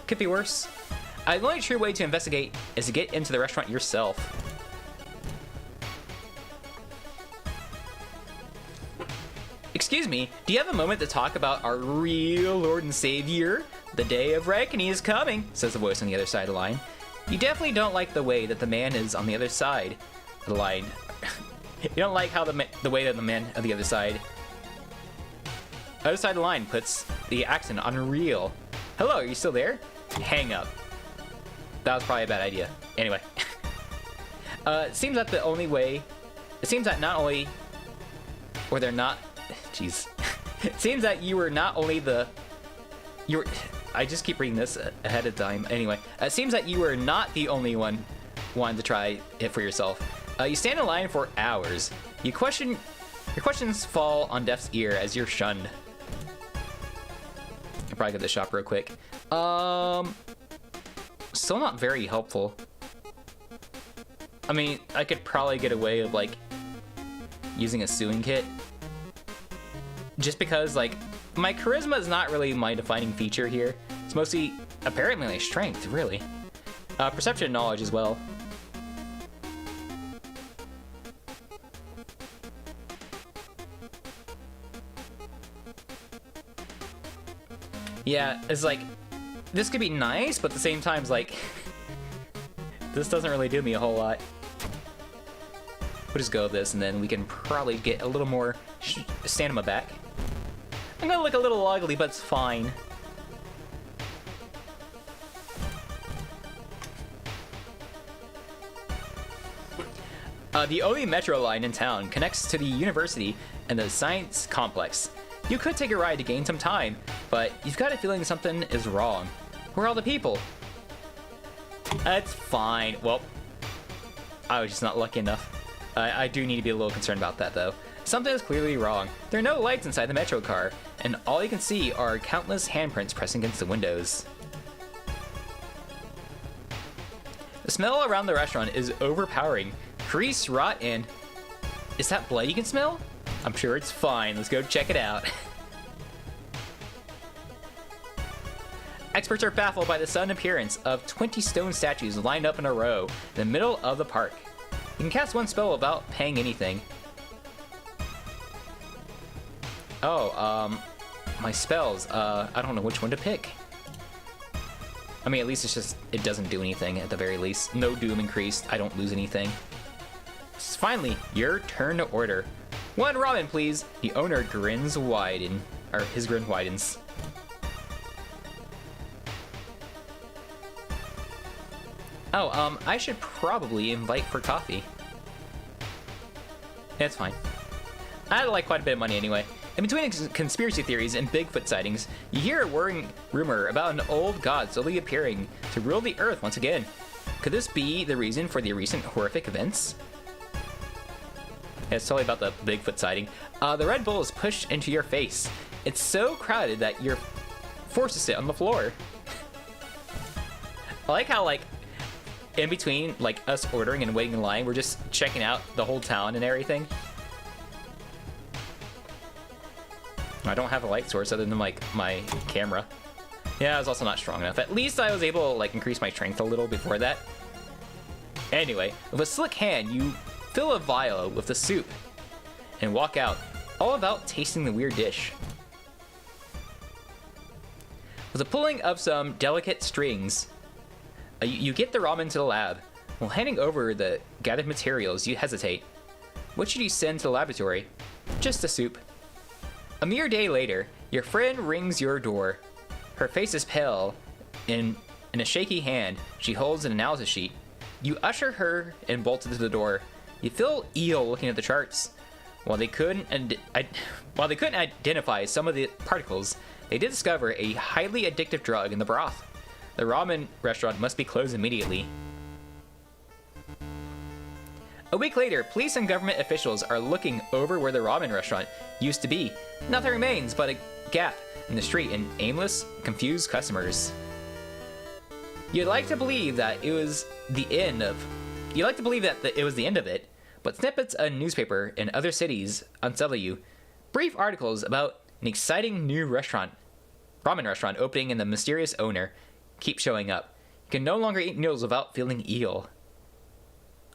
Could be worse. The only true way to investigate is to get into the restaurant yourself. Excuse me, do you have a moment to talk about our real Lord and Savior? The day of reckoning is coming, says the voice on the other side of the line. You definitely don't like the way that the man is on the other side of the line. You don't like how the way that the man on the other side of the line puts the accent on real. Hello, are you still there? Hang up. That was probably a bad idea. Anyway. It seems that not only were there not... Jeez. It seems that you were not only I just keep reading this ahead of time. Anyway, it seems that you were not the only one wanting to try it for yourself. You stand in line for hours. Your questions fall on deaf's ear as you're shunned. I'll probably go to the shop real quick. Still not very helpful. I mean, I could probably get away with using a sewing kit. Just because my charisma is not really my defining feature here. It's mostly apparently strength, really. Perception and knowledge as well. Yeah, it's this could be nice, but at the same time, this doesn't really do me a whole lot. We'll just go with this, and then we can probably get a little more stamina back. I'm gonna look a little ugly, but it's fine. The only metro line in town connects to the university and the science complex. You could take a ride to gain some time, but you've got a feeling something is wrong. Where are all the people? That's fine. Well, I was just not lucky enough. I do need to be a little concerned about that, though. Something is clearly wrong. There are no lights inside the metro car, and all you can see are countless handprints pressing against the windows. The smell around the restaurant is overpowering. Grease, rot, and... Is that blood you can smell? I'm sure it's fine. Let's go check it out. Experts are baffled by the sudden appearance of 20 stone statues lined up in a row in the middle of the park. You can cast one spell without paying anything. Oh, my spells. I don't know which one to pick. I mean, at least it's just, it doesn't do anything at the very least. No doom increased. I don't lose anything. It's finally your turn to order. One ramen, please. The owner grins widen, or his grin widens. Oh, I should probably invite for coffee. That's fine. I had like quite a bit of money anyway. In between conspiracy theories and Bigfoot sightings, you hear a worrying rumor about an old god slowly appearing to rule the earth once again. Could this be the reason for the recent horrific events? Yeah, it's totally about the Bigfoot sighting. The Red Bull is pushed into your face. It's so crowded that you're forced to sit on the floor. I like how, like, in between, like, us ordering and waiting in line, we're just checking out the whole town and everything. I don't have a light source other than, like, my camera. Yeah, I was also not strong enough. At least I was able to, like, increase my strength a little before that. Anyway, with a slick hand, you fill a vial with the soup and walk out, all about tasting the weird dish. With the pulling of some delicate strings, you get the ramen to the lab. While handing over the gathered materials, you hesitate. What should you send to the laboratory? Just the soup. A mere day later, your friend rings your door. Her face is pale. In a shaky hand, she holds an analysis sheet. You usher her and bolt into the door. You feel ill looking at the charts. While they couldn't identify some of the particles, they did discover a highly addictive drug in the broth. The ramen restaurant must be closed immediately. A week later, police and government officials are looking over where the ramen restaurant used to be. Nothing remains but a gap in the street and aimless, confused customers. You'd like to believe that it was the end of it, but snippets of newspaper in other cities unsettle you. Brief articles about an exciting new ramen restaurant opening and the mysterious owner keep showing up. You can no longer eat noodles without feeling ill.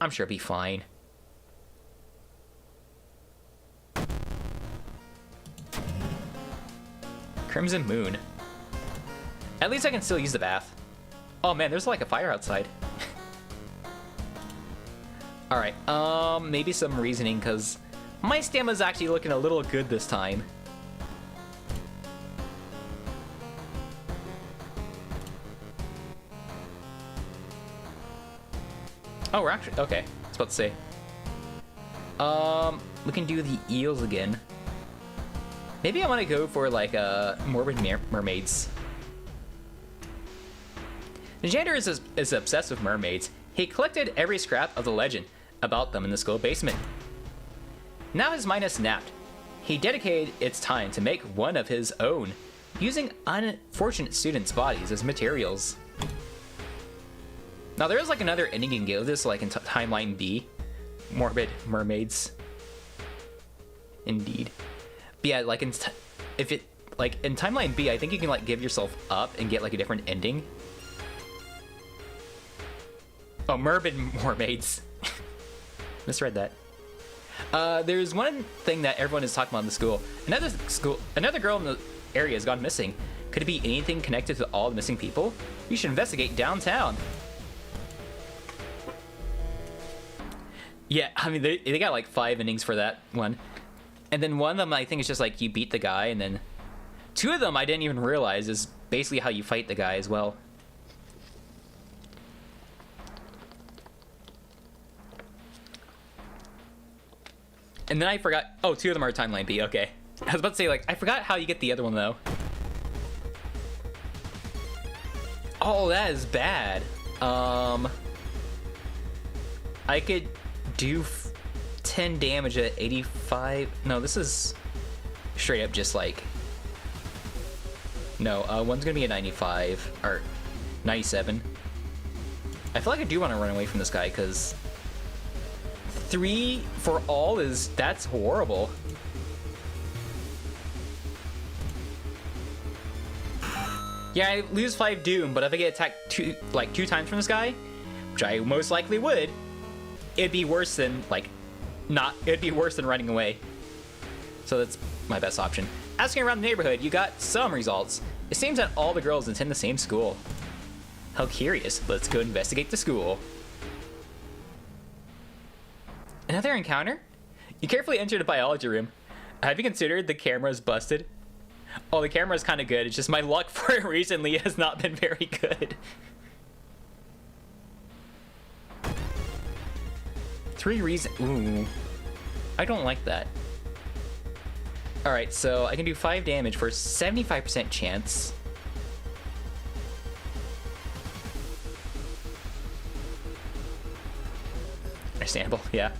I'm sure it'll be fine. Crimson Moon. At least I can still use the bath. Oh man, there's like a fire outside. Alright, maybe some reasoning, because my stamina's actually looking a little good this time. Oh, we're actually... Okay, I was about to say. We can do the eels again. Maybe I want to go for, like, morbid mermaids. Nijander is obsessed with mermaids. He collected every scrap of the legend about them in the school basement. Now his mind has snapped. He dedicated its time to make one of his own, using unfortunate students' bodies as materials. Now there is like another ending you can give this, like in Timeline B. Morbid mermaids. Indeed. But yeah, like in Timeline B, I think you can like give yourself up and get like a different ending. Oh, morbid mermaids. Misread that. There's one thing that everyone is talking about in the school. Another girl in the area has gone missing. Could it be anything connected to all the missing people? You should investigate downtown. Yeah, I mean, they got like 5 endings for that one. And then one of them, I think, is just like you beat the guy, and then 2 of them I didn't even realize is basically how you fight the guy as well. And then I forgot... Oh, 2 of them are Timeline B, okay. I was about to say, like, I forgot how you get the other one, though. Oh, that is bad. I could do 10 damage at 85... No, this is straight up just, like, No, one's gonna be a 95 or 97. I feel like I do want to run away from this guy because 3 for all that's horrible. Yeah, I lose 5 Doom, but if I get attacked two times from this guy, which I most likely would, it'd be worse than it'd be worse than running away. So that's my best option. Asking around the neighborhood, you got some results. It seems that all the girls attend the same school. How curious. Let's go investigate the school. Another encounter? You carefully enter the biology room. Have you considered the camera's busted? Oh, the camera's kind of good. It's just my luck for it recently has not been very good. 3 reasons. Ooh. I don't like that. Alright, so I can do 5 damage for a 75% chance. Understandable, yeah.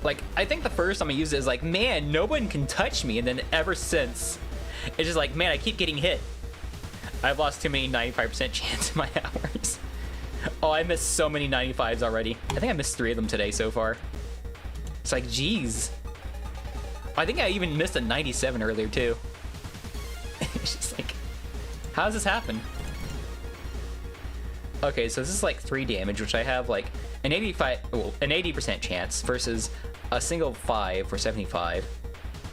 Like, I think the first time I used it is like, man, no one can touch me, and then ever since, it's just like, man, I keep getting hit. I've lost too many 95% chance in my hours. Oh, I missed so many 95s already. I think I missed 3 of them today so far. It's like, geez. I think I even missed a 97 earlier, too. It's just like, how does this happen? Okay, so this is like 3 damage, which I have like an 80% chance versus a single 5 for 75.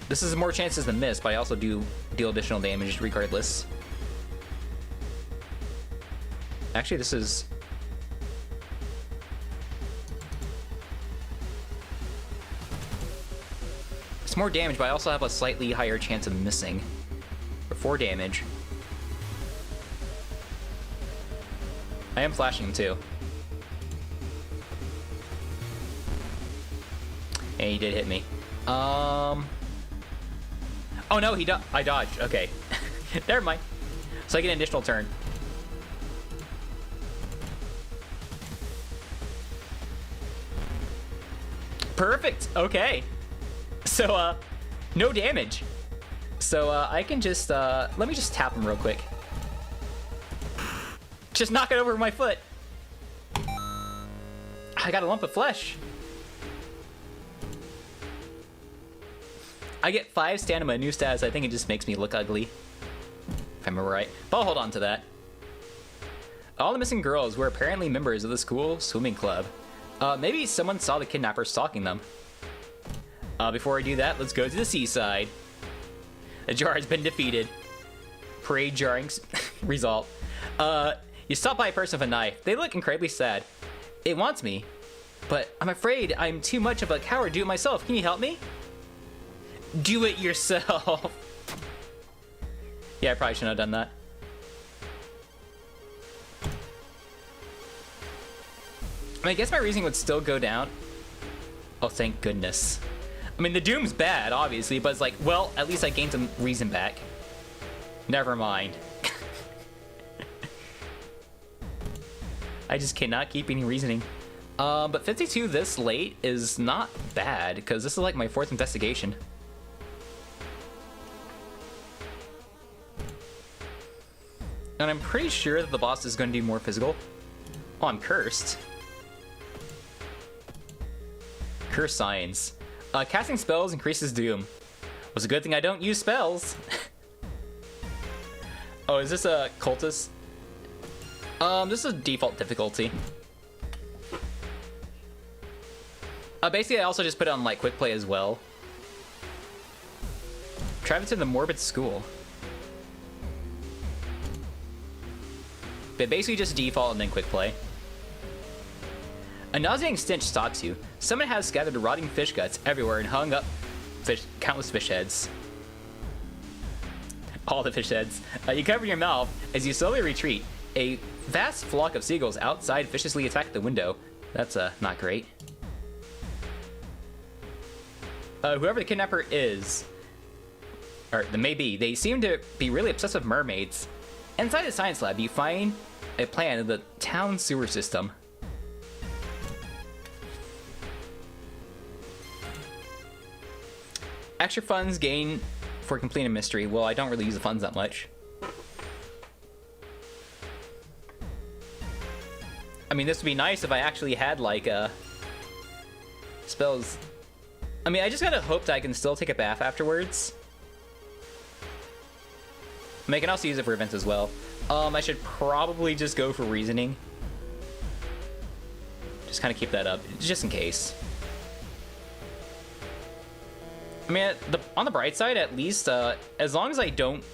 This is more chances than miss, but I also do deal additional damage regardless. Actually, this is... It's more damage, but I also have a slightly higher chance of missing. For 4 damage. I am flashing him too. And he did hit me. Oh no, I dodged. Okay. Never mind. So I get an additional turn. Perfect. Okay. So, no damage. So, I can just, let me just tap him real quick. Just knock it over my foot. I got a lump of flesh. I get 5 stamina, new status. I think it just makes me look ugly. If I remember right. But I'll hold on to that. All the missing girls were apparently members of the school swimming club. Maybe someone saw the kidnapper stalking them. Before I do that, let's go to the seaside. The jar has been defeated. Parade jarring result. You stop by a person with a knife. They look incredibly sad. It wants me, but I'm afraid I'm too much of a coward to do it myself. Can you help me? Do it yourself. Yeah, I probably shouldn't have done that. I mean, I guess my reasoning would still go down. Oh, thank goodness. I mean, the Doom's bad, obviously, but it's like, well, at least I gained some reason back. Never mind. I just cannot keep any reasoning. But 52 this late is not bad, because this is like my 4th investigation. And I'm pretty sure that the boss is going to do more physical. Oh, I'm cursed. Curse signs. Casting spells increases doom. Was a good thing I don't use spells. Oh, is this a cultist? This is default difficulty. Basically, I also just put it on like quick play as well. Travel to the morbid school. But basically just default and then quick play. A nauseating stench stalks you. Someone has gathered rotting fish guts everywhere and hung up countless fish heads. All the fish heads. You cover your mouth as you slowly retreat. A vast flock of seagulls outside viciously attack the window. That's not great. Whoever the kidnapper is, or the may be, they seem to be really obsessed with mermaids. Inside the science lab, you find a plan of the town sewer system. Extra funds gained for completing a mystery. Well, I don't really use the funds that much. I mean, this would be nice if I actually had, like, spells. I mean, I just gotta hope that I can still take a bath afterwards. I mean, I can also use it for events as well. I should probably just go for reasoning. Just kind of keep that up, just in case. I mean, on the bright side, at least, as long as I don't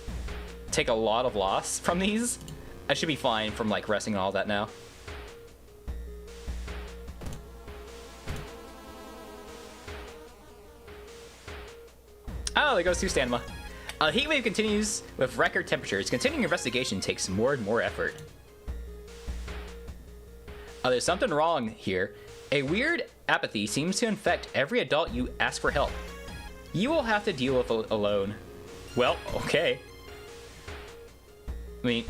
take a lot of loss from these, I should be fine from, like, resting and all that now. Oh, there goes 2 stamina. Heat wave continues with record temperatures. Continuing investigation takes more and more effort. There's something wrong here. A weird apathy seems to infect every adult you ask for help. You will have to deal with it alone. Well, okay. I mean,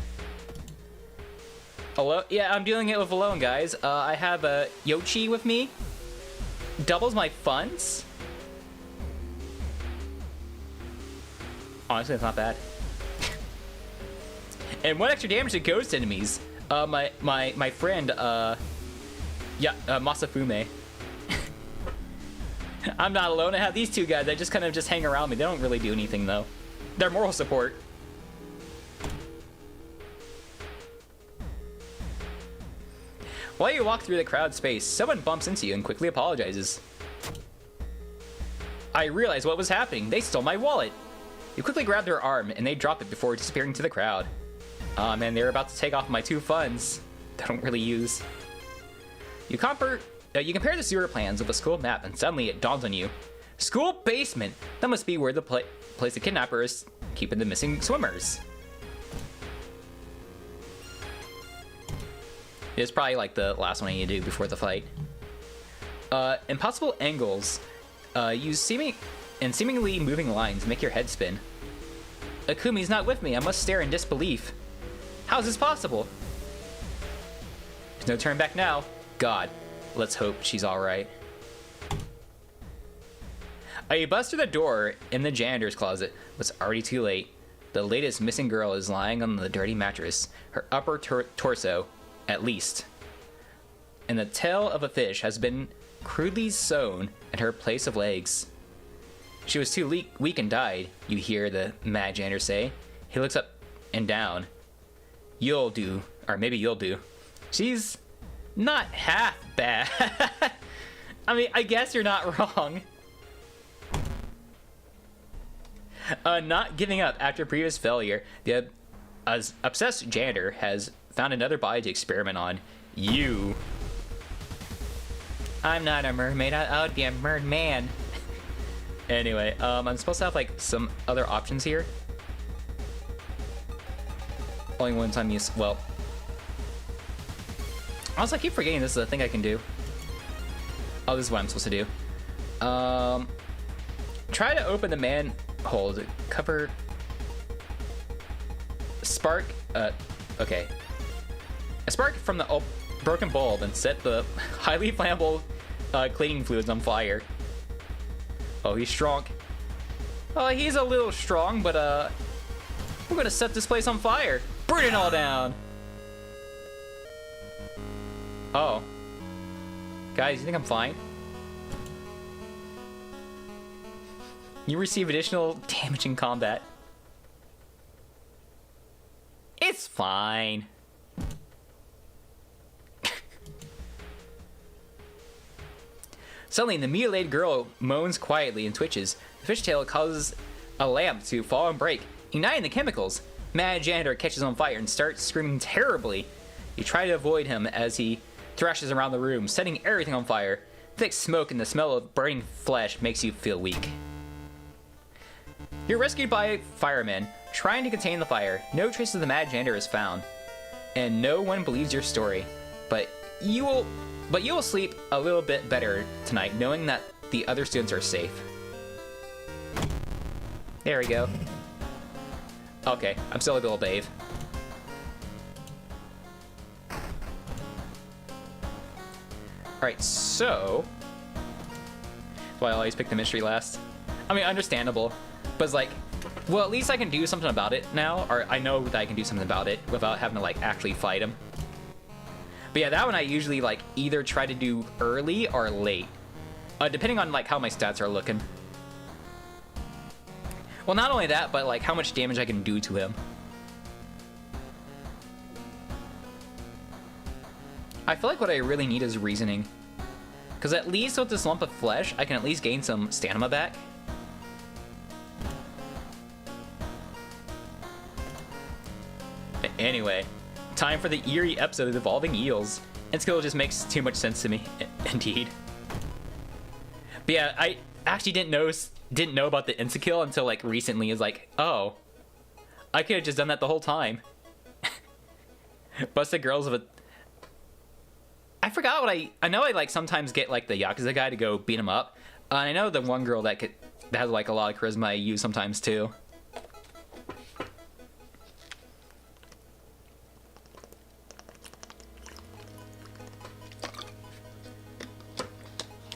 alone? Yeah, I'm dealing it with alone, guys. I have Yoshi with me. Doubles my funds. Honestly, it's not bad. And 1 extra damage to ghost enemies. My friend, Masafume. I'm not alone. I have these 2 guys that just kind of just hang around me. They don't really do anything, though. They're moral support. While you walk through the crowd space, someone bumps into you and quickly apologizes. I realized what was happening. They stole my wallet. You quickly grab their arm, and they drop it before disappearing to the crowd. Aw, man, they're about to take off my 2 funds. That I don't really use. You compare the sewer plans with a school map, and suddenly it dawns on you. School basement! That must be where the place the kidnapper is keeping the missing swimmers. It's probably like the last one I need to do before the fight. Impossible angles. Use seemingly moving lines make your head spin. Akumi's not with me. I must stare in disbelief. How's this possible? There's no turn back now. God, let's hope she's alright. You bust through the door in the janitor's closet, but it's already too late. The latest missing girl is lying on the dirty mattress, her upper torso, at least. And the tail of a fish has been crudely sewn in her place of legs. She was too weak and died, you hear the mad janitor say. He looks up and down. You'll do, or maybe you'll do. She's not half bad. I mean, I guess you're not wrong. Not giving up after previous failure, the obsessed janitor has found another body to experiment on. You. I'm not a mermaid. I would be a merman. Anyway, I'm supposed to have like some other options here. Only one time use. Well, also I keep forgetting this is a thing I can do. Oh, this is what I'm supposed to do. Try to open the manhole to cover. Spark. Okay. A spark from the broken bulb and set the highly flammable cleaning fluids on fire. Oh, he's strong. Oh, he's a little strong, but we're gonna set this place on fire. Burn it all down. Oh. Guys, you think I'm fine? You receive additional damage in combat. It's fine. Suddenly, the mutilated girl moans quietly and twitches. The fishtail causes a lamp to fall and break, igniting the chemicals. Mad janitor catches on fire and starts screaming terribly. You try to avoid him as he thrashes around the room, setting everything on fire. Thick smoke and the smell of burning flesh makes you feel weak. You're rescued by firemen, trying to contain the fire. No trace of the mad janitor is found, and no one believes your story. But you will sleep a little bit better tonight, knowing that the other students are safe. There we go. Okay, I'm still a little babe. Alright, so... Well, I always pick the mystery last. I mean, understandable. But it's like, well, at least I can do something about it now. Or I know that I can do something about it without having to, like, actually fight him. But yeah, that one I usually like either try to do early or late, depending on like how my stats are looking. Well, not only that, but like how much damage I can do to him. I feel like what I really need is reasoning, because at least with this lump of flesh, I can at least gain some stamina back. Anyway, time for the eerie episode of Evolving Eels. And skill just makes too much sense to me, indeed. But yeah, I actually didn't know about the insta-kill until like recently. Is like, oh, I could have just done that the whole time. Busted girls of a... I forgot what I know I like sometimes get like the Yakuza guy to go beat him up. I know the one girl that has like a lot of charisma I use sometimes too.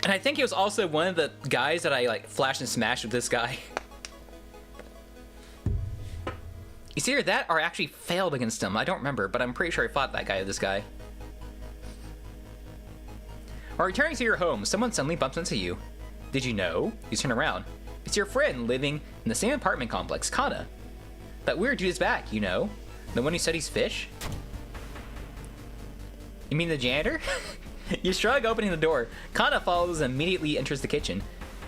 And I think he was also one of the guys that I like flash and smash with this guy. It's either that or I actually failed against him. I don't remember, but I'm pretty sure I fought that guy with this guy. While returning to your home, someone suddenly bumps into you. Did you know? You turn around. It's your friend living in the same apartment complex, Kana. That weird dude is back, you know? The one who studies fish? You mean the janitor? You shrug, opening the door. Kana follows and immediately enters the kitchen.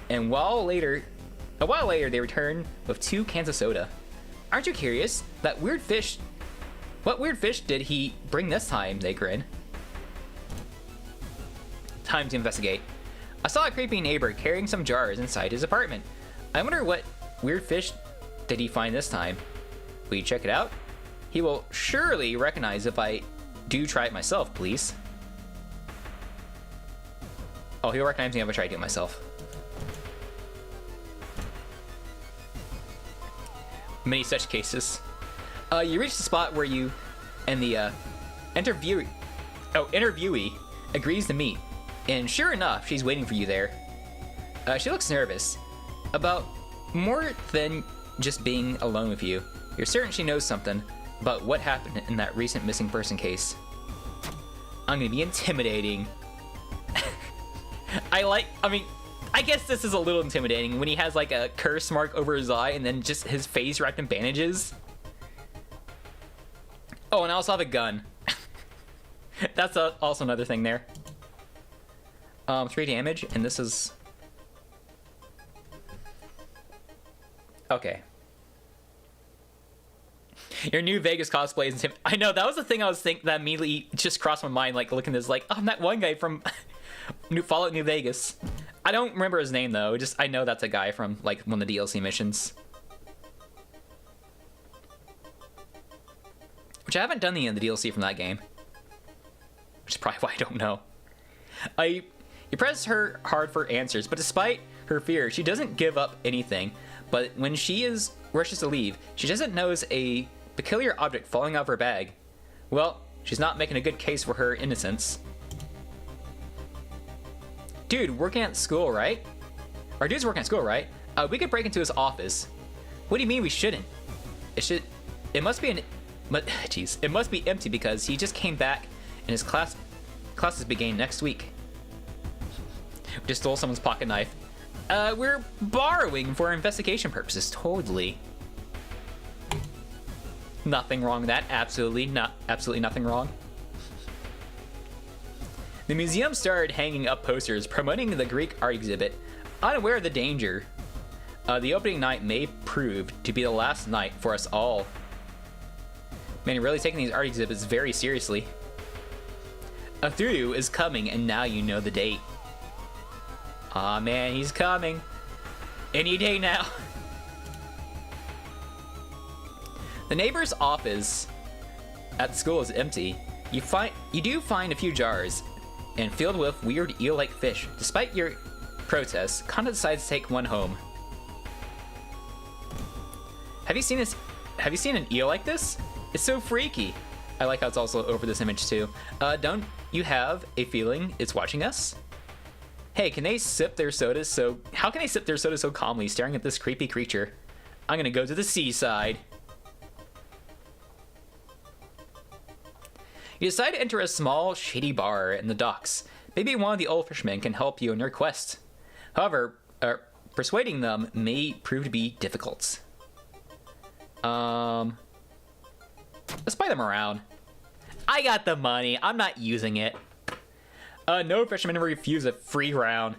And a while later, they return with 2 cans of soda. Aren't you curious? That weird fish... What weird fish did he bring this time? They grin. Time to investigate. I saw a creepy neighbor carrying some jars inside his apartment. I wonder what weird fish did he find this time. Will you check it out? He will surely recognize if I do try it myself, please. Oh, he'll recognize me if I try to do it myself. Many such cases. You reach the spot where you and the interviewee agrees to meet. And sure enough, she's waiting for you there. She looks nervous. About more than just being alone with you. You're certain she knows something about what happened in that recent missing person case. I'm gonna be intimidating. I guess this is a little intimidating when he has like a curse mark over his eye and then just his face wrapped in bandages. Oh, and I also have a gun. That's also another thing there. 3 damage, and this is... Okay. Your new Vegas cosplay is... I know, that was the thing I was thinking that immediately just crossed my mind, like, looking at this, like, oh, I'm that one guy from Fallout New Vegas. I don't remember his name, though. Just, I know that's a guy from, like, one of the DLC missions. Which I haven't done any of the DLC from that game. Which is probably why I don't know. You press her hard for answers, but despite her fear, she doesn't give up anything. But when she rushes to leave, she doesn't notice a peculiar object falling out of her bag. Well, she's not making a good case for her innocence. Dude, working at school, right? Our dude's working at school, right? We could break into his office. What do you mean we shouldn't? It must be it must be empty because he just came back and his classes begin next week. We just stole someone's pocket knife. We're borrowing for investigation purposes. Totally. Nothing wrong with that. Absolutely nothing wrong. The museum started hanging up posters promoting the Greek art exhibit, unaware of the danger. The opening night may prove to be the last night for us all. Man, you're really taking these art exhibits very seriously. A Vtuber is coming, and now you know the date. Aw, man, he's coming. Any day now. The neighbor's office at the school is empty. You do find a few jars and filled with weird eel-like fish. Despite your protests, Kana decides to take one home. Have you seen this? Have you seen an eel like this? It's so freaky. I like how it's also over this image too. Don't you have a feeling it's watching us? Hey, can they sip their sodas how can they sip their soda so calmly, staring at this creepy creature? I'm gonna go to the seaside. You decide to enter a small, shady bar in the docks. Maybe one of the old fishermen can help you in your quest. However, persuading them may prove to be difficult. Let's buy them around. I got the money. I'm not using it. No fishermen refuse a free round.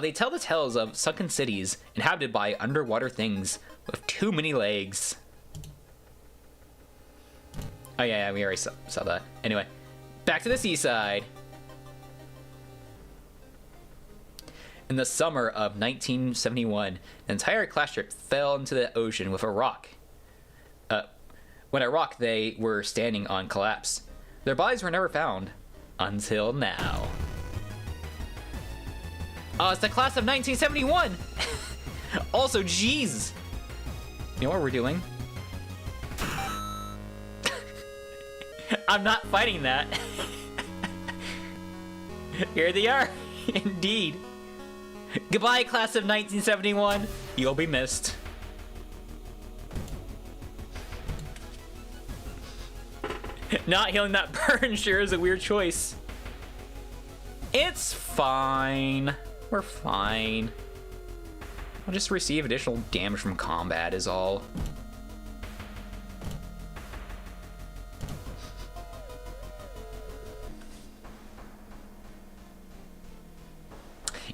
They tell the tales of sunken cities inhabited by underwater things with too many legs. Oh yeah, we already saw that. Anyway, back to the seaside. In the summer of 1971, an entire class ship fell into the ocean with a rock. When a rock they were standing on collapsed. Their bodies were never found until now. Oh, it's the class of 1971! Also, jeez! You know what we're doing? I'm not fighting that. Here they are, indeed. Goodbye, class of 1971. You'll be missed. Not healing that burn sure is a weird choice. It's fine. We're fine. I'll just receive additional damage from combat is all.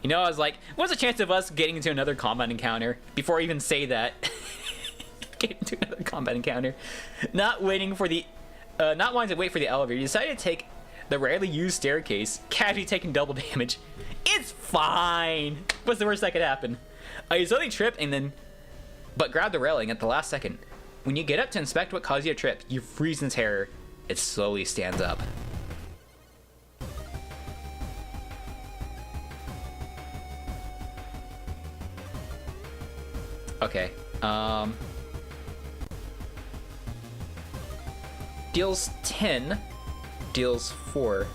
You know, I was like, what's the chance of us getting into another combat encounter? Before I even say that. Get into another combat encounter. Not wanting to wait for the elevator, you decided to take the rarely used staircase, casually taking double damage. It's fine! What's the worst that could happen? You suddenly trip but grab the railing at the last second. When you get up to inspect what caused you to trip, you freeze in terror. It slowly stands up. Okay, deals 10, deals 4.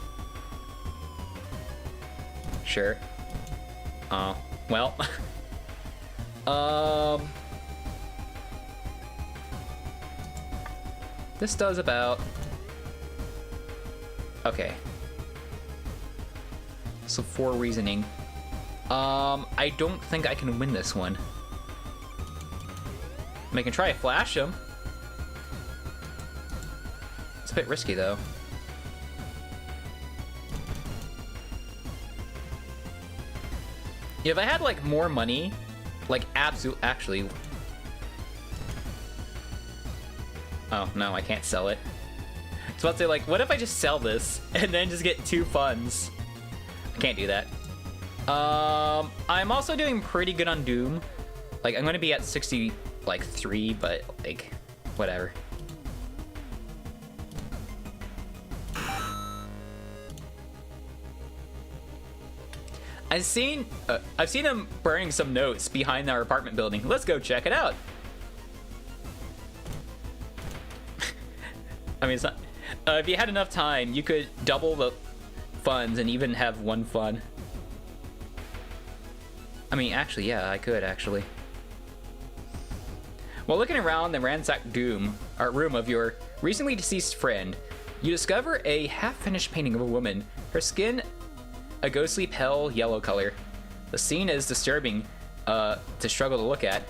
Sure. Well. This does about... Okay. So 4 reasoning. I don't think I can win this one. I mean, I can try to flash him. It's a bit risky, though. Yeah, if I had, like, more money, like, actually... Oh, no, I can't sell it. I was about to say, like, what if I just sell this and then just get 2 funds? I can't do that. I'm also doing pretty good on Doom. Like, I'm gonna be at 60... like 3, but like whatever. I've seen him burning some notes behind our apartment building. Let's go check it out. I mean, it's not. If you had enough time, you could double the funds and even have 1 fun. I mean, actually, yeah, I could actually. While looking around the ransacked room of your recently deceased friend, you discover a half-finished painting of a woman, her skin a ghostly pale yellow color. The scene is disturbing to struggle to look at.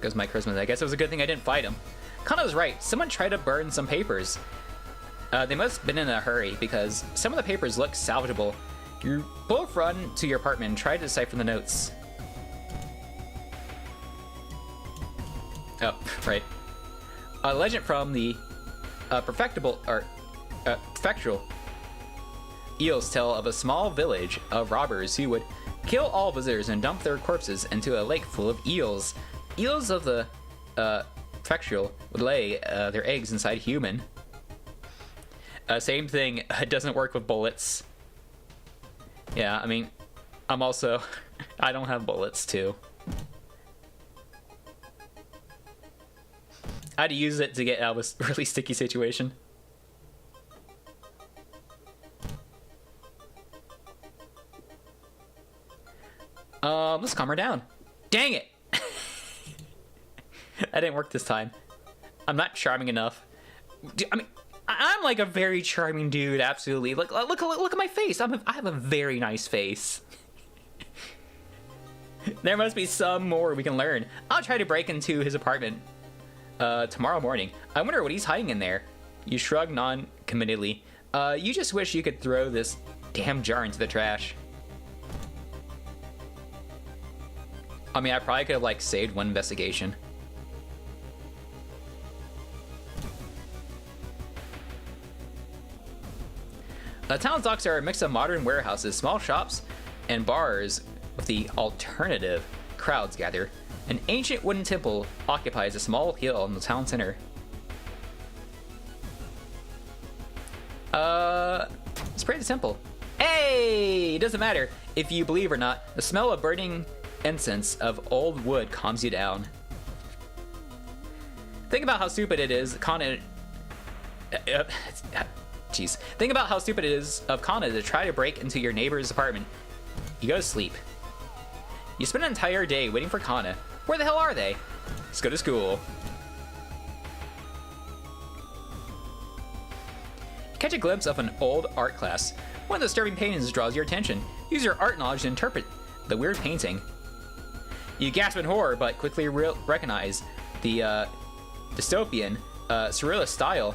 Goes my charisma. I guess it was a good thing I didn't fight him. Kana was right. Someone tried to burn some papers. They must have been in a hurry because some of the papers look salvageable. You both run to your apartment and try to decipher the notes. Oh, right. A legend from the prefectural eels tell of a small village of robbers who would kill all visitors and dump their corpses into a lake full of eels. Eels of the prefectural would lay their eggs inside human. Same thing, it doesn't work with bullets. Yeah, I mean, I'm also... I don't have bullets, too. I had to use it to get out of a really sticky situation. Let's calm her down. Dang it! That didn't work this time. I'm not charming enough. I mean, I'm like a very charming dude, absolutely. Look at my face. I have a very nice face. There must be some more we can learn. I'll try to break into his apartment tomorrow morning. I wonder what he's hiding in there. You shrug non-committedly. You just wish you could throw this damn jar into the trash. I mean, I probably could have like saved one investigation. Town's docks are a mix of modern warehouses, small shops, and bars with the alternative crowds gather. An ancient wooden temple occupies a small hill in the town center. Let's pray the temple. Hey! It doesn't matter if you believe or not, the smell of burning incense of old wood calms you down. Think about how stupid it is, Jeez. Think about how stupid it is of Kana to try to break into your neighbor's apartment. You go to sleep. You spend an entire day waiting for Kana. Where the hell are they? Let's go to school. You catch a glimpse of an old art class. One of the disturbing paintings draws your attention. Use your art knowledge to interpret the weird painting. You gasp in horror, but quickly recognize the dystopian, surrealist style.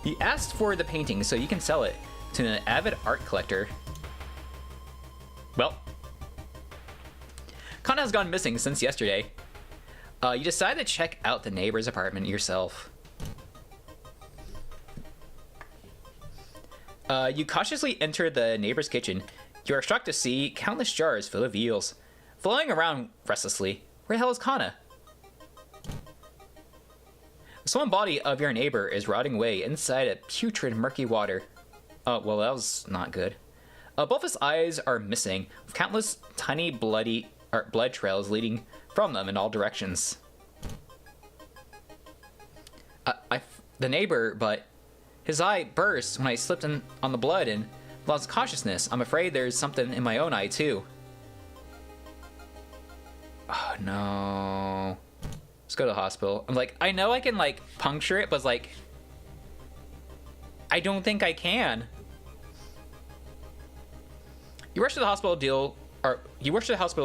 You asked for the painting so you can sell it to an avid art collector. Well, Kana has gone missing since yesterday. You decide to check out the neighbor's apartment yourself. You cautiously enter the neighbor's kitchen. You are shocked to see countless jars full of eels, flowing around restlessly. Where the hell is Kana? The swollen body of your neighbor is rotting away inside a putrid, murky water. Oh, well, that was not good. Both his eyes are missing, with countless tiny blood trails leading from them in all directions. The neighbor, but his eye burst when I slipped on the blood and lost consciousness. I'm afraid there's something in my own eye, too. Oh, no. Let's go to the hospital. I'm like, I know I can, like, puncture it, but, like, I don't think I can. You rush to the hospital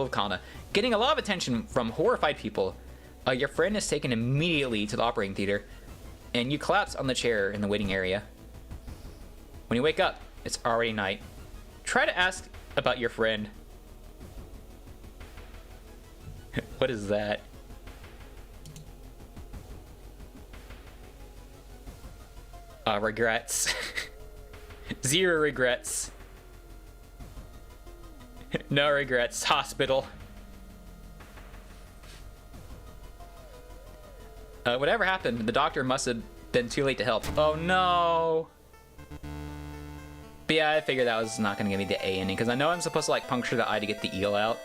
with Kana, getting a lot of attention from horrified people. Your friend is taken immediately to the operating theater, and you collapse on the chair in the waiting area. When you wake up, it's already night. Try to ask about your friend. What is that? Regrets. Zero regrets. No regrets. Hospital. Whatever happened, the doctor must have been too late to help. Oh no! But yeah, I figured that was not gonna give me the A ending, because I know I'm supposed to like puncture the eye to get the eel out.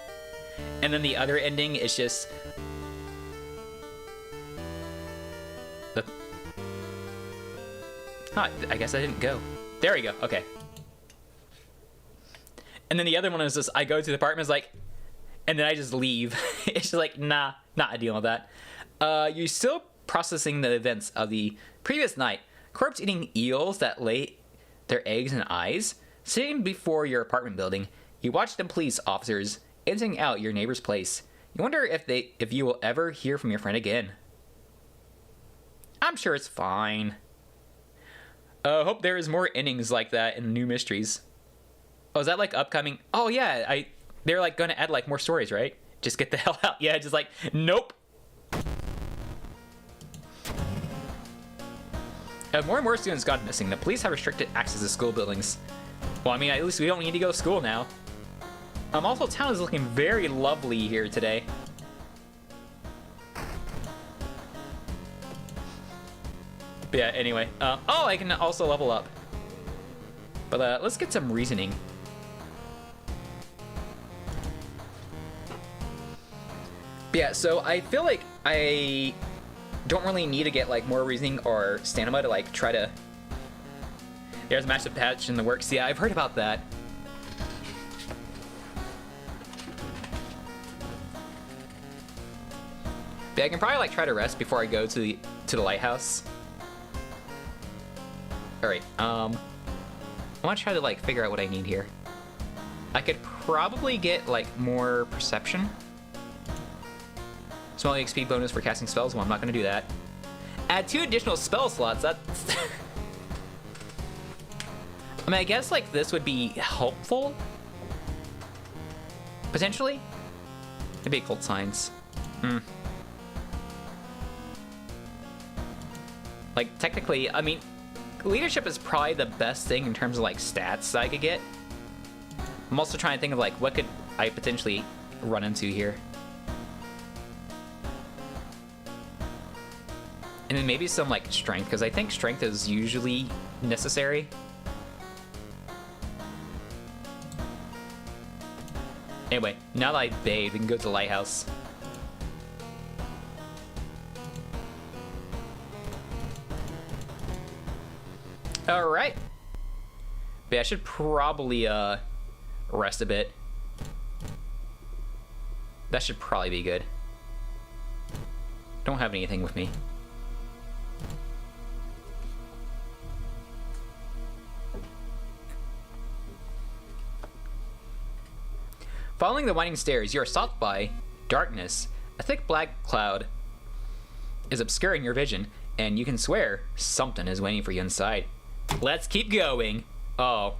And then the other ending is just... Huh, I guess I didn't go. There we go, okay. And then the other one is just, I go to the apartment, it's like, and then I just leave. It's just like, nah, not dealing with that. You're still processing the events of the previous night. Corpse eating eels that lay their eggs and eyes. Sitting before your apartment building, you watch the police officers emptying out your neighbor's place. You wonder if you will ever hear from your friend again. I'm sure it's fine. Hope there is more endings like that in New Mysteries. Oh, is that like upcoming? Oh yeah, they're like gonna add like more stories, right? Just get the hell out. Yeah, just like, nope. More and more students got missing. The police have restricted access to school buildings. Well, I mean, at least we don't need to go to school now. Also, town is looking very lovely here today. But yeah, anyway. Oh, I can also level up. But let's get some reasoning. But yeah, so I feel like I don't really need to get like more reasoning or stamina to like try to... There's a massive patch in the works. Yeah, I've heard about that. But I can probably like try to rest before I go to the lighthouse. Alright, I want to try to, like, figure out what I need here. I could probably get, like, more perception. Small XP bonus for casting spells. Well, I'm not going to do that. Add 2 additional spell slots. That's... I mean, I guess, like, this would be helpful. Potentially. Maybe occult signs. Like, technically, I mean, leadership is probably the best thing in terms of, like, stats I could get. I'm also trying to think of, like, what could I potentially run into here. And then maybe some, like, strength, because I think strength is usually necessary. Anyway, now that I've bathed, we can go to the lighthouse. Alright. But yeah, I should probably, rest a bit. That should probably be good. Don't have anything with me. Following the winding stairs, you are stopped by darkness. A thick black cloud is obscuring your vision, and you can swear something is waiting for you inside. Let's keep going. Oh.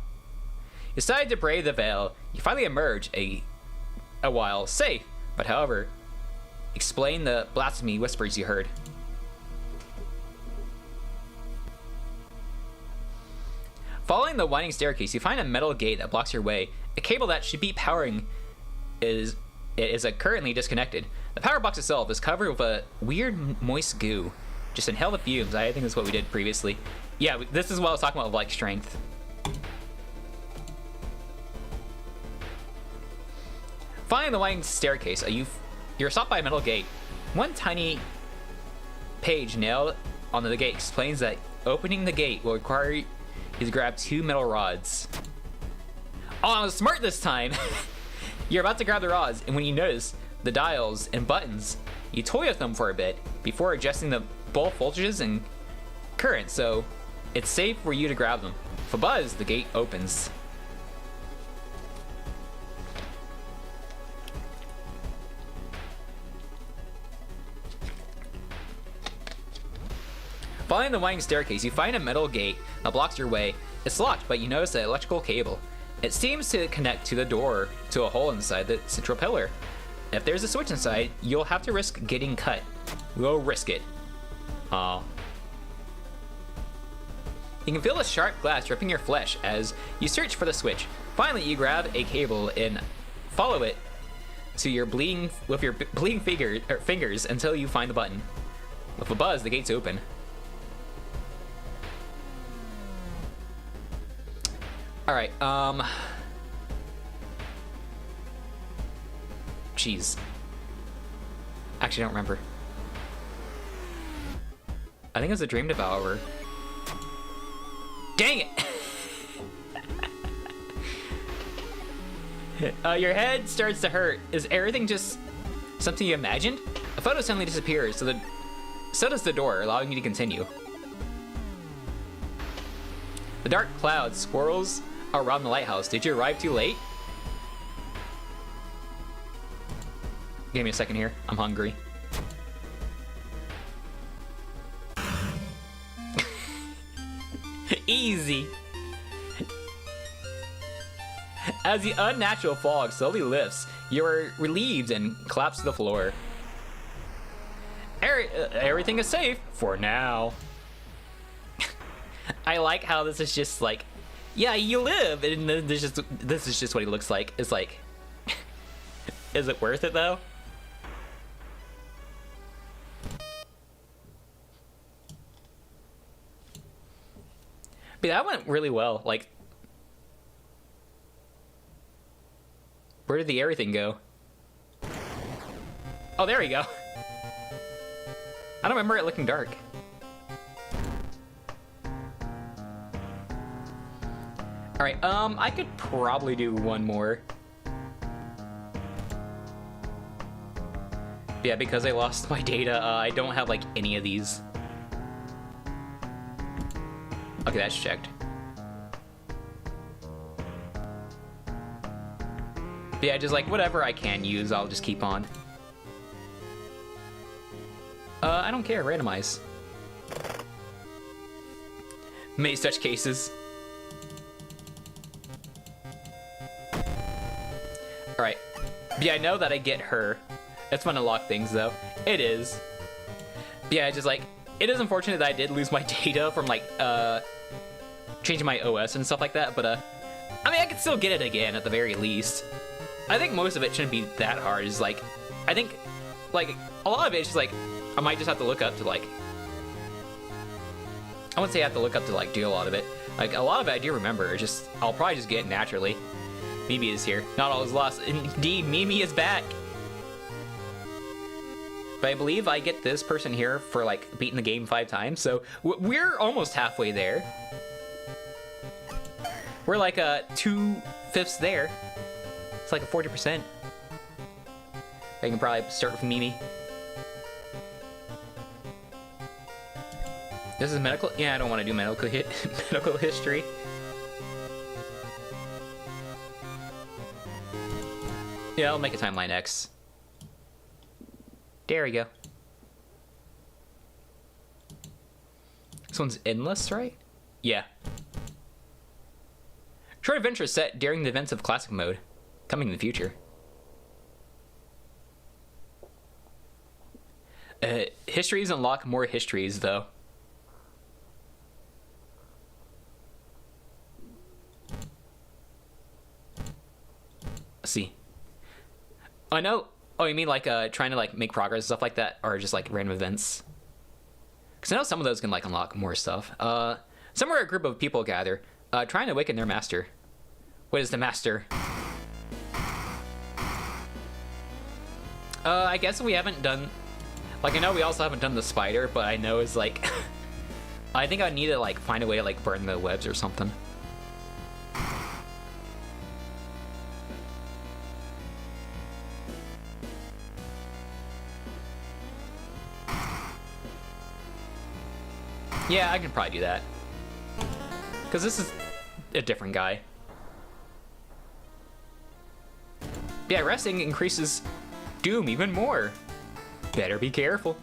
You decide to brave the veil. You finally emerge a while safe, but however, explain the blasphemy whispers you heard. Following the winding staircase, you find a metal gate that blocks your way. A cable that should be powering is currently disconnected. The power box itself is covered with a weird moist goo. Just inhale the fumes. I think that's what we did previously. Yeah, this is what I was talking about with, like, strength. Following the winding staircase, you're stopped by a metal gate. One tiny page nailed onto the gate explains that opening the gate will require you to grab 2 metal rods. Oh, I was smart this time! You're about to grab the rods, and when you notice the dials and buttons, you toy with them for a bit before adjusting the both voltages and current, so it's safe for you to grab them. With a buzz, the gate opens. Following the winding staircase, you find a metal gate that blocks your way. It's locked, but you notice an electrical cable. It seems to connect to the door to a hole inside the central pillar. If there's a switch inside, you'll have to risk getting cut. We'll risk it. Oh. You can feel the sharp glass ripping your flesh as you search for the switch. Finally, you grab a cable and follow it to your bleeding fingers until you find the button. With a buzz, the gates open. Alright, jeez. Actually, I don't remember. I think it was a dream devourer. Dang it! Your head starts to hurt. Is everything just something you imagined? A photo suddenly disappears, so does the door, allowing you to continue. The dark cloud swirls around the lighthouse. Did you arrive too late? Give me a second here. I'm hungry. Easy. As the unnatural fog slowly lifts, you are relieved and collapse to the floor. Everything is safe for now. I like how this is just like, yeah, you live, and this is just what he looks like. It's like, is it worth it though? But that went really well. Like, where did the everything go? Oh, there we go. I don't remember it looking dark. Alright, I could probably do one more. Yeah, because I lost my data, I don't have, like, any of these. Okay, that's checked. But yeah, just like whatever I can use, I'll just keep on. I don't care, randomize. Many such cases. Alright. Yeah, I know that I get her. It's fun to lock things, though. It is. Yeah, just like, it is unfortunate that I did lose my data from like, changing my OS and stuff like that, but, I mean, I could still get it again at the very least. I think most of it shouldn't be that hard. It's like, I think, like, a lot of it is just like, I might just have to look up to like, I wouldn't say I have to look up to like do a lot of it. Like, a lot of it I do remember. It's just, I'll probably just get it naturally. Mimi is here. Not all is lost. Indeed, Mimi is back. But I believe I get this person here for like beating the game 5 times. So we're almost halfway there. We're like 2/5 there. It's like a 40%. I can probably start with Mimi. This is medical? Yeah, I don't want to do medical medical history. Yeah, I'll make a timeline X. There we go. This one's endless, right? Yeah. Short adventure set during the events of classic mode. Coming in the future. Histories unlock more histories, though. Let's see. I know. Oh, you mean like trying to like make progress and stuff like that, or just like random events? Because I know some of those can like unlock more stuff. Somewhere a group of people gather, trying to awaken their master. What is the master? I guess we haven't done. Like, I know we also haven't done the spider, but I know it's like, I think I need to like find a way to like burn the webs or something. Yeah, I can probably do that. Because this is a different guy. Yeah, resting increases Doom even more. Better be careful.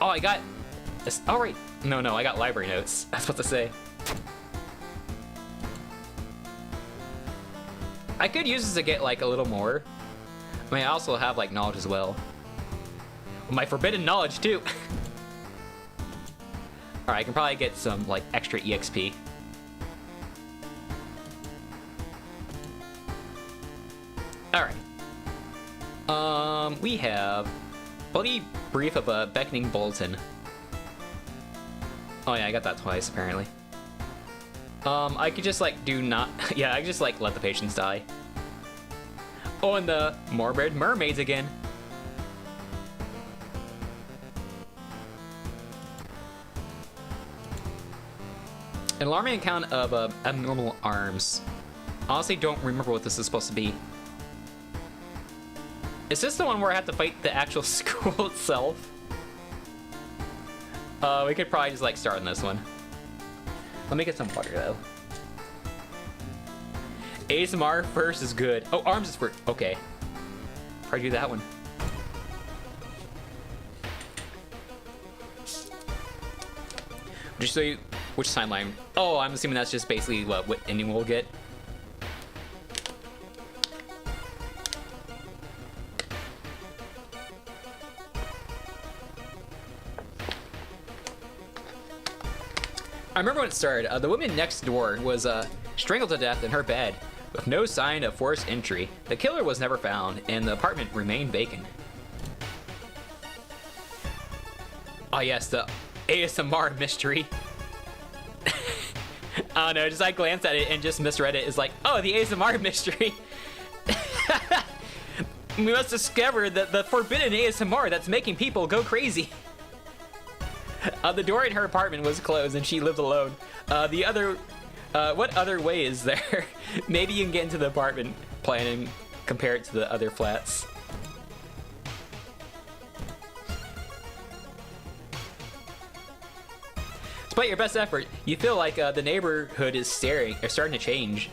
Oh, I got... Oh, right. No, I got library notes. I was about to say. I could use this to get, like, a little more. I mean, I also have, like, knowledge as well. My forbidden knowledge, too. Alright, I can probably get some, like, extra EXP. Alright. We have Bloody Brief of a Beckoning Bulletin. Oh yeah, I got that twice, apparently. I could just, like, do not... yeah, I could just, like, let the patients die. Oh, and the Morbid Mermaids again. An alarming account of abnormal arms. Honestly, don't remember what this is supposed to be. Is this the one where I have to fight the actual school itself? We could probably just like start on this one. Let me get some water though. ASMR first is good. Oh, arms is first. Okay. Probably do that one. Just show you which timeline. Oh, I'm assuming that's just basically what anyone will get. I remember when it started. The woman next door was strangled to death in her bed with no sign of forced entry. The killer was never found, and the apartment remained vacant. Oh yes, the ASMR mystery. I don't know, just I glanced at it and just misread it. It's like, oh, the ASMR mystery. We must discover the forbidden ASMR that's making people go crazy. The door in her apartment was closed and she lived alone. What other way is there? Maybe you can get into the apartment plan and compare it to the other flats. Despite your best effort, you feel like the neighborhood is starting to change.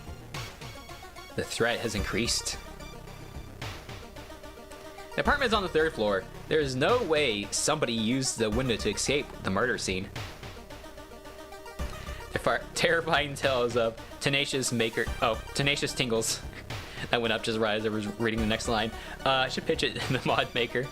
The threat has increased. The apartment is on the 3rd floor. There is no way somebody used the window to escape the murder scene. The terrifying tales of tenacious tingles. That went up just right as I was reading the next line. I should pitch it in the mod maker.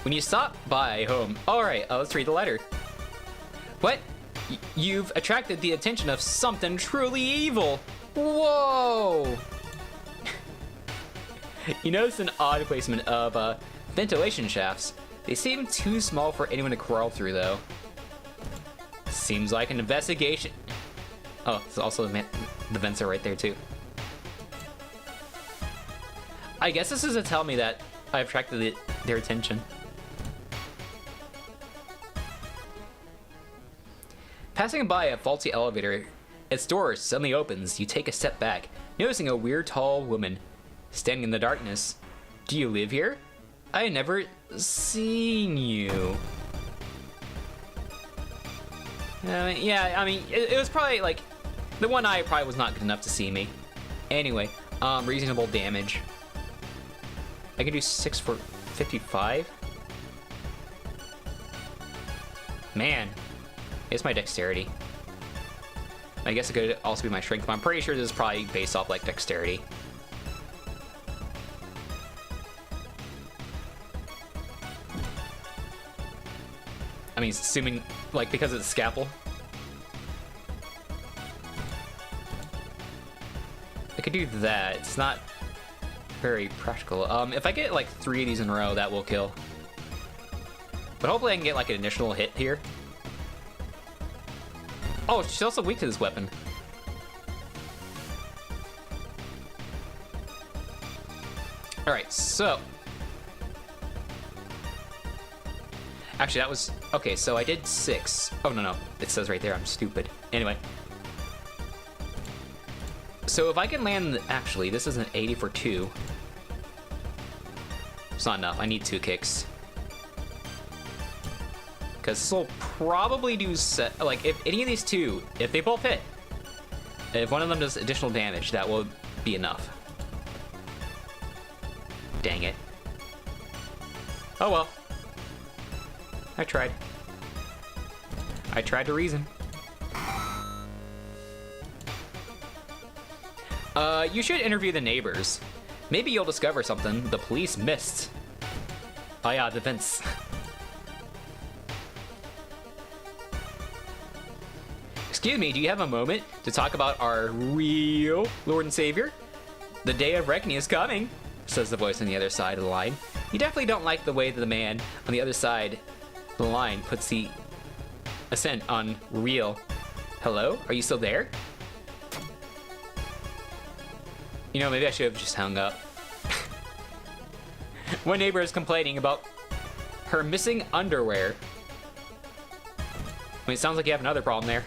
When you stop by home... Alright, let's read the letter. What? You've attracted the attention of something truly evil. Whoa! You notice an odd placement of ventilation shafts. They seem too small for anyone to crawl through, though. Seems like an investigation. Oh, it's also the vents are right there, too. I guess this is to tell me that I've attracted their attention. Passing by a faulty elevator, its door suddenly opens. You take a step back, noticing a weird tall woman standing in the darkness. Do you live here? I had never seen you. Yeah, I mean, it was probably like the one eye probably was not good enough to see me. Anyway, reasonable damage. I can do 6 for 55. Man. It's my dexterity. I guess it could also be my strength, but I'm pretty sure this is probably based off like dexterity. I mean, assuming like because it's a scalpel. I could do that. It's not very practical. If I get like 3 of these in a row, that will kill. But hopefully I can get like an initial hit here. Oh, she's also weak to this weapon. Alright, so... Actually, that was... Okay, so I did 6. Oh, no. It says right there, I'm stupid. Anyway. So if I can land... Actually, this is an 80 for 2. It's not enough. I need 2 kicks. Because this will probably do... Like, if any of these 2, if they both hit, if one of them does additional damage, that will be enough. Dang it. Oh well. I tried. I tried to reason. You should interview the neighbors. Maybe you'll discover something the police missed. Oh yeah, the vents. Excuse me, do you have a moment to talk about our real Lord and Savior? The day of reckoning is coming, says the voice on the other side of the line. You definitely don't like the way that the man on the other side of the line puts the accent on real. Hello? Are you still there? You know, maybe I should have just hung up. One neighbor is complaining about her missing underwear. I mean, it sounds like you have another problem there.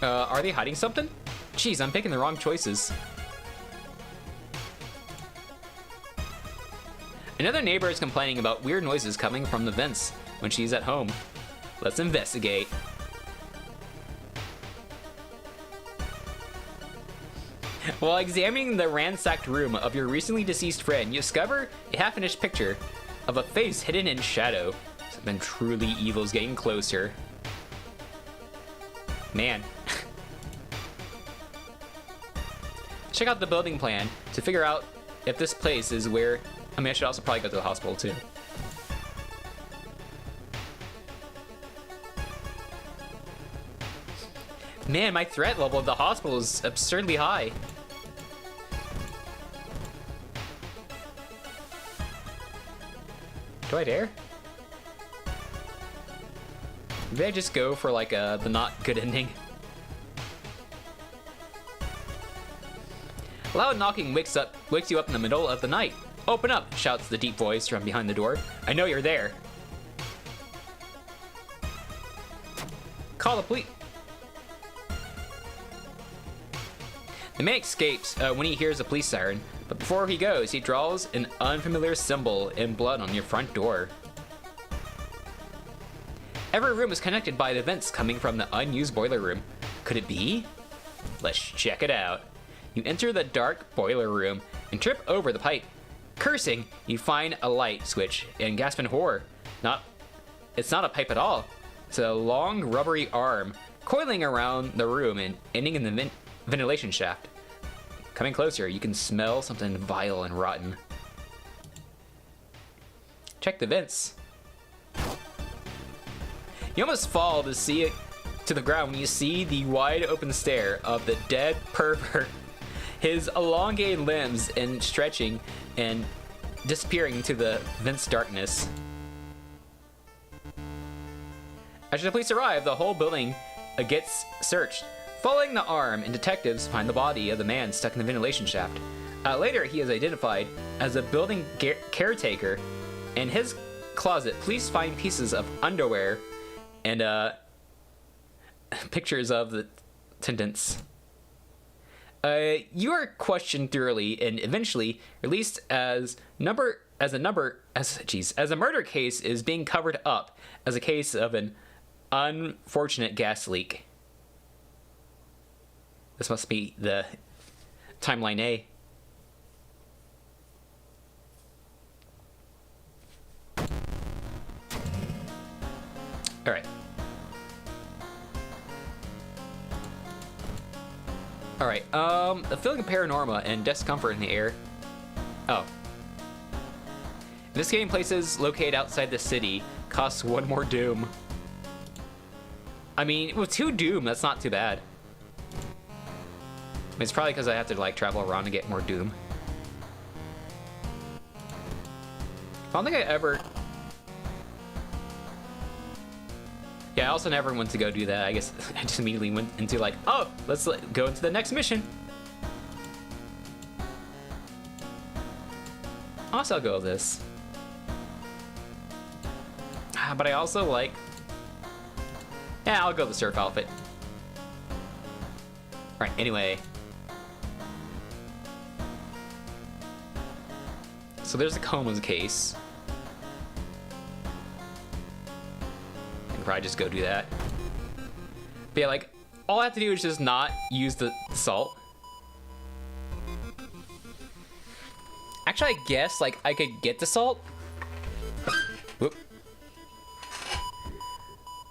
Are they hiding something? Jeez, I'm picking the wrong choices. Another neighbor is complaining about weird noises coming from the vents when she's at home. Let's investigate. While examining the ransacked room of your recently deceased friend, you discover a half-finished picture of a face hidden in shadow. Something truly evil is getting closer. Man. Check out the building plan to figure out if this place is where... I mean, I should also probably go to the hospital, too. Man, my threat level at the hospital is absurdly high. Do I dare? Maybe I just go for, like, the not good ending. Loud knocking wakes you up in the middle of the night. Open up, shouts the deep voice from behind the door. I know you're there. Call the police. The man escapes when he hears a police siren, but before he goes, he draws an unfamiliar symbol in blood on your front door. Every room is connected by the vents coming from the unused boiler room. Could it be? Let's check it out. You enter the dark boiler room and trip over the pipe. Cursing, you find a light switch and gasp in horror. It's not a pipe at all. It's a long rubbery arm coiling around the room and ending in the ventilation shaft. Coming closer, you can smell something vile and rotten. Check the vents. You almost fall to see it to the ground when you see the wide open stare of the dead pervert. His elongated limbs and stretching and disappearing into the vent's darkness. After the police arrive, the whole building gets searched. Following the arm, and detectives find the body of the man stuck in the ventilation shaft. Later, he is identified as a building caretaker. In his closet, police find pieces of underwear and pictures of the attendants. You are questioned thoroughly and eventually released as a murder case is being covered up as a case of an unfortunate gas leak. This must be the timeline A. All right. All right. A feeling of paranormal and discomfort in the air. Oh. This game places located outside the city costs 1 more doom. I mean, with 2 doom, that's not too bad. I mean, it's probably because I have to like travel around to get more doom. I don't think I ever... Yeah, I also never went to go do that. I guess I just immediately went into like, oh, let's go into the next mission. Also, I'll go with this. But I also like... Yeah, I'll go with the surf outfit. Alright, anyway. So there's the comas case. I can probably just go do that. But yeah, like, all I have to do is just not use the salt. Actually, I guess, like, I could get the salt. Whoop.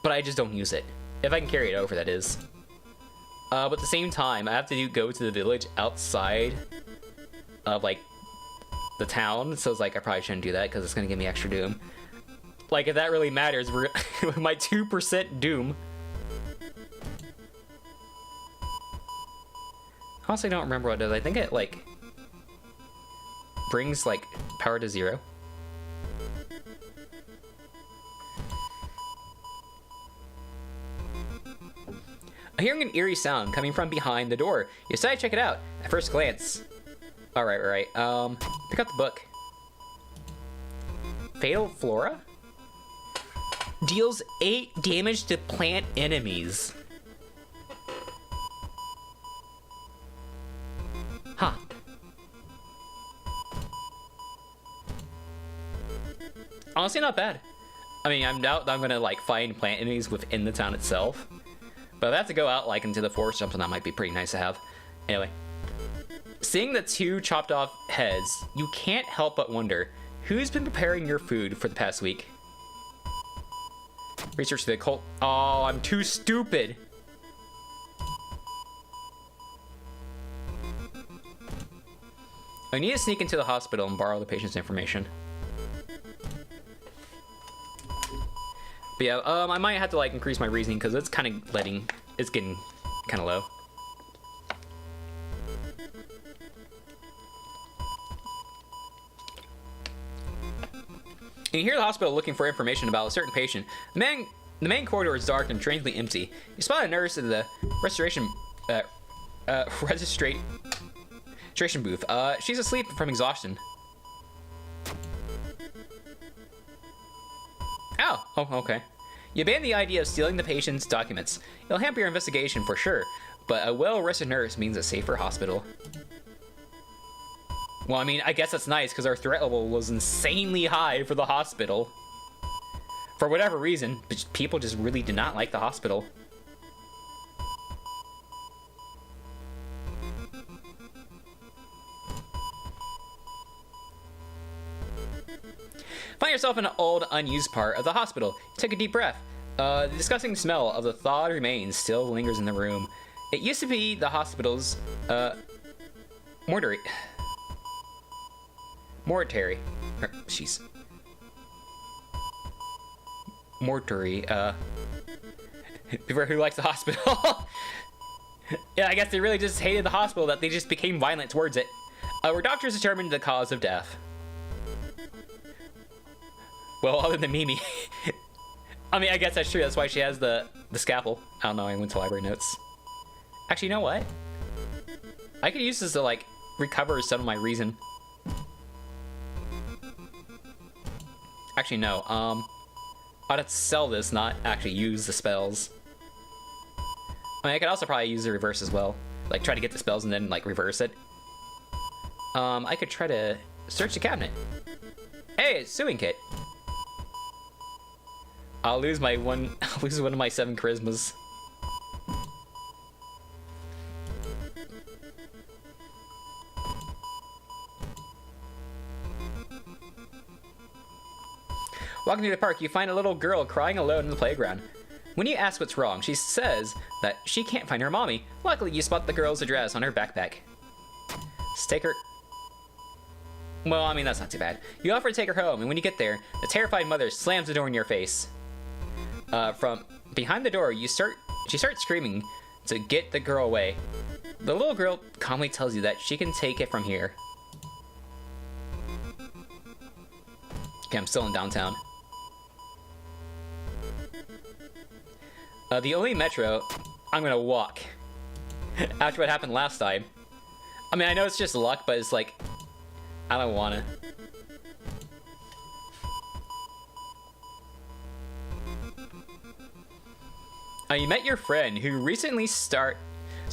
But I just don't use it. If I can carry it over, that is. But at the same time, I have to go to the village outside of, like, the town. So it's like, I probably shouldn't do that because it's going to give me extra doom. Like, if that really matters, we're my 2% doom. Honestly, I don't remember what it does. I think it, like, brings, like, power to 0. Hearing an eerie sound coming from behind the door. You decide to check it out at first glance. Alright. Pick up the book. Fatal Flora? Deals 8 damage to plant enemies. Huh. Honestly, not bad. I mean, I doubt that I'm gonna, like, find plant enemies within the town itself. But if I have to go out, like, into the forest or something, that might be pretty nice to have. Anyway. Seeing the 2 chopped off heads, you can't help but wonder, who's been preparing your food for the past week? Research the occult. Oh, I'm too stupid. I need to sneak into the hospital and borrow the patient's information. But yeah, I might have to like increase my reasoning because it's kind of it's getting kind of low. And you hear the hospital looking for information about a certain patient. The main corridor is dark and strangely empty. You spot a nurse in the registration booth. She's asleep from exhaustion. Oh, okay. You abandon the idea of stealing the patient's documents. It'll hamper your investigation for sure, but a well-rested nurse means a safer hospital. Well, I mean, I guess that's nice because our threat level was insanely high for the hospital. For whatever reason, people just really did not like the hospital. Find yourself in an old, unused part of the hospital. Take a deep breath. The disgusting smell of the thawed remains still lingers in the room. It used to be the hospital's, mortuary. Mortuary. Jeez. Mortuary, people who likes the hospital. Yeah, I guess they really just hated the hospital that they just became violent towards it. Where doctors determined the cause of death. Well, other than Mimi. I mean, I guess that's true. That's why she has the scalpel. I don't know. I went to library notes. Actually, you know what? I could use this to, like, recover some of my reason. Actually, no. I'd have to sell this, not actually use the spells. I mean, I could also probably use the reverse as well. Like, try to get the spells and then, like, reverse it. I could try to search the cabinet. Hey, it's sewing kit. I'll lose one of my 7 charismas. Walking through the park, you find a little girl crying alone in the playground. When you ask what's wrong, she says that she can't find her mommy. Luckily, you spot the girl's address on her backpack. Just take her... Well, I mean, that's not too bad. You offer to take her home, and when you get there, the terrified mother slams the door in your face. From behind the door, she starts screaming to get the girl away. The little girl calmly tells you that she can take it from here. Okay, I'm still in downtown. The only metro, I'm gonna walk. After what happened last time. I mean, I know it's just luck, but it's like, I don't wanna. You met your friend who recently started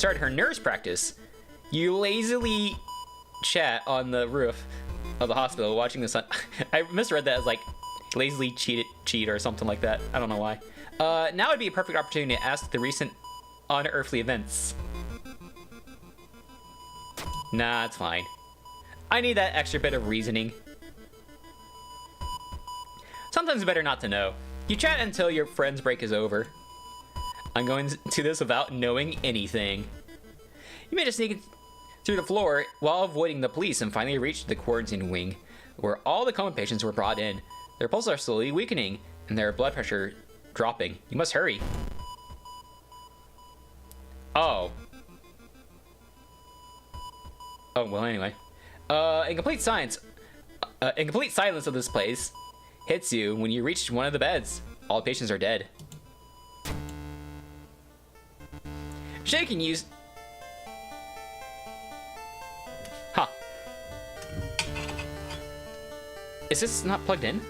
her nurse practice. You lazily chat on the roof of the hospital watching the sun. I misread that as like lazily cheat or something like that. I don't know why. Now would be a perfect opportunity to ask the recent unearthly events. Nah, it's fine. I need that extra bit of reasoning. Sometimes better not to know. You chat until your friend's break is over. I'm going to this without knowing anything. You made a sneak through the floor while avoiding the police and finally reached the quarantine wing, where all the coma patients were brought in. Their pulses are slowly weakening and their blood pressure dropping. You must hurry. Oh. Oh, well, anyway. In complete silence of this place hits you when you reach one of the beds. All patients are dead. Shaking you... Huh. Is this not plugged in?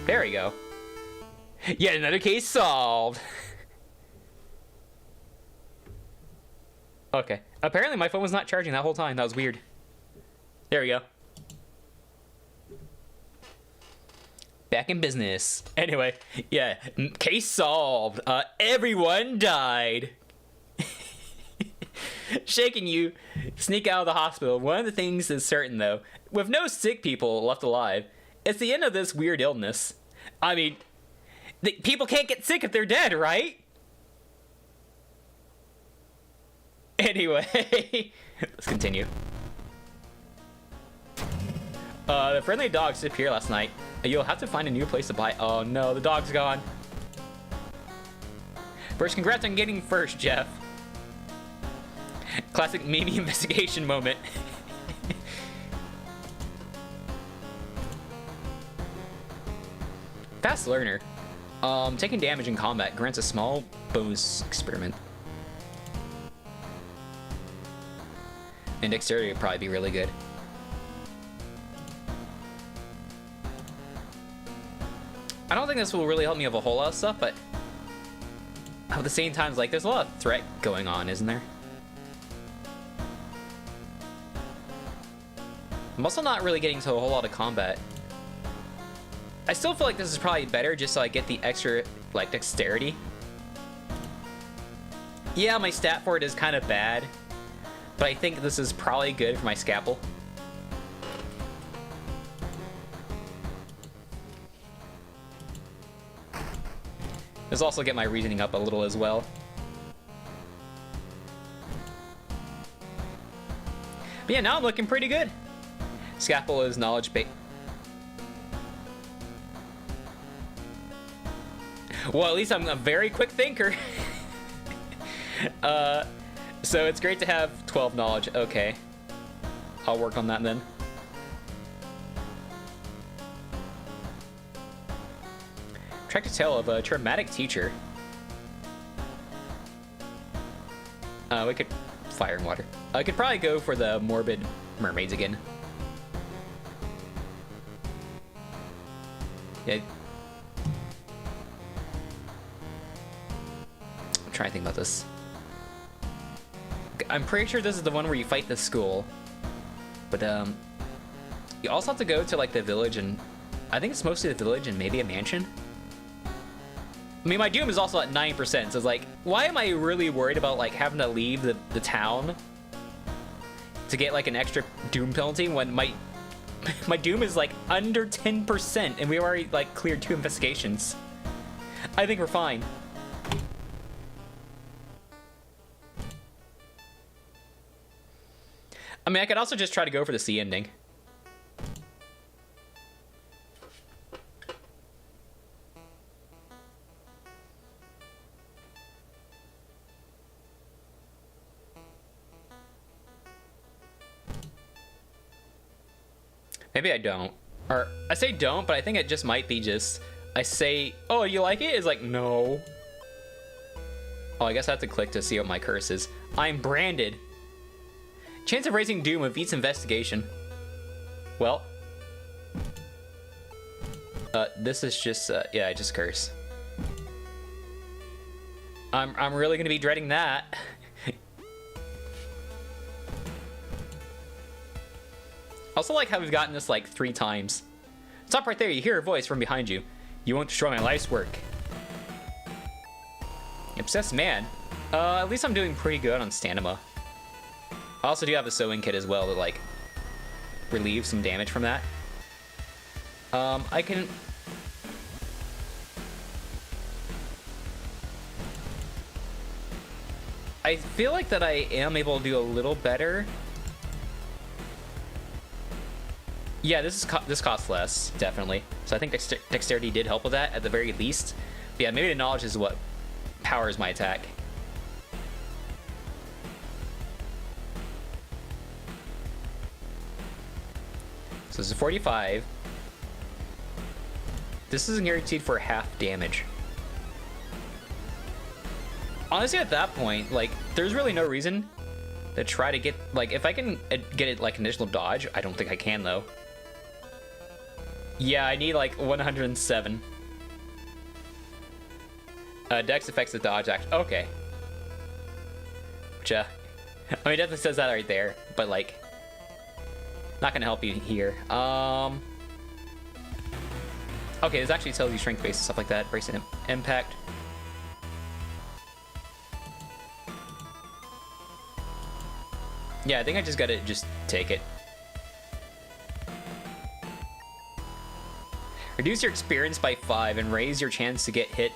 There we go. Yet another case solved. Okay. Apparently my phone was not charging that whole time. That was weird. There we go. Back in business. Anyway, yeah, case solved. Everyone died. Shaking you sneak out of the hospital. One of the things is certain though, with no sick people left alive, it's the end of this weird illness. I mean, people can't get sick if they're dead, right? Anyway, let's continue. The friendly dog disappeared last night. You'll have to find a new place to buy. Oh no, the dog's gone. First, congrats on getting first, Jeff. Classic Mimi investigation moment. Fast learner. Taking damage in combat grants a small bonus experiment. And dexterity would probably be really good. I don't think this will really help me with a whole lot of stuff, but at the same time, like, there's a lot of threat going on, isn't there? I'm also not really getting to a whole lot of combat. I still feel like this is probably better just so I get the extra, like, dexterity. Yeah, my stat for it is kind of bad, but I think this is probably good for my scalpel. Let's also get my reasoning up a little as well. But yeah, now I'm looking pretty good. Scalpel is knowledge base. Well, at least I'm a very quick thinker. So it's great to have 12 knowledge. Okay. I'll work on that then. Track to tale of a traumatic teacher. We could fire and water. I could probably go for the morbid mermaids again. Yeah. I'm trying to think about this. I'm pretty sure this is the one where you fight the school. But you also have to go to like the village, and I think it's mostly the village and maybe a mansion. I mean, my Doom is also at 9%, so it's like, why am I really worried about like having to leave the town to get like an extra Doom penalty when my Doom is like under 10% and we already like cleared 2 investigations? I think we're fine. I mean, I could also just try to go for the C ending. Maybe I don't. Or, I say don't, but I think it just might be just... I say, oh, you like it? It's like, no. Oh, I guess I have to click to see what my curse is. I'm branded. Chance of raising Doom with each investigation. Well. This is just, yeah, I just curse. I'm really gonna be dreading that. Also like how we've gotten this like 3 times. Stop right there, you hear a voice from behind you. You won't destroy my life's work. Obsessed man. At least I'm doing pretty good on stamina. I also do have a sewing kit as well to like relieve some damage from that. I can... I feel like that I am able to do a little better. Yeah, this costs less, definitely. So I think dexterity did help with that, at the very least. But yeah, maybe the knowledge is what powers my attack. So this is 45. This isn't guaranteed for half damage. Honestly, at that point, like, there's really no reason to try to get, like, if I can get it, like, an additional dodge, I don't think I can, though. Yeah, I need like 107. Dex affects the dodge action. Okay. Which, I mean, it definitely says that right there, but like, not gonna help you here. Okay, this actually tells you strength base and stuff like that. Brace and impact. Yeah, I think I just gotta just take it. Reduce your experience by 5 and raise your chance to get hit.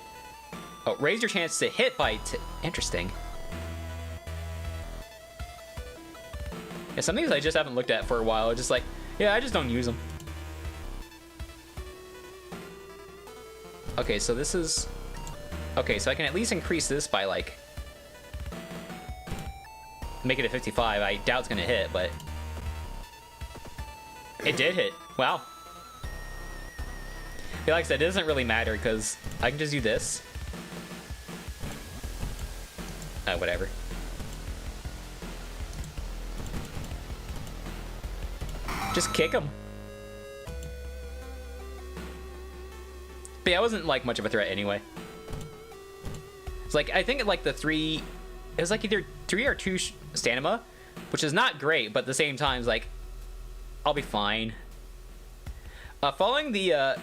Oh, raise your chance to hit by interesting. Yeah, some things I just haven't looked at for a while. Just like, yeah, I just don't use them. Okay, so this is... Okay, so I can at least increase this by like... Make it a 55. I doubt it's gonna hit, but... It did hit. Wow. Yeah, like I said, it doesn't really matter because I can just do this. Whatever. Just kick him. But yeah, it wasn't like much of a threat anyway. It's like, I think like the 3, it was like either 3 or 2 stamina, which is not great, but at the same time, it's like, I'll be fine. Following the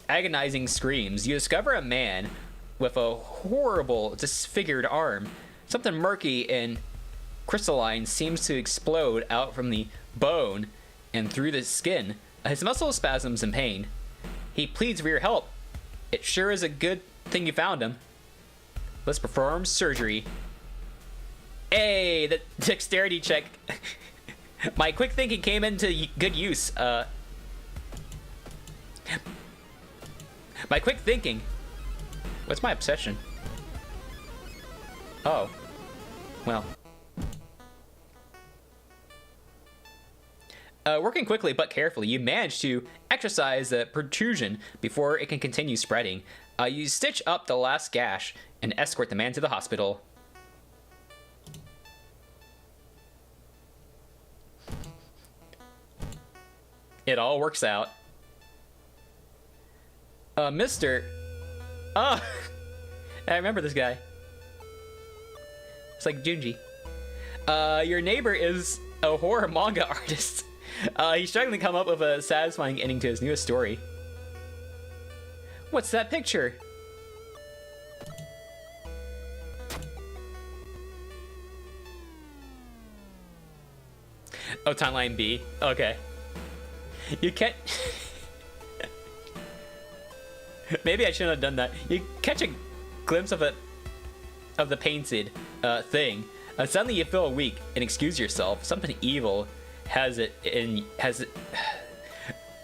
agonizing screams, you discover a man with a horrible, disfigured arm. Something murky and crystalline seems to explode out from the bone and through the skin. His muscle spasms in pain. He pleads for your help. It sure is a good thing you found him. Let's perform surgery. Hey, the dexterity check. My quick thinking came into good use. My quick thinking. What's my obsession? Oh. Well. Working quickly but carefully, you manage to exercise the protrusion before it can continue spreading. You stitch up the last gash and escort the man to the hospital. It all works out. Mister... Oh! I remember this guy. It's like Junji. Your neighbor is a horror manga artist. He's struggling to come up with a satisfying ending to his newest story. What's that picture? Oh, timeline B. Okay. You can't... Maybe I shouldn't have done that. You catch a glimpse of the painted thing. Suddenly you feel weak and excuse yourself. Something evil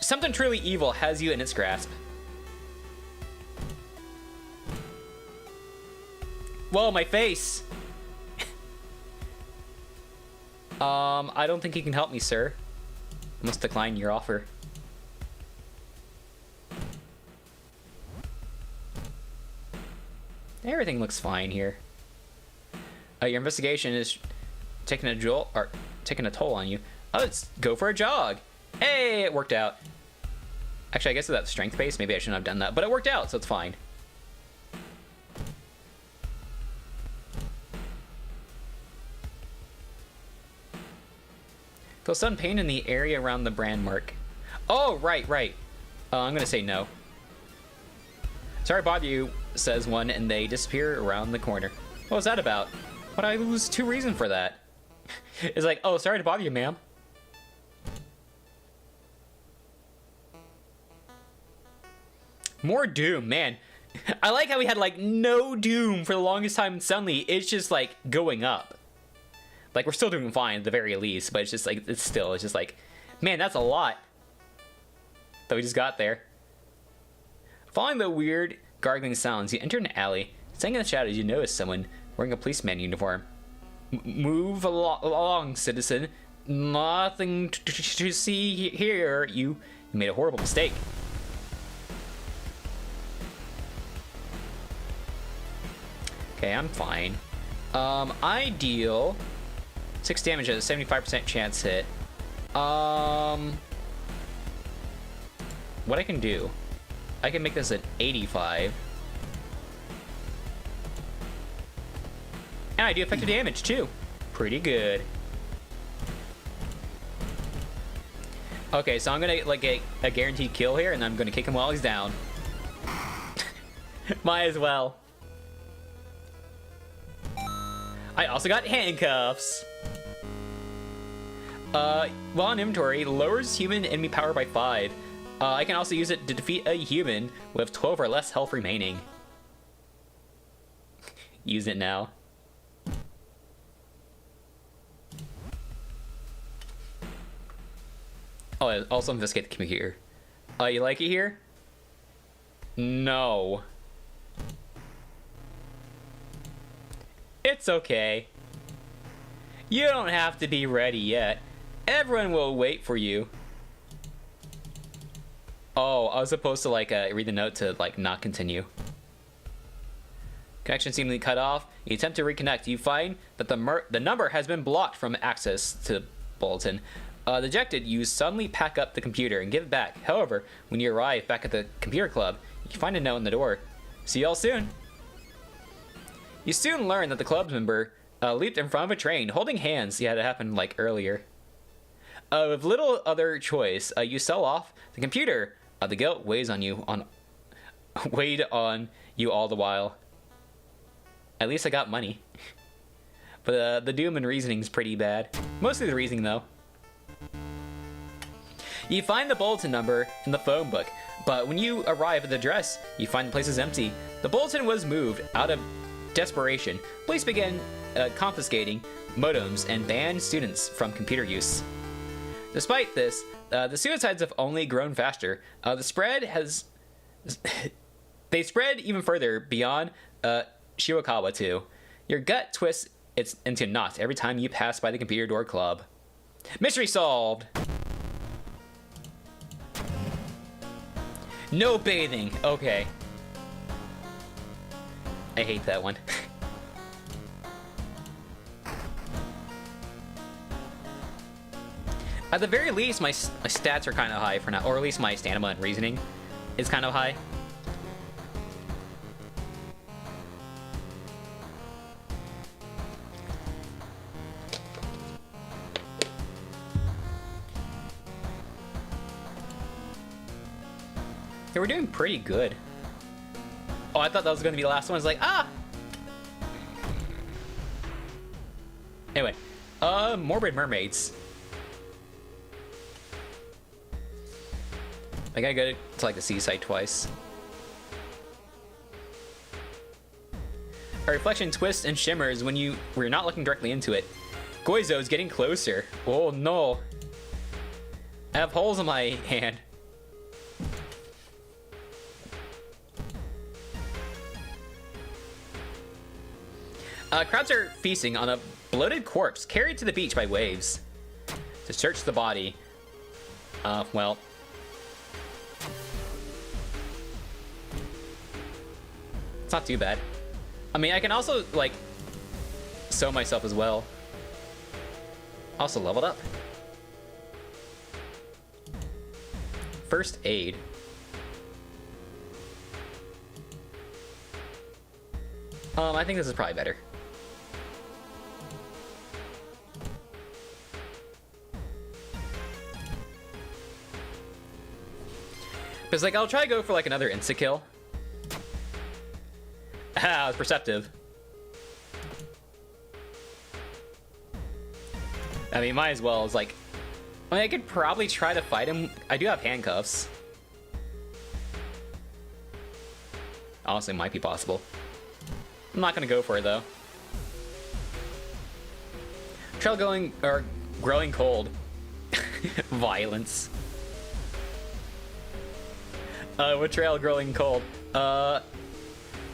something truly evil has you in its grasp. Whoa, my face! I don't think you can help me, sir. I must decline your offer. Everything looks fine here. Your investigation is taking a toll on you. Let's go for a jog. Hey, it worked out. Actually, I guess that's strength based. Maybe I shouldn't have done that, but it worked out, so it's fine. Feel sudden pain in the area around the brand mark. Oh, right. I'm gonna say no. Sorry to bother you, says one, and they disappear around the corner. What was that about? Why'd I lose 2 reasons for that? It's like, oh, sorry to bother you, ma'am. More Doom, man. I like how we had, like, no Doom for the longest time, and suddenly it's just, like, going up. Like, we're still doing fine at the very least, but it's just, like, it's just, like, man, that's a lot that we just got there. Following the weird gargling sounds, you enter an alley. Standing in the shadows, you notice someone wearing a policeman uniform. Move along, citizen. Nothing to see here. You made a horrible mistake. Okay, I'm fine. I deal 6 damage at a 75% chance hit. What I can do, I can make this an 85. And I do effective damage too. Pretty good. Okay, so I'm gonna like get a guaranteed kill here, and I'm gonna kick him while he's down. Might as well. I also got handcuffs. While in inventory, lowers human enemy power by 5. I can also use it to defeat a human with 12 or less health remaining. Use it now. Oh, I also investigate the computer. You like it here? No. It's okay. You don't have to be ready yet. Everyone will wait for you. Oh, I was supposed to like read the note to like not continue. Connection seemingly cut off. You attempt to reconnect. You find that the number has been blocked from access to the bulletin. Dejected, you suddenly pack up the computer and give it back. However, when you arrive back at the computer club, You find a note in the door. See y'all soon. You soon learn that the club member leaped in front of a train, holding hands. Yeah, that happened like earlier. With little other choice, you sell off the computer. The guilt weighed on you all the while. At least I got money. But the doom and reasoning is pretty bad. Mostly the reasoning, though. You find the bulletin number in the phone book, but when you arrive at the address, you find the place is empty. The bulletin was moved out of desperation. Police began confiscating modems and banned students from computer use. Despite this, the suicides have only grown faster. The spread has... they spread even further beyond Shirakawa, too. Your gut twists it into knots every time you pass by the computer door club. Mystery solved! No bathing. Okay. I hate that one. At the very least, my stats are kind of high for now, or at least my stamina and reasoning is kind of high. Yeah, we're doing pretty good. Oh, I thought that was going to be the last one. I was like, ah! Anyway, Morbid Mermaids. I gotta go to like the seaside twice. A reflection twists and shimmers when you're not looking directly into it. Goizo is getting closer. Oh no. I have holes in my hand. Crowds are feasting on a bloated corpse carried to the beach by waves. To search the body. Well. It's not too bad. I mean, I can also, like, sew myself as well. Also leveled up. First aid. I think this is probably better. Because, like, I'll try to go for, like, another insta-kill. Ah, it's perceptive. I mean, might as well. It's like... I mean, I could probably try to fight him. I do have handcuffs. Honestly, it might be possible. I'm not gonna go for it, though. Trail going... or growing cold. Violence. With trail growing cold.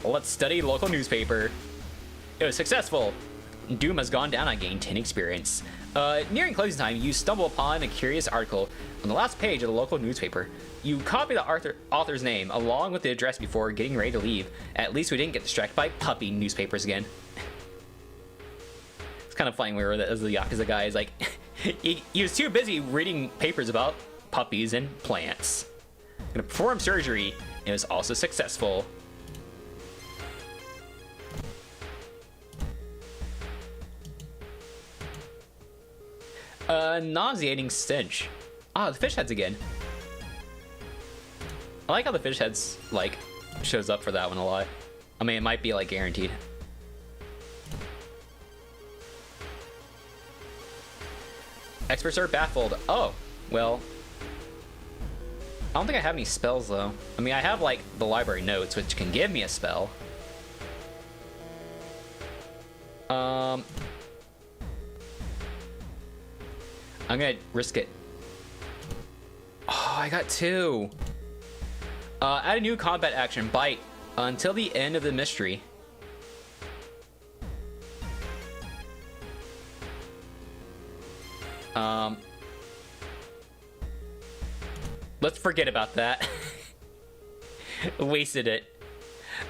Let's study local newspaper. It was successful. Doom has gone down. I gained 10 experience. Nearing closing time, you stumble upon a curious article on the last page of the local newspaper. You copy the author's name along with the address before getting ready to leave. At least we didn't get distracted by puppy newspapers again. It's kind of funny where the Yakuza guy is like, he was too busy reading papers about puppies and plants. Gonna perform surgery. It was also successful. Nauseating stench. Ah, the fish heads again. I like how the fish heads, like, shows up for that one a lot. I mean, it might be, like, guaranteed. Experts are baffled. Oh, well. I don't think I have any spells, though. I mean, I have, like, the library notes, which can give me a spell. I'm gonna risk it. Oh, I got 2. Add a new combat action, bite, until the end of the mystery. Let's forget about that. Wasted it.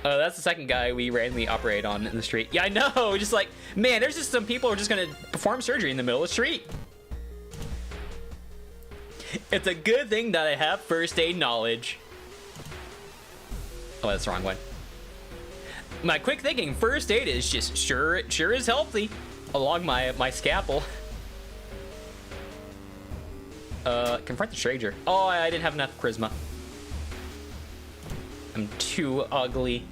That's the second guy we randomly operate on in the street. Yeah, I know. Just like, man, there's just some people who are just gonna perform surgery in the middle of the street. It's a good thing that I have first aid knowledge. Oh, that's the wrong one. My quick thinking first aid is just sure is healthy along my scalpel. Confront the stranger. Oh, I didn't have enough charisma. I'm too ugly.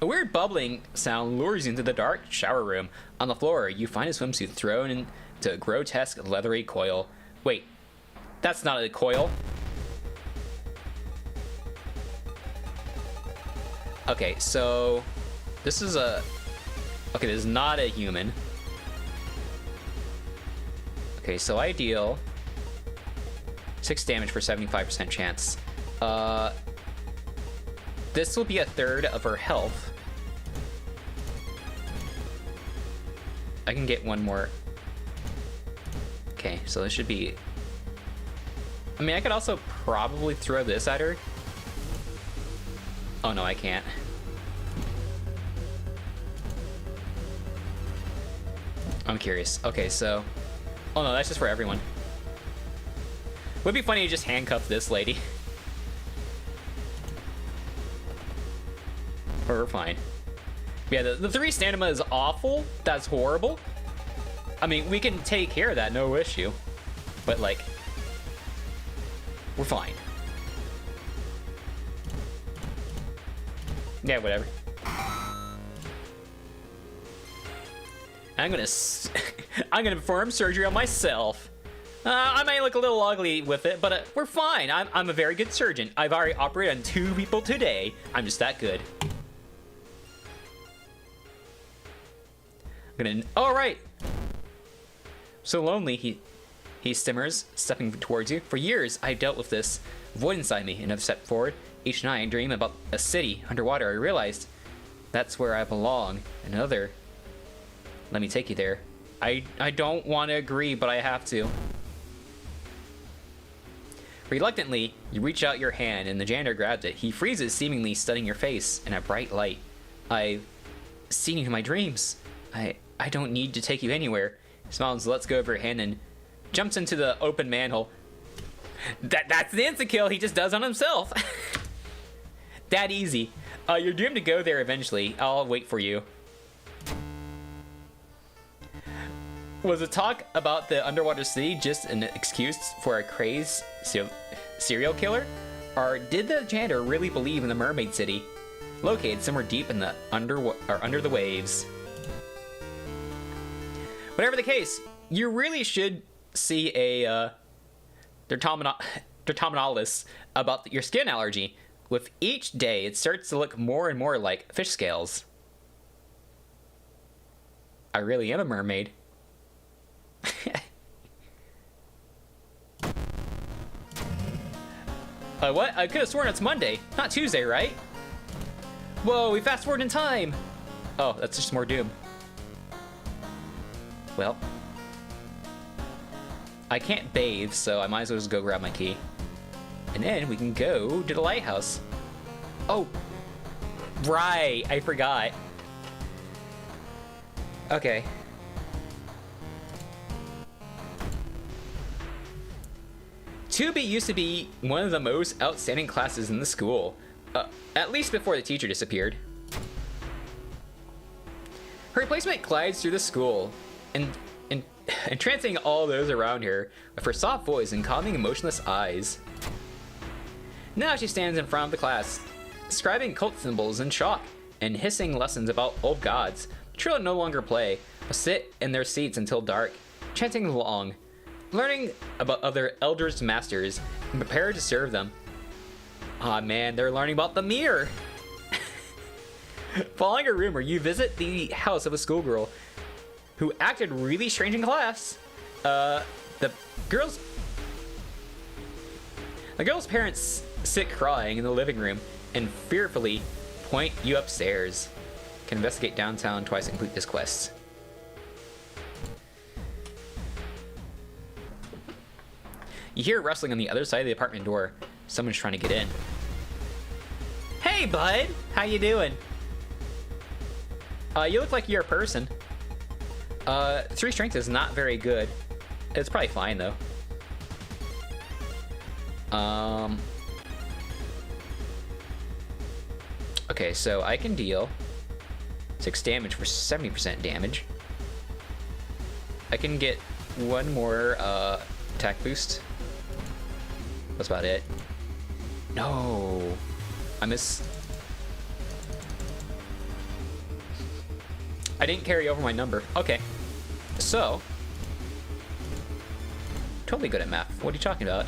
A weird bubbling sound lures you into the dark shower room. On the floor, you find a swimsuit thrown into a grotesque leathery coil. Wait, that's not a coil. Okay, so this is a... Okay, this is not a human. Okay, so I deal 6 damage for 75% chance. This will be a third of her health. I can get one more. Okay, so this should be... I mean, I could also probably throw this at her. Oh no, I can't. I'm curious. Okay, so... Oh no, that's just for everyone. Would be funny to just handcuff this lady. But we're fine. Yeah, the 3 stamina is awful. That's horrible. I mean, we can take care of that, no issue. But like... We're fine. Yeah, whatever. I'm gonna perform surgery on myself. I might look a little ugly with it, but we're fine. I'm a very good surgeon. I've already operated on 2 people today. I'm just that good. All right. So lonely, he stimmers, stepping towards you. For years, I've dealt with this void inside me. Another step forward. Each night, I dream about a city underwater. I realized that's where I belong. Another. Let me take you there. I don't want to agree, but I have to. Reluctantly, you reach out your hand, and the janitor grabs it. He freezes, seemingly studying your face in a bright light. I've seen you in my dreams. I don't need to take you anywhere. He smiles, lets go of your hand, and jumps into the open manhole. That's the insta-kill he just does on himself. That easy. You're doomed to go there eventually. I'll wait for you. Was the talk about the underwater city just an excuse for a crazed serial killer? Or did the janitor really believe in the mermaid city, located somewhere deep in the under the waves? Whatever the case, you really should see a dermatologist about your skin allergy. With each day, it starts to look more and more like fish scales. I really am a mermaid. What? I could have sworn it's Monday, not Tuesday, right? Whoa, we fast forward in time. Oh, that's just more doom. Well, I can't bathe, so I might as well just go grab my key. And then we can go to the lighthouse. Oh, right, I forgot. Okay. Vtuber used to be one of the most outstanding classes in the school, at least before the teacher disappeared. Her replacement glides through the school, entrancing all those around her with her soft voice and calming, emotionless eyes. Now she stands in front of the class, describing cult symbols in chalk and hissing lessons about old gods. The children no longer play, but sit in their seats until dark, chanting along, learning about other elders masters, and prepare to serve them. Aw man, they're learning about the mirror! Following a rumor, you visit the house of a schoolgirl who acted really strange in class. The girl's parents sit crying in the living room and fearfully point you upstairs. Can investigate downtown twice to complete this quest. You hear rustling on the other side of the apartment door. Someone's trying to get in. Hey, bud! How you doing? You look like you're a person. 3 strength is not very good. It's probably fine, though. Okay, so I can deal 6 damage for 70% damage. I can get one more attack boost. That's about it. No, I missed. I didn't carry over my number. Okay, so totally good at math. What are you talking about?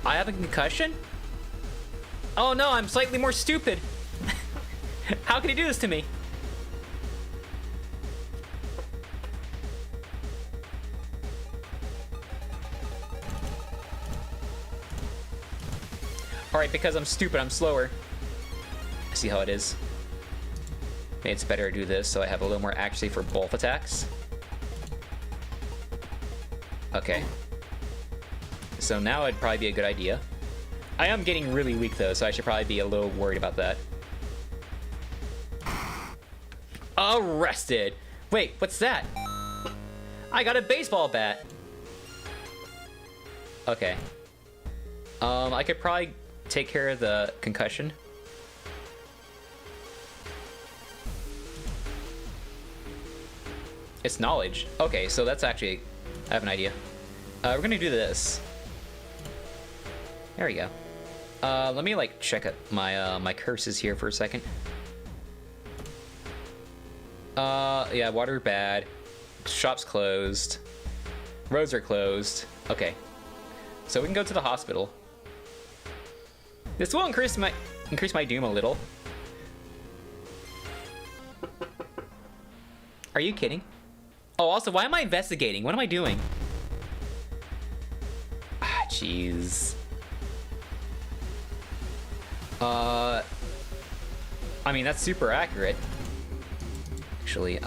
I have a concussion? Oh no, I'm slightly more stupid. How can he do this to me? Alright, because I'm stupid, I'm slower. I see how it is. Maybe it's better to do this so I have a little more accuracy for both attacks. Okay. So now it'd probably be a good idea. I am getting really weak though, so I should probably be a little worried about that. Arrested! Wait, what's that? I got a baseball bat! Okay. I could probably take care of the concussion. It's knowledge. Okay, so that's actually... I have an idea. We're gonna do this. There we go. Let me like check out my my curses here for a second. Yeah, water bad. Shop's closed. Roads are closed. Okay. So we can go to the hospital. This will increase my doom a little. Are you kidding? Oh, also, why am I investigating? What am I doing? Ah, jeez. I mean, that's super accurate. Actually,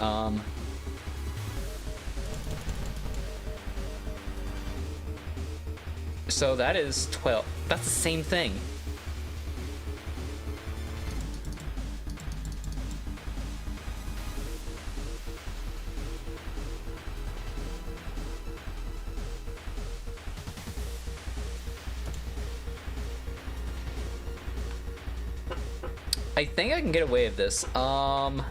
so that is 12. That's the same thing. I think I can get away with this. The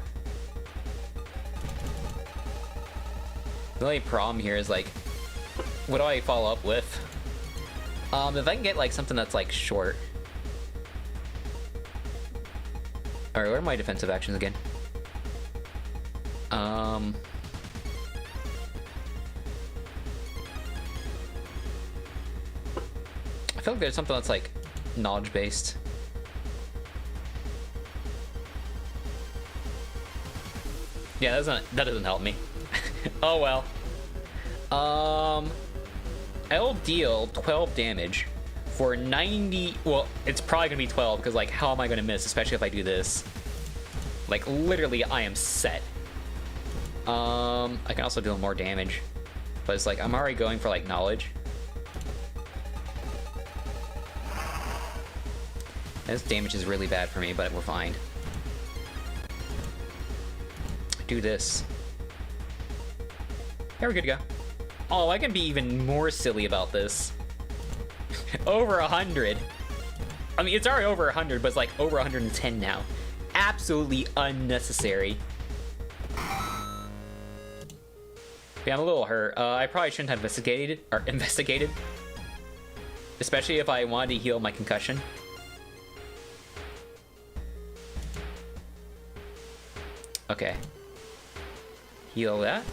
only problem here is like, what do I follow up with? If I can get like something that's like short. Alright, what are my defensive actions again? I feel like there's something that's like knowledge based. Yeah, that doesn't help me. Oh well. I'll deal 12 damage for 90. Well, it's probably gonna be 12 because like, how am I gonna miss? Especially if I do this. Like, literally, I am set. I can also deal more damage, but it's like I'm already going for like knowledge. This damage is really bad for me, but we're fine. Do this. There, we're good to go. Oh, I can be even more silly about this. Over 100. I mean, it's already over 100, but it's like over 110 now. Absolutely unnecessary. Yeah, I'm a little hurt. I probably shouldn't have investigated. Especially if I wanted to heal my concussion. Okay. Heal that.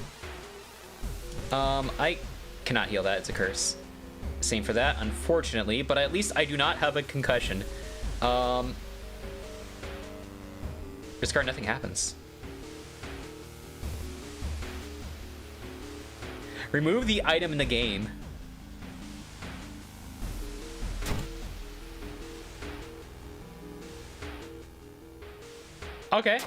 I cannot heal that, it's a curse. Same for that, unfortunately, but at least I do not have a concussion. Discard, nothing happens. Remove the item in the game. Okay.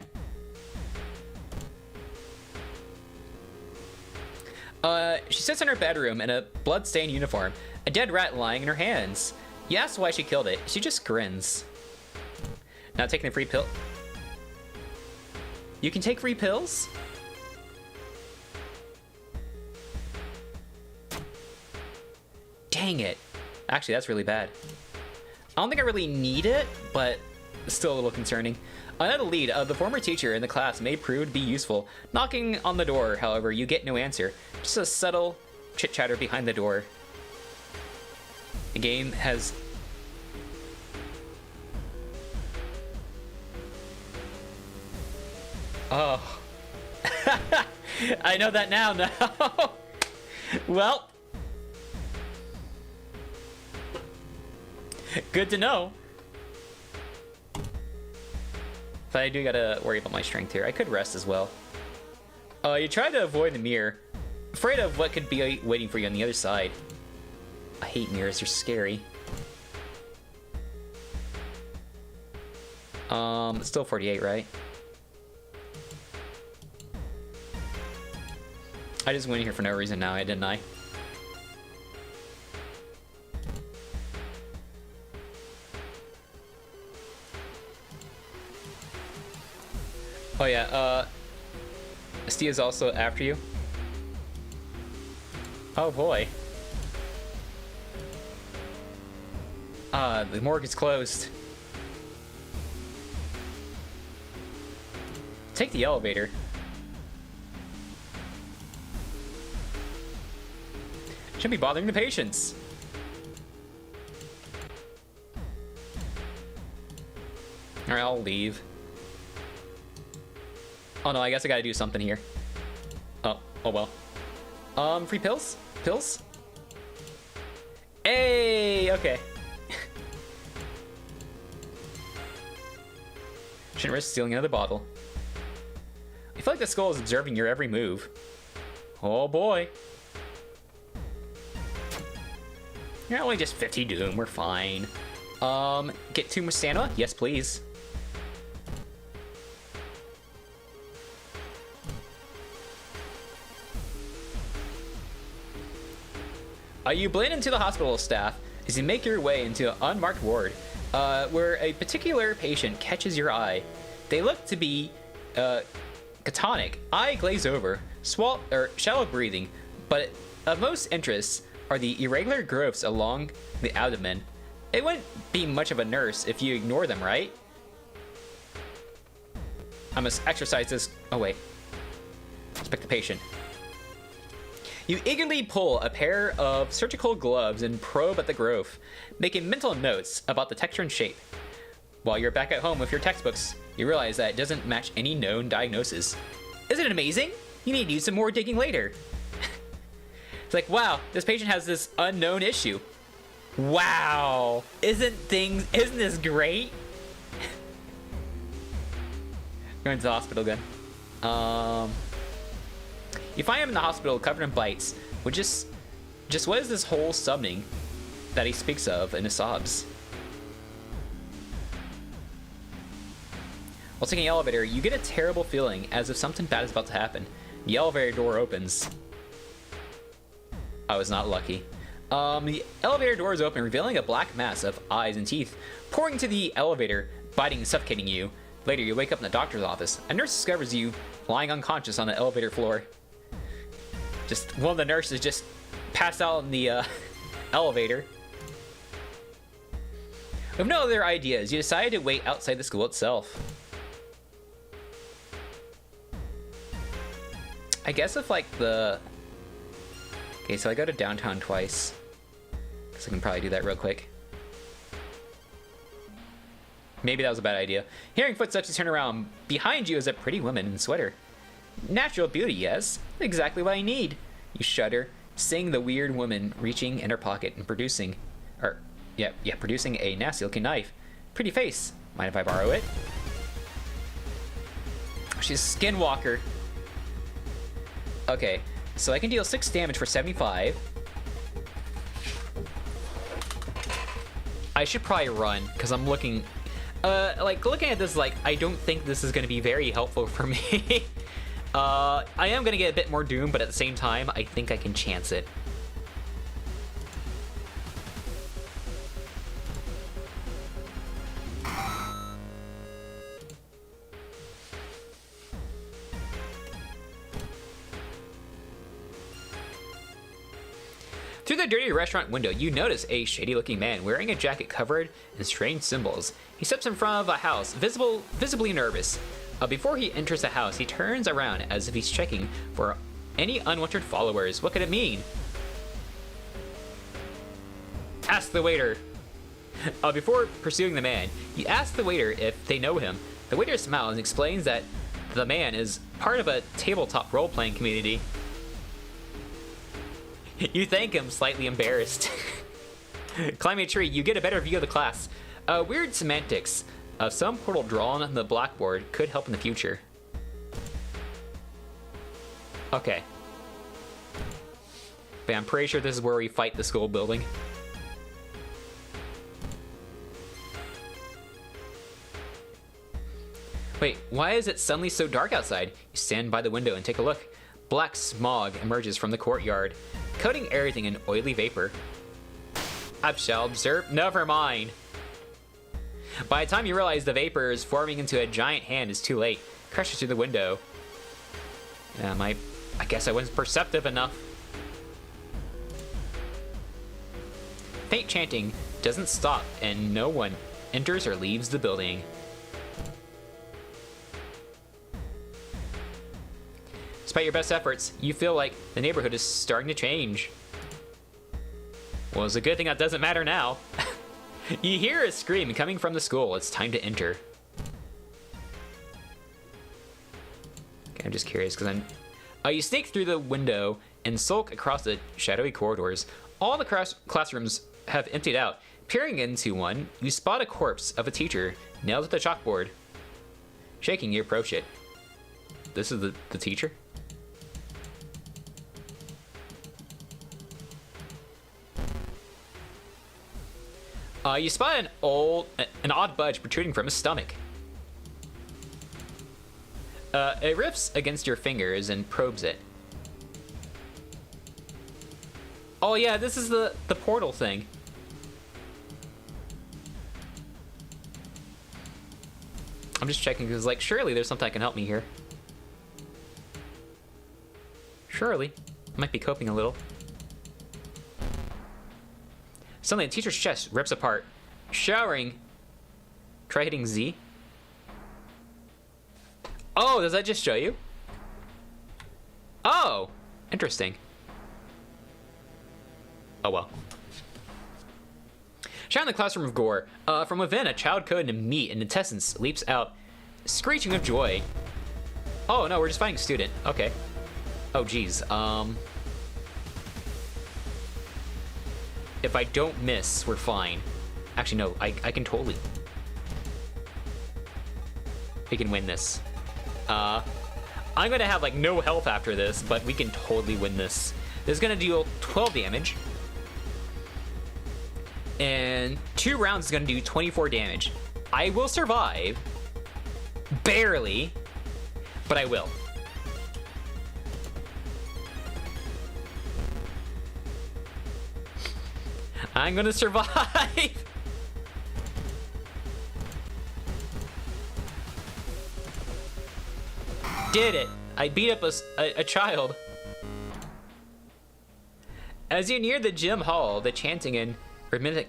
She sits in her bedroom in a blood-stained uniform, a dead rat lying in her hands. You ask why she killed it. She just grins. Now taking the free pill. You can take free pills? Dang it. Actually, that's really bad. I don't think I really need it, but still a little concerning. Another lead of the former teacher in the class may prove to be useful. Knocking on the door, however, you get no answer. Just a subtle chit-chatter behind the door. The game has... Oh. I know that now, no. Well. Good to know. But I do gotta worry about my strength here. I could rest as well. You try to avoid the mirror. Afraid of what could be waiting for you on the other side. I hate mirrors, they're scary. It's still 48, right? I just went here for no reason now, didn't I? Oh yeah, Stia's also after you. Oh boy. The morgue is closed. Take the elevator. Shouldn't be bothering the patients. Alright, I'll leave. Oh no, I guess I gotta do something here. Oh well. Free pills? Pills? Hey, okay. Shouldn't risk stealing another bottle. I feel like the skull is observing your every move. Oh boy. You're only just 50 doom, we're fine. Get 2 more stamina? Yes, please. You blend into the hospital staff as you make your way into an unmarked ward, where a particular patient catches your eye. They look to be catatonic, eye glazed over, shallow breathing, but of most interest are the irregular growths along the abdomen. It wouldn't be much of a nurse if you ignore them, right? I must exercise this. Oh wait. Inspect the patient. You eagerly pull a pair of surgical gloves and probe at the growth, making mental notes about the texture and shape. While you're back at home with your textbooks, you realize that it doesn't match any known diagnosis. Isn't it amazing? You need to do some more digging later. It's like, wow, this patient has this unknown issue. Wow, isn't this great? Going to the hospital again. You find him in the hospital covered in bites, which just what is this whole summoning that he speaks of in his sobs? While taking the elevator, you get a terrible feeling as if something bad is about to happen. The elevator door opens. I was not lucky. The elevator door is open, revealing a black mass of eyes and teeth pouring into the elevator, biting and suffocating you. Later, you wake up in the doctor's office. A nurse discovers you lying unconscious on the elevator floor. Just one of the nurses just passed out in the elevator. With no other ideas, you decided to wait outside the school itself. I guess if like the... Okay, so I go to downtown twice. Because I can probably do that real quick. Maybe that was a bad idea. Hearing footsteps, you turn around. Behind you is a pretty woman in a sweater. Natural beauty, yes. Exactly what I need. You shudder, seeing the weird woman reaching in her pocket and producing a nasty looking knife. Pretty face. Mind if I borrow it? She's a skinwalker. Okay, so I can deal 6 damage for 75. I should probably run, because I'm looking... like, looking at this, like, I don't think this is going to be very helpful for me. I am going to get a bit more doom, but at the same time, I think I can chance it. Through the dirty restaurant window, you notice a shady-looking man wearing a jacket covered in strange symbols. He steps in front of a house, visibly nervous. Before he enters the house, he turns around as if he's checking for any unwanted followers. What could it mean? Ask the waiter. Before pursuing the man, you ask the waiter if they know him. The waiter smiles and explains that the man is part of a tabletop role-playing community. You thank him, slightly embarrassed. Climbing a tree, you get a better view of the class. Weird semantics. Some portal drawn on the blackboard could help in the future. Okay. But I'm pretty sure this is where we fight the school building. Wait, why is it suddenly so dark outside? You stand by the window and take a look. Black smog emerges from the courtyard, coating everything in oily vapor. I shall observe. Never mind. By the time you realize the vapor is forming into a giant hand, it's too late. Crashes through the window. I guess I wasn't perceptive enough. Faint chanting doesn't stop, and no one enters or leaves the building. Despite your best efforts, you feel like the neighborhood is starting to change. Well, it's a good thing that doesn't matter now. You hear a scream coming from the school. It's time to enter. Okay, I'm just curious because you sneak through the window and sulk across the shadowy corridors. All the classrooms have emptied out. Peering into one, you spot a corpse of a teacher nailed to the chalkboard. Shaking, you approach it. This is the teacher? You spot an odd budge protruding from his stomach. It rips against your fingers and probes it. Oh yeah, this is the portal thing. I'm just checking because, like, surely there's something that can help me here. Surely. I might be coping a little. Suddenly, the teacher's chest rips apart. Showering. Try hitting Z. Oh, does that just show you? Oh, interesting. Oh well. Shot in the classroom of gore. From within, a child coated in meat and intestines leaps out, screeching with joy. Oh no, we're just fighting a student. Okay. Oh geez. If I don't miss, we're fine. Actually, no, I can totally. We can win this. I'm gonna have like no health after this, but we can totally win this. This is gonna deal 12 damage. And 2 rounds is gonna do 24 damage. I will survive. Barely. But I will. I'm gonna survive. Did it. I beat up a child. As you near the gym hall, the chanting and rhythmic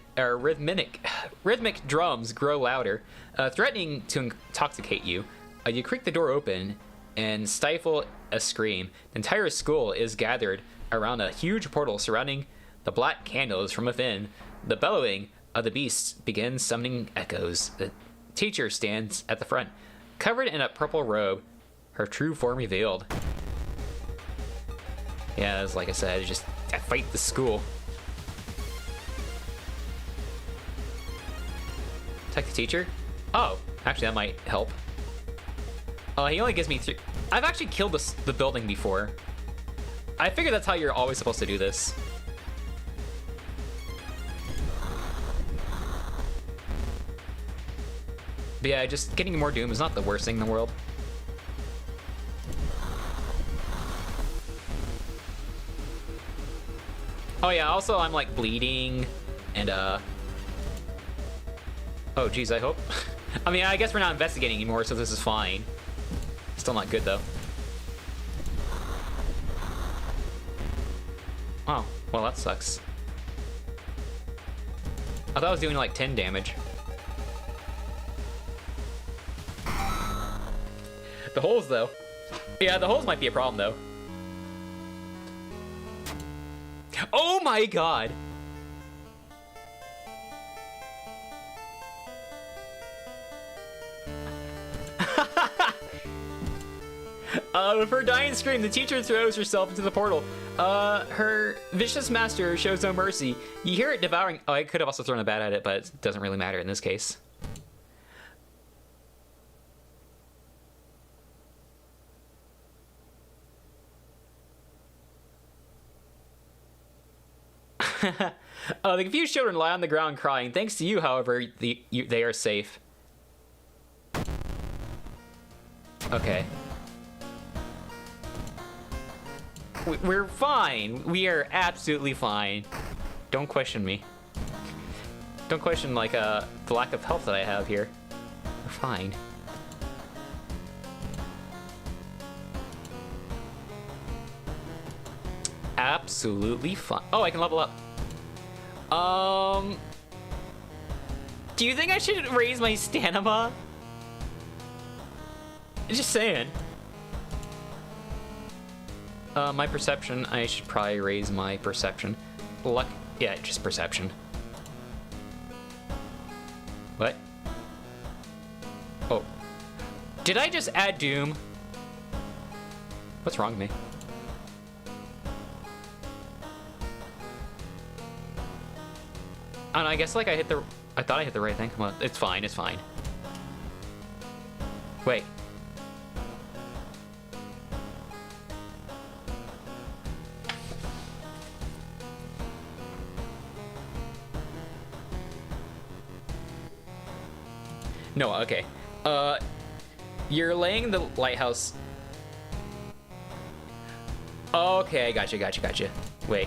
drums grow louder, threatening to intoxicate you. You creak the door open and stifle a scream. The entire school is gathered around a huge portal surrounding the black candles from within. The bellowing of the beasts begins summoning echoes. The teacher stands at the front, covered in a purple robe, her true form revealed. Yeah, as like I said, I fight the school. Attack the teacher? Oh, actually that might help. He only gives me 3. I've actually killed the building before. I figure that's how you're always supposed to do this. But yeah, just getting more Doom is not the worst thing in the world. Oh yeah, also I'm like bleeding and oh geez, I hope. I mean, I guess we're not investigating anymore, so this is fine. Still not good though. Oh, well that sucks. I thought I was doing like 10 damage. The holes, though. Yeah, the holes might be a problem, though. Oh my god! With her dying scream, the teacher throws herself into the portal. Her vicious master shows no mercy. You hear it devouring... Oh, I could have also thrown a bat at it, but it doesn't really matter in this case. The confused children lie on the ground crying. Thanks to you, however, they are safe. Okay. We're fine. We are absolutely fine. Don't question me. Don't question, like, the lack of health that I have here. We're fine. Absolutely fine. Oh, I can level up. Do you think I should raise my stamina? Just saying. My perception, I should probably raise my perception. Luck, yeah, just perception. What? Oh. Did I just add Doom? What's wrong with me? I don't know, I guess like I thought I hit the right thing. Well, it's fine, it's fine. Wait. No, okay. You're laying the lighthouse. Okay, gotcha. Wait.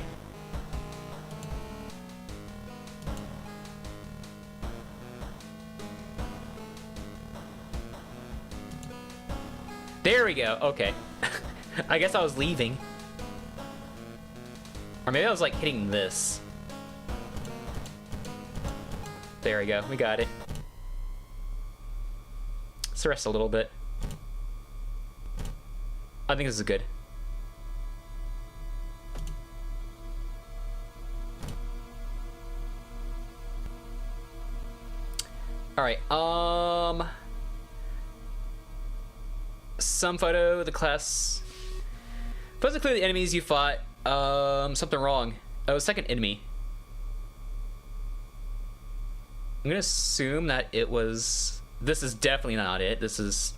There we go, okay. I guess I was leaving. Or maybe I was like hitting this. There we go, we got it. Let's rest a little bit. I think this is good. Alright, some photo, the class. Supposed to clear the enemies you fought. Something wrong. Oh, second enemy. I'm gonna assume that it was... This is definitely not it. This is...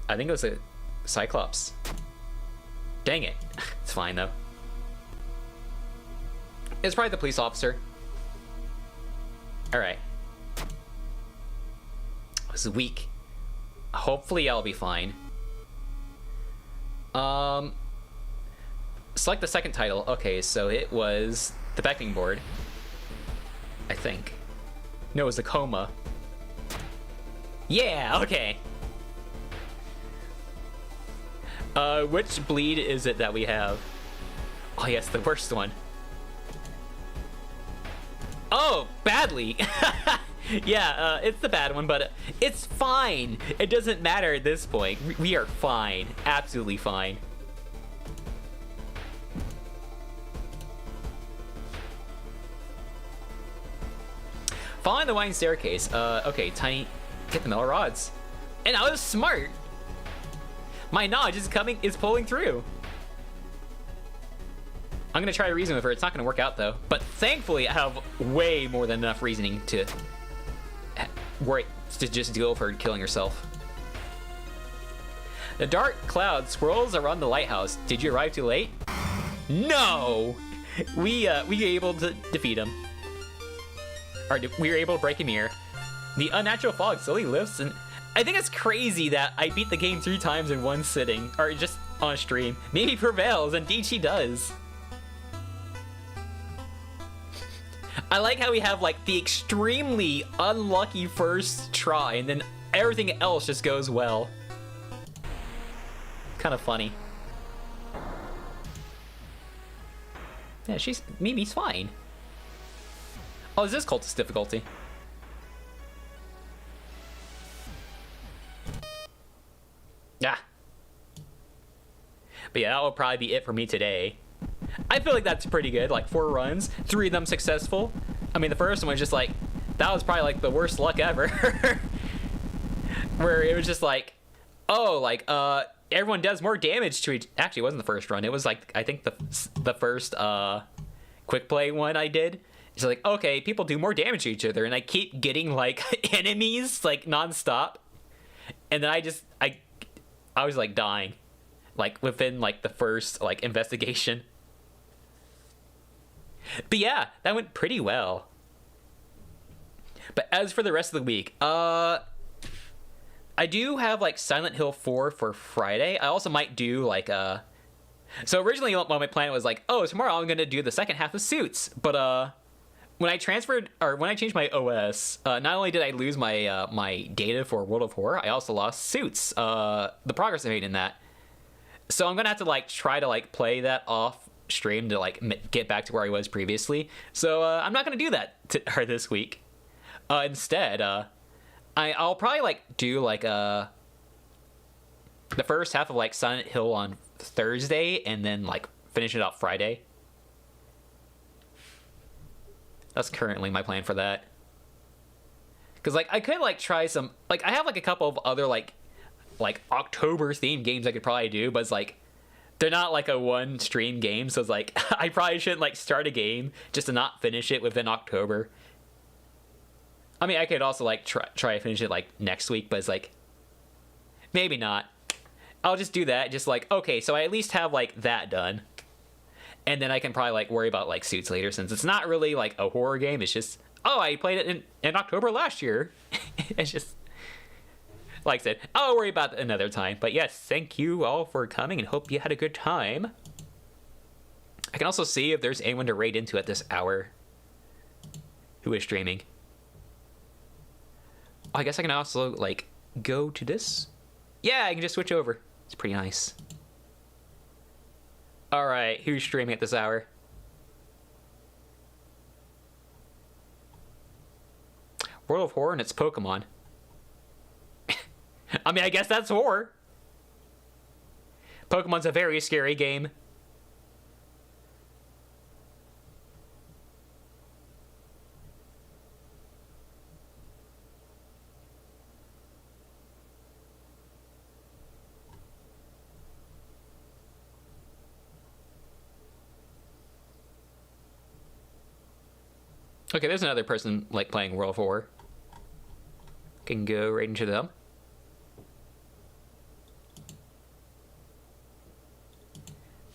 I think it was a Cyclops. Dang it. It's fine, though. It's probably the police officer. Alright. This is weak. Hopefully I'll be fine. Select the second title. Okay, so it was the beckoning board. I think. No, it was the coma. Yeah, okay. Which bleed is it that we have? Oh yes, the worst one. Oh, badly. Yeah, it's the bad one, but it's fine. It doesn't matter at this point. We are fine. Absolutely fine. Following the winding staircase. Okay, Tiny, get the metal rods. And I was smart. My knowledge is pulling through. I'm gonna try to reason with her. It's not gonna work out though. But thankfully, I have way more than enough reasoning to just deal with her killing herself. The dark cloud swirls around the lighthouse. Did you arrive too late? No! We were able to defeat him. Or we were able to break him here. The unnatural fog slowly lifts, and I think it's crazy that I beat the game 3 times in one sitting, or just on stream. Maybe prevails, indeed she does. I like how we have like the extremely unlucky first try, and then everything else just goes well. Kind of funny. Yeah, Mimi's fine. Oh, is this cultist difficulty? Yeah. But yeah, that will probably be it for me today. I feel like that's pretty good. Like 4 runs, 3 of them successful. I mean, the first one was just like, that was probably like the worst luck ever. Where it was just like, oh, like, everyone does more damage to each. Actually, it wasn't the first run. It was like, I think the first quick play one I did. It's like, okay, people do more damage to each other, and I keep getting like enemies like nonstop, and then I was like dying, like within like the first like investigation. But yeah, that went pretty well. But as for the rest of the week, I do have like Silent Hill 4 for Friday. I also might do like so originally what my plan was like, oh, tomorrow I'm gonna do the second half of Suits, but when I changed my OS, not only did I lose my my data for World of Horror, I also lost Suits, the progress I made in that. So I'm gonna have to like try to like play that off stream to like get back to where I was previously. So I'm not gonna do that this week. Instead, I'll probably like do like the first half of like Silent Hill on Thursday, and then like finish it off Friday. That's currently my plan for that. Cause like I could like try some, like I have like a couple of other like October themed games I could probably do, but it's like they're not like a one stream game, so it's like I probably shouldn't like start a game just to not finish it within October. I mean, I could also like try to finish it like next week, but it's like maybe not. I'll just do that. Just like, okay, so I at least have like that done, and then I can probably like worry about like Suits later, since it's not really like a horror game. It's just, oh, I played it in October last year. It's just, like I said, I'll worry about it another time. But yes, thank you all for coming, and hope you had a good time. I can also see if there's anyone to raid into at this hour who is streaming. I guess I can also like go to this. Yeah, I can just switch over. It's pretty nice. All right, who's streaming at this hour? World of Horror and it's Pokemon. I mean, I guess that's horror. Pokemon's a very scary game. Okay, there's another person like playing World of Horror. Can go right into them.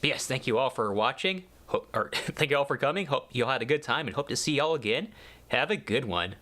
But yes, thank you all for watching. Thank you all for coming. Hope you all had a good time, and hope to see y'all again. Have a good one.